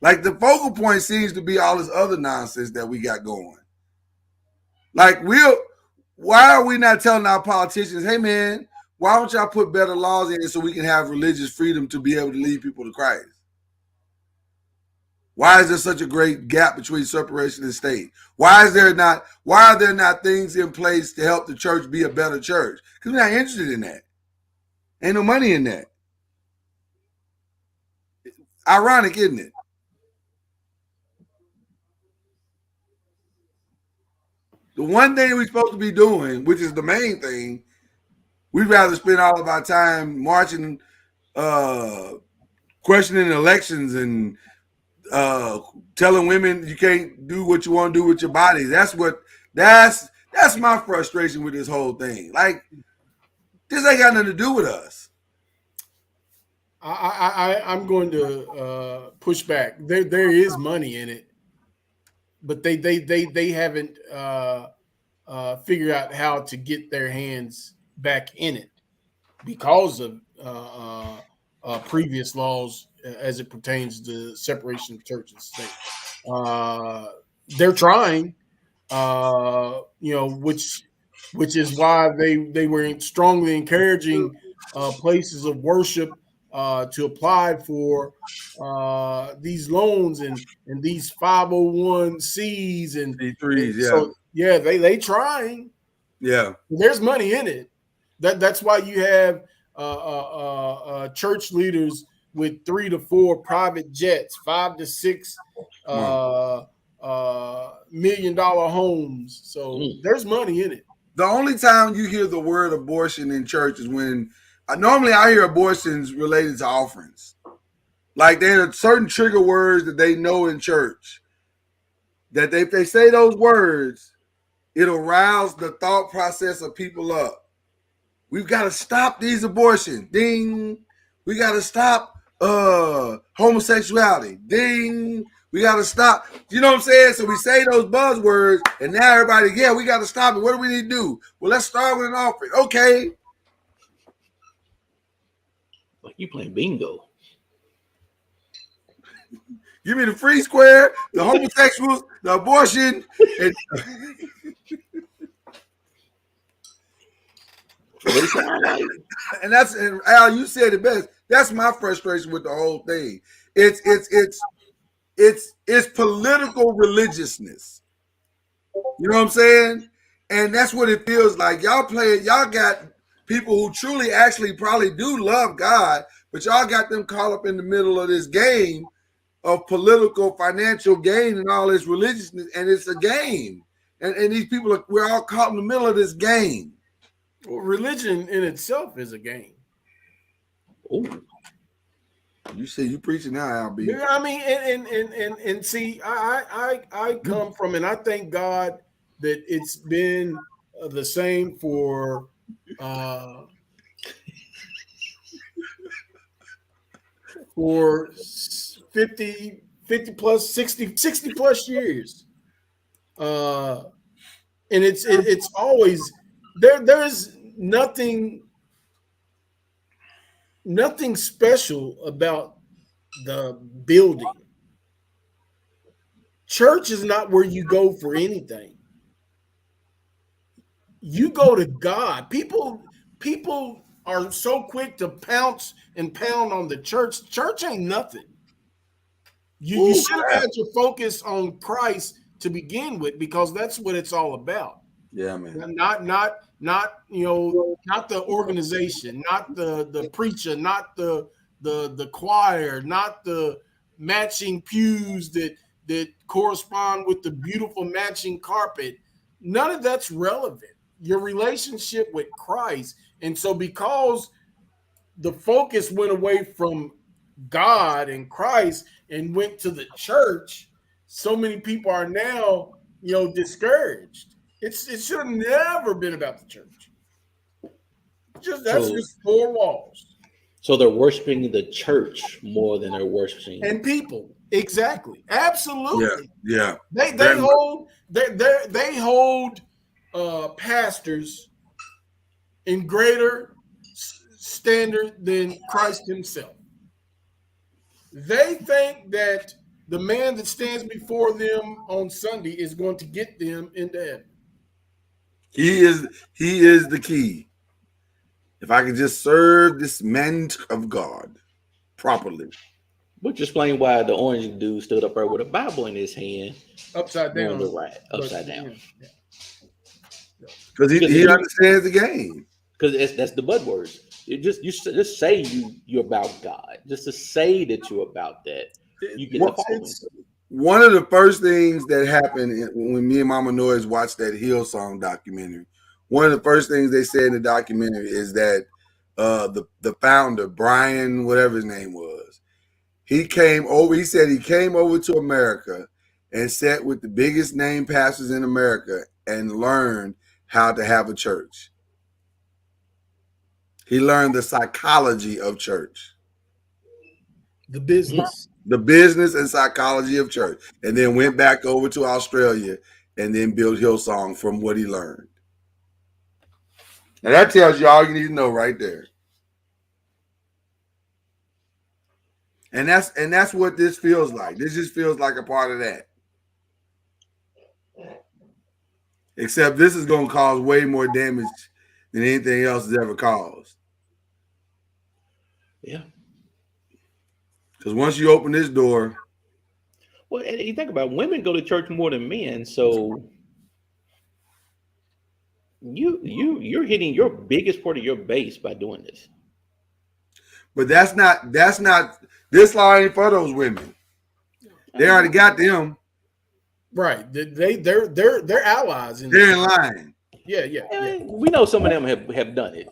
Like the focal point seems to be all this other nonsense that we got going. Like why are we not telling our politicians, hey man, why don't y'all put better laws in so we can have religious freedom to be able to lead people to Christ? Why is there such a great gap between separation and state? Why are there not things in place to help the church be a better church? Because we're not interested in that. Ain't no money in that. Ironic, isn't it? The one thing we're supposed to be doing, which is the main thing, we'd rather spend all of our time marching, questioning elections and telling women you can't do what you want to do with your body. That's my frustration with this whole thing. Like, this ain't got nothing to do with us. I'm going to push back. There is money in it, but they haven't figured out how to get their hands back in it because of previous laws as it pertains to separation of church and state. They're trying, which is why they were strongly encouraging places of worship to apply for these loans and these 501(c)s and C3s, yeah. So yeah, they trying. Yeah, there's money in it. That's why you have church leaders with 3 to 4 private jets, 5 to 6 $1 million homes. So there's money in it. The only time you hear the word abortion in church is when normally I hear abortions related to offerings. Like there are certain trigger words that they know in church that if they say those words, it'll rouse the thought process of people up. We've got to stop these abortions. Ding. We got to stop homosexuality. Ding. We got to stop. You know what I'm saying? So we say those buzzwords, and now everybody, yeah, we got to stop it. What do we need to do? Well, let's start with an offering. Okay. Like you playing bingo. Give me the free square, the homosexuals, the abortion, and and Al, you said it best. That's my frustration with the whole thing. It's political religiousness. You know what I'm saying? And that's what it feels like. Y'all got people who truly actually probably do love God, but y'all got them caught up in the middle of this game of political, financial gain and all this religiousness, and it's a game. And these people we're all caught in the middle of this game. Well, religion in itself is a game. Oh, you say you preaching now, Al. Yeah, I mean, and see, I come from, and I thank God that it's been the same for 50 plus 60 plus years. And it's always there's nothing special about the building. Church is not where you go for anything. You go to God. People are so quick to pounce and pound on the church. Church ain't nothing. You should have had your focus on Christ to begin with, because that's what it's all about. Yeah, man. Not not the organization, not the preacher, not the choir, not the matching pews that correspond with the beautiful matching carpet. None of that's relevant. Your relationship with Christ. And so because the focus went away from God and Christ and went to the church, so many people are now, discouraged. It should have never been about the church. That's just 4 walls. So they're worshiping the church more than they're worshiping and people. Exactly. Absolutely. Yeah. They hold pastors in greater standard than Christ himself. They think that the man that stands before them on Sunday is going to get them into heaven. He is the key. If I could just serve this man of God properly. Which explain why the orange dude stood up there with a Bible in his hand, Upside on down. the right, upside down. Because he understands the game. Because that's the buzzwords. You just say you're about God. Just to say that you're about that, you get the following. One of the first things that happened when me and Mama Noise watched that Hillsong documentary, one of the first things they said in the documentary is that the founder, Brian, whatever his name was, he came over. He said he came over to America and sat with the biggest name pastors in America and learned how to have a church. He learned the psychology of church. The business. The business and psychology of church. And then went back over to Australia and then built Hillsong from what he learned. Now that tells you all you need to know right there. And that's what this feels like. This just feels like a part of that. Except this is going to cause way more damage than anything else has ever caused. Yeah. Because once you open this door. Well, and you think about it, women go to church more than men, so you're hitting your biggest part of your base by doing this. But that's not this law ain't for those women. They already got them. Right. They're allies. They're in line. Yeah. We know some of them have done it.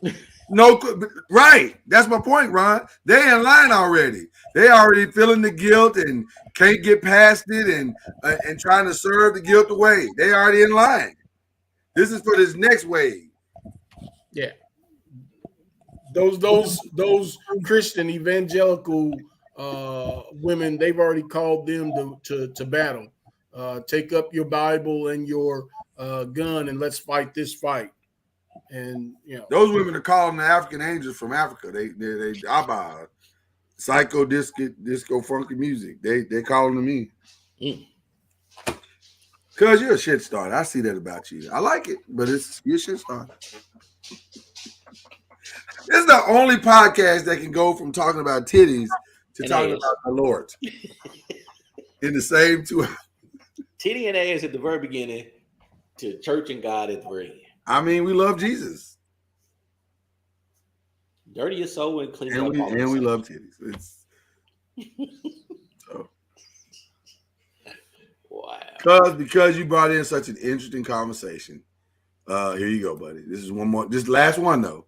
No, right. That's my point, Ron. They're in line already. They already feeling the guilt and can't get past it and trying to serve the guilt away. They already in line. This is for this next wave. Yeah. Those Christian evangelical women, they've already called them to battle. Take up your Bible and your gun and let's fight this fight. And those women are calling the African angels from Africa. They Abba, psycho disco funky music. They calling to me. Cause you're a shit starter. I see that about you. I like it, but you're a shit starter. This is the only podcast that can go from talking about titties to and talking ass. about the Lord in the same 2 hours. Titty and ass at the very beginning to church and God at the very end. I mean, we love Jesus. Dirty your soul and clean and up. We love titties. It's so. Wow. Because you brought in such an interesting conversation. Here you go, buddy. This is one more. This last one though.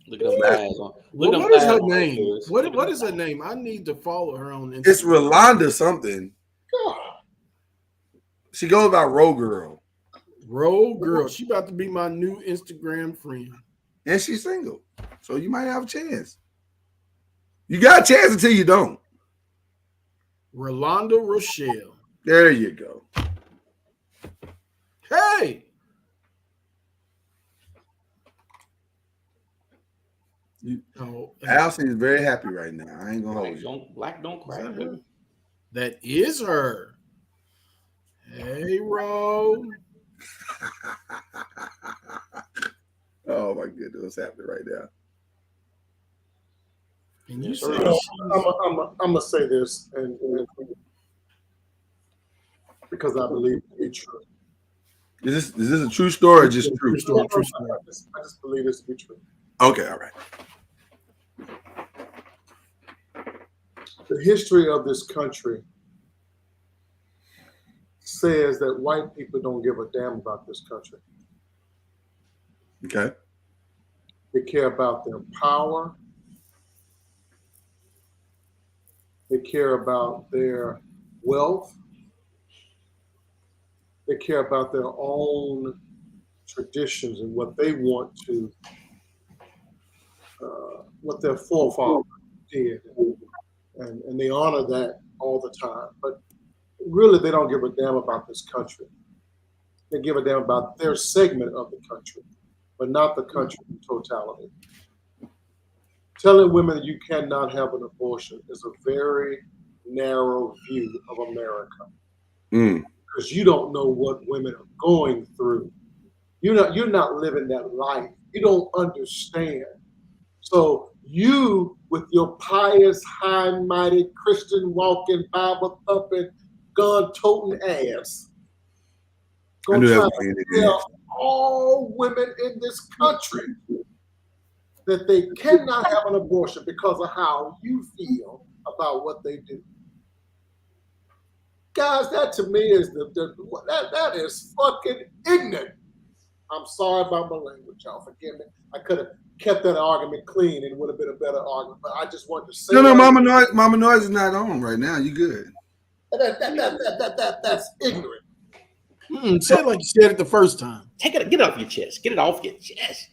Look at them eyes on. What is her name? What is her name? I need to follow her on Instagram. It's Rolanda something. She goes by Row Girl. Row Girl. She about to be my new Instagram friend. And she's single. So you might have a chance. You got a chance until you don't. Rolanda Rochelle. There you go. Hey. Al seems very happy right now. I ain't gonna hold you. Black don't cry. That is her. Hey, Ro. Oh my goodness, what's happening right now? And you say I'm gonna say this, and because I believe it to be true. Is this a true story or just true? True story. I just believe this to be true. Okay, all right. The history of this country says that white people don't give a damn about this country. Okay. They care about their power. They care about their wealth. They care about their own traditions and what they want to, what their forefathers did. And they honor that all the time. But really, they don't give a damn about this country. They give a damn about their segment of the country, but not the country in totality. Telling women that you cannot have an abortion is a very narrow view of America. Because you don't know what women are going through. You're not living that life. You don't understand. So You, with your pious, high-minded, Christian walking, Bible thumping, gun toting ass, gonna try to tell all women in this country that they cannot have an abortion because of how you feel about what they do. Guys, that to me is that is fucking ignorant. I'm sorry about my language, y'all. Forgive me. I could have kept that argument clean and it would have been a better argument, but I just wanted to say. No, Mama Noise is not on right now. You good? That's ignorant. Say it like you said it the first time. Get it off your chest. Get it off your chest.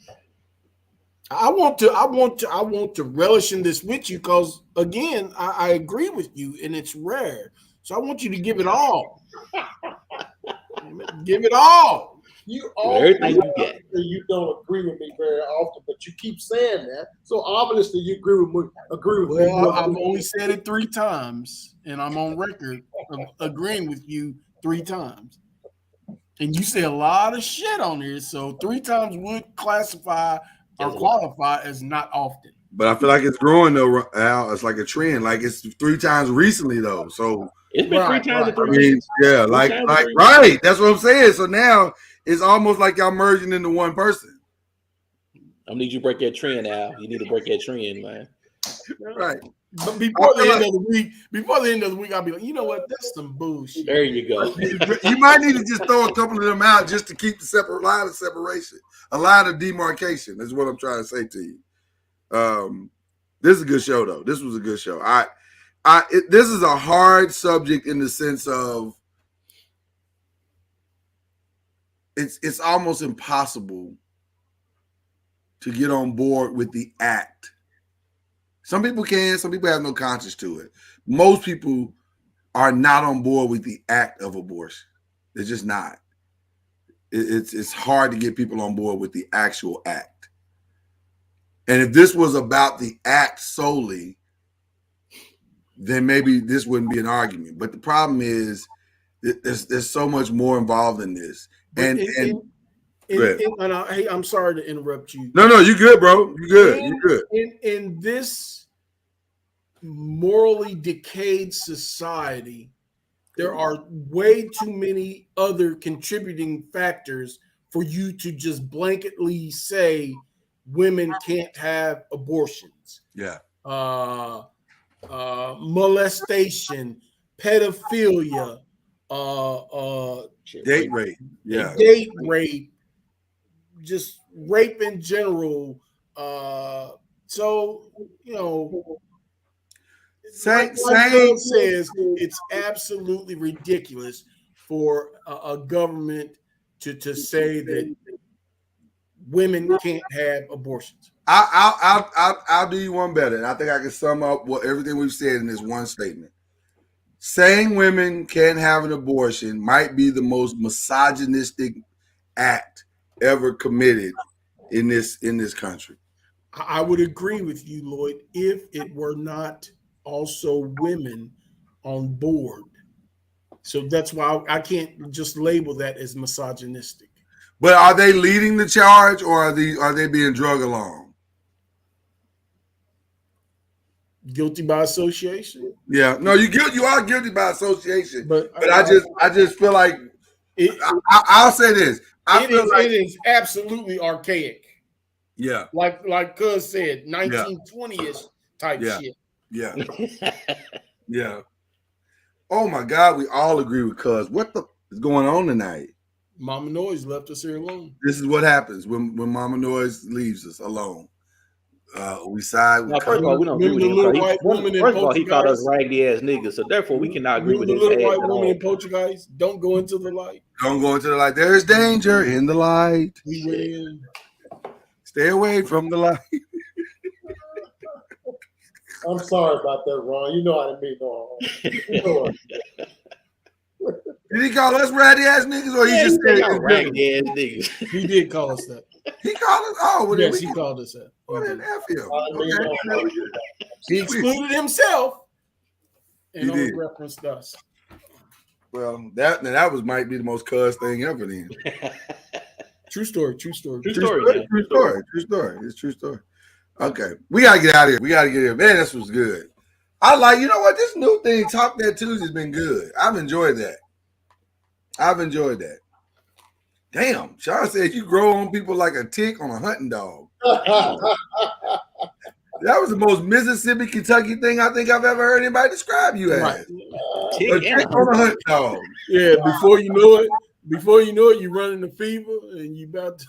I want to relish in this with you because again, I agree with you, and it's rare. So I want you to give it all. Give it all. You always you don't agree with me very often, but you keep saying that. So obviously you agree with me. Well, I've only said it 3 times, and I'm on record of agreeing with you 3 times. And you say a lot of shit on here, so 3 times would classify or qualify as not often. But I feel like it's growing though, Al. It's like a trend. Like it's 3 times recently though. So it's been 3 times in 3 I mean, yeah, like right. That's what I'm saying. So now it's almost like y'all merging into one person. I need you to break that trend, Al. You need to break that trend, man. Right. But before the end of the week, I'll be like, you know what? That's some bullshit. There you go. You might need to just throw a couple of them out just to keep the line of separation, a line of demarcation. That's what I'm trying to say to you. This is a good show, though. This was a good show. This is a hard subject in the sense of it's almost impossible to get on board with the act. Some people can, some people have no conscience to it. Most people are not on board with the act of abortion. They're just not. It's hard to get people on board with the actual act. And if this was about the act solely, then maybe this wouldn't be an argument. But the problem is there's so much more involved in this. Hey, I'm sorry to interrupt you. No, you good, bro. You good. You good. In this morally decayed society, there are way too many other contributing factors for you to just blanketly say women can't have abortions. Yeah. Molestation, pedophilia, date rape. Yeah. Date rape, just rape in general. So, you know, like says, it's absolutely ridiculous for a government to say that women can't have abortions. I'll do you one better. And I think I can sum up everything we've said in this one statement. Saying women can't have an abortion might be the most misogynistic act ever committed in this country. I would agree with you, Lloyd, if it were not also women on board. So that's why I can't just label that as misogynistic. But are they leading the charge, or are they being drug along? Guilty by association? Yeah, no, you are guilty by association. But I just feel like I'll say this. It is absolutely archaic. Yeah, like Cuz said, 1920ish type shit. Yeah, yeah. Oh my God, we all agree with Cuz. What the is going on tonight? Mama Noise left us here alone. This is what happens when Mama Noise leaves us alone. We side with. Now, first of all, we don't agree with him. First of all, he called us raggedy ass niggas, so therefore we cannot agree with his ass. The little white woman in Portuguese, don't go into the light. Don't go into the light. There is danger in the light. We win. Stay away from the light. I'm sorry about that, Ron. You know I didn't mean no harm. Did he call us ratty ass niggas, or he just said raggedy ass niggas? He did call us that. He called us. Oh, well, yes, he called us that. What an F him. Okay. He excluded himself and only referenced us. Well, that might be the most Cuz thing ever. Then. True story. True story. True story. It's true story. Okay, we gotta get out of here. We gotta get here, man. This was good. I like, you know what? This new thing, Talk That Tuesday's been good. I've enjoyed that. Damn, Sean said you grow on people like a tick on a hunting dog. That was the most Mississippi, Kentucky thing I think I've ever heard anybody describe you as. Right. A tick on a hunting dog. Yeah, before you know it, you run into fever and you about to.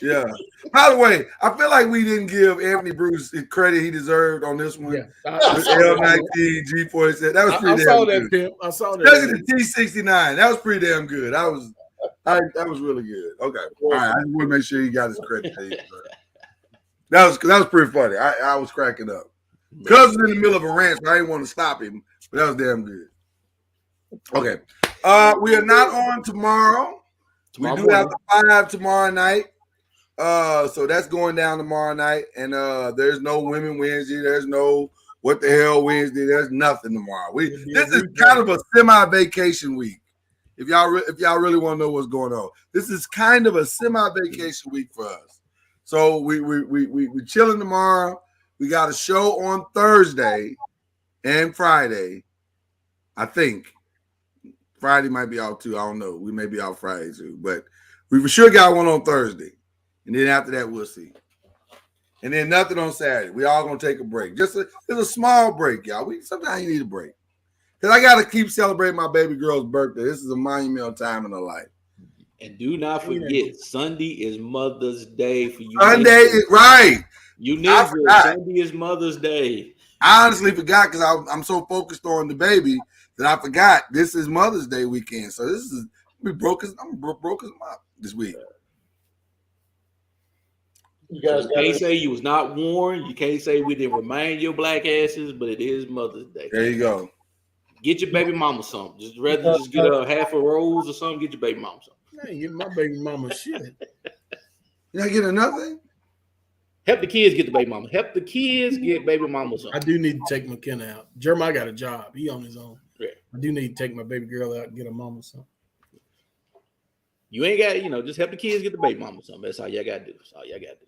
Yeah. By the way, I feel like we didn't give Anthony Bruce the credit he deserved on this one. Yeah, L19, G47. That was pretty damn good. Pimp. I saw that. Especially the T69. That was pretty damn good. That was really good. Okay. All right. I just want to make sure he got his credit. That was pretty funny. I was cracking up. Cuz was in the middle of a rant, so I didn't want to stop him, but that was damn good. Okay. We are not on tomorrow. We do have the 5 tomorrow night. So that's going down tomorrow night. And there's no Women Wednesday. There's no What the Hell Wednesday. There's nothing tomorrow. This is kind of a semi-vacation week. If y'all really want to know what's going on, this is kind of a semi-vacation week for us. So we chilling tomorrow. We got a show on Thursday and Friday. I think Friday might be out too. I don't know. We may be out Friday too, but we for sure got one on Thursday. And then after that, we'll see. And then nothing on Saturday. We all gonna take a break. It's a small break, y'all. Sometimes you need a break. Because I gotta keep celebrating my baby girl's birthday. This is a monumental time in her life. And do not forget, Sunday is Mother's Day for you. Sunday is right. You niggas, Sunday is Mother's Day. I honestly forgot because I'm so focused on the baby that I forgot this is Mother's Day weekend. So this is I'm broke as up this week. You can't say you was not warned. You can't say we didn't remind your black asses, but it is Mother's Day. There you go. Get your baby mama something. Just get a half a rose or something. Get your baby mama something. I ain't getting my baby mama shit. You not getting nothing? Help the kids get the baby mama. Help the kids get baby mama something. I do need to take McKenna out. Jeremiah got a job. He on his own. Yeah. I do need to take my baby girl out and get her mama something. You ain't got just help the kids get the baby mama something. That's all y'all got to do. That's all y'all got to do.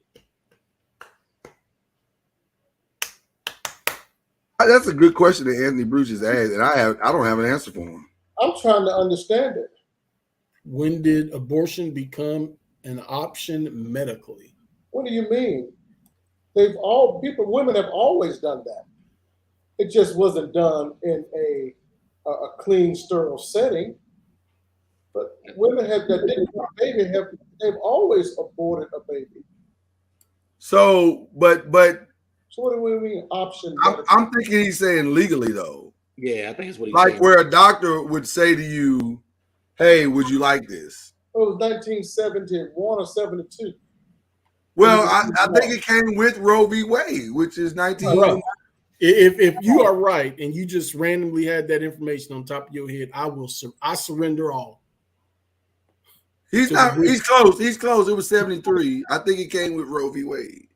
That's a good question that Anthony Bruce has asked, and I don't have an answer for him. I'm trying to understand it. When did abortion become an option medically? What do you mean? Women have always done that. It just wasn't done in a clean, sterile setting. But women that didn't have a baby they've always aborted a baby. So, but so what do we mean option? I'm thinking he's saying legally though. Yeah, I think it's what he's like saying. Where a doctor would say to you, "Hey, would you like this?" It was 1971 or 72. Well, I think it came with Roe v. Wade, which is 19. Right. If you are right and you just randomly had that information on top of your head, I surrender all. He's close. He's close. It was 73. I think it came with Roe v. Wade.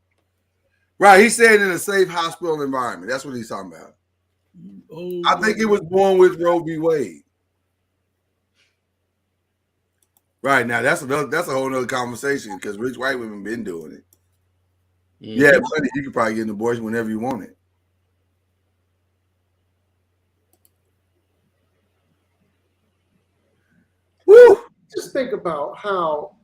Right. He said in a safe hospital environment. That's what he's talking about. Oh, I think it was born with Roe v. Wade. Right now, that's a whole other conversation because rich white women been doing it. Mm-hmm. Yeah, but you could probably get an abortion whenever you want it. Woo! Just think about how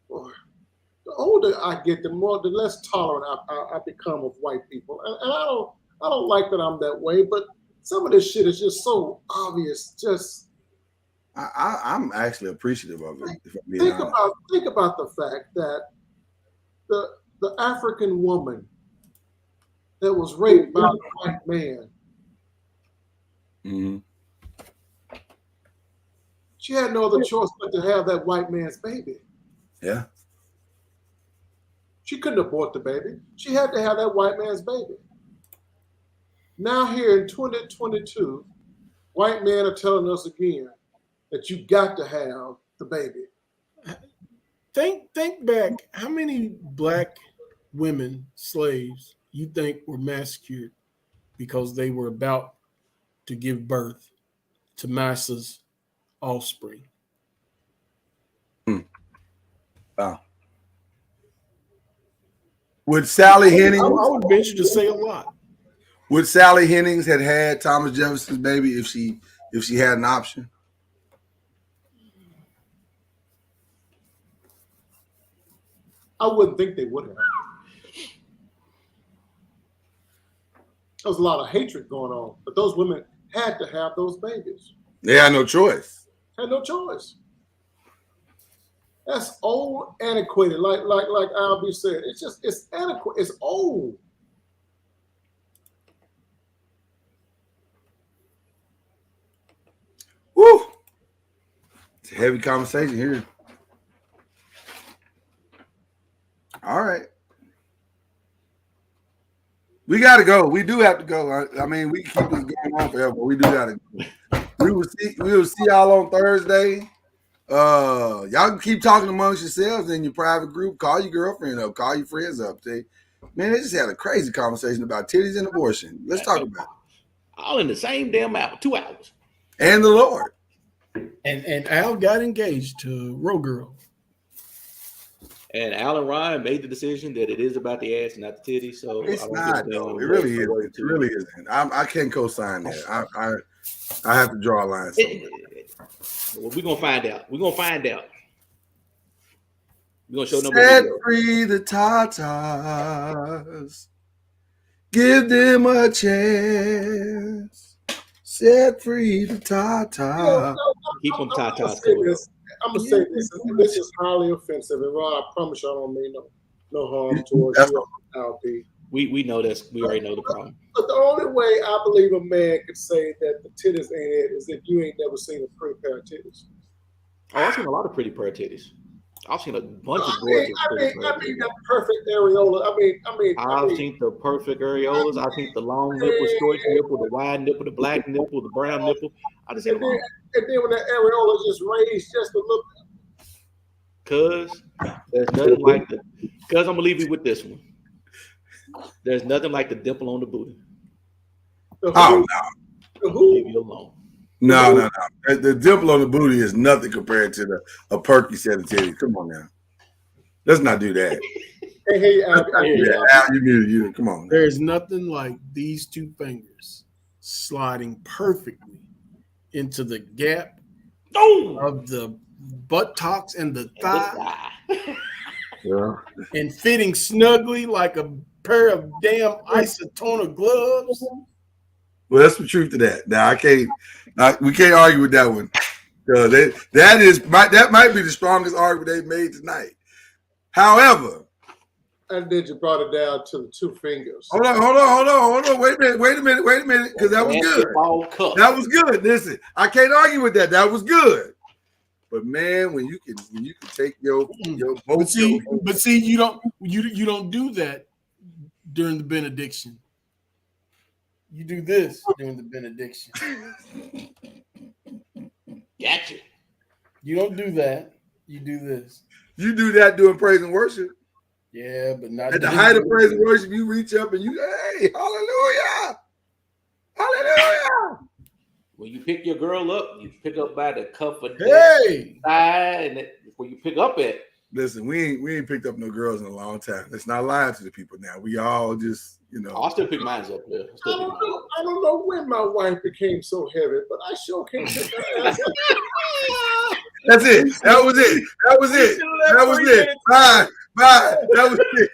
the older I get, the less tolerant I become of white people, and I don't like that I'm that way. But some of this shit is just so obvious. Just I'm actually appreciative of it. Think about the fact that the African woman that was raped by a white man. Mm-hmm. She had no other choice but to have that white man's baby. Yeah. She couldn't abort the baby. She had to have that white man's baby. Now here in 2022, white men are telling us again that you got to have the baby. Think back, how many black women, slaves, you think were massacred because they were about to give birth to masses offspring? Wow. Would Sally Hennings? I would venture to say a lot. Would Sally Hennings had Thomas Jefferson's baby if she had an option? I wouldn't think they would have. There was a lot of hatred going on, but those women had to have those babies. They had no choice. Had no choice. That's old, antiquated. Like Albie said, it's antiquated. It's old. Woo! It's a heavy conversation here. All right. We got to go. We do have to go. I mean, we can keep this going on forever, but we do got to go. We will see y'all on Thursday. Y'all can keep talking amongst yourselves in your private group. Call your girlfriend up. Call your friends up. Man, they just had a crazy conversation about titties and abortion. Let's talk about it. All in the same damn hour, 2 hours. And the Lord. And Al got engaged to Roe Girl. And Alan Ryan made the decision that it is about the ass and not the titties. So it's not, though. It really is. It really isn't. I can't co-sign that. I have to draw a line somewhere. Well, we're gonna find out. We're gonna find out. We're gonna show them. Set free the Tatas. Give them a chance. Set free the Tatas. Keep them Tatas. I'm gonna say this. This is highly offensive, and Rod, I promise you, I don't mean no harm towards you, LP. We know this. We already know the problem. But the only way I believe a man could say that the titties ain't it is if you ain't never seen a pretty pair of titties. Oh, I've seen a lot of pretty pair of titties. I've seen a bunch of gorgeous. I mean the perfect areola. I've seen the perfect areolas. I've seen the long nipple, short nipple, the wide nipple, the black nipple, the brown nipple. I just seen them all. And then when the areola just raised just a little. Cause there's nothing like the. Cause I'm gonna leave you with this one. There's nothing like the dimple on the booty. Oh no! Leave you alone. No. The dimple on the booty is nothing compared to a perky set of titties. Come on now. Let's not do that. Hey, Al, you come on. There's nothing like these two fingers sliding perfectly into the gap of the buttocks and the thigh. Yeah. And fitting snugly like a pair of damn isotonic gloves. Well, that's the truth to that. Now we can't argue with that one. That might be the strongest argument they've made tonight. However, and then you brought it down to the two fingers. Hold on. Wait a minute, because that was good. That was good. Listen, I can't argue with that. That was good. But man, when you can take your but see, you don't do that during the benediction. You do this during the benediction. Gotcha. You don't do that. You do this. You do that during praise and worship. Yeah, but not at the height of praise and worship. You reach up and hey, hallelujah, hallelujah. When you pick your girl up, you pick up by the cuff of the side, and where you pick up at. Listen, we ain't picked up no girls in a long time. Let's not lie to the people now. We all just, I'll still pick mine up there. I don't know when my wife became so heavy, but I sure can't pick her ass up. That's it. That was it. Bye. That was it.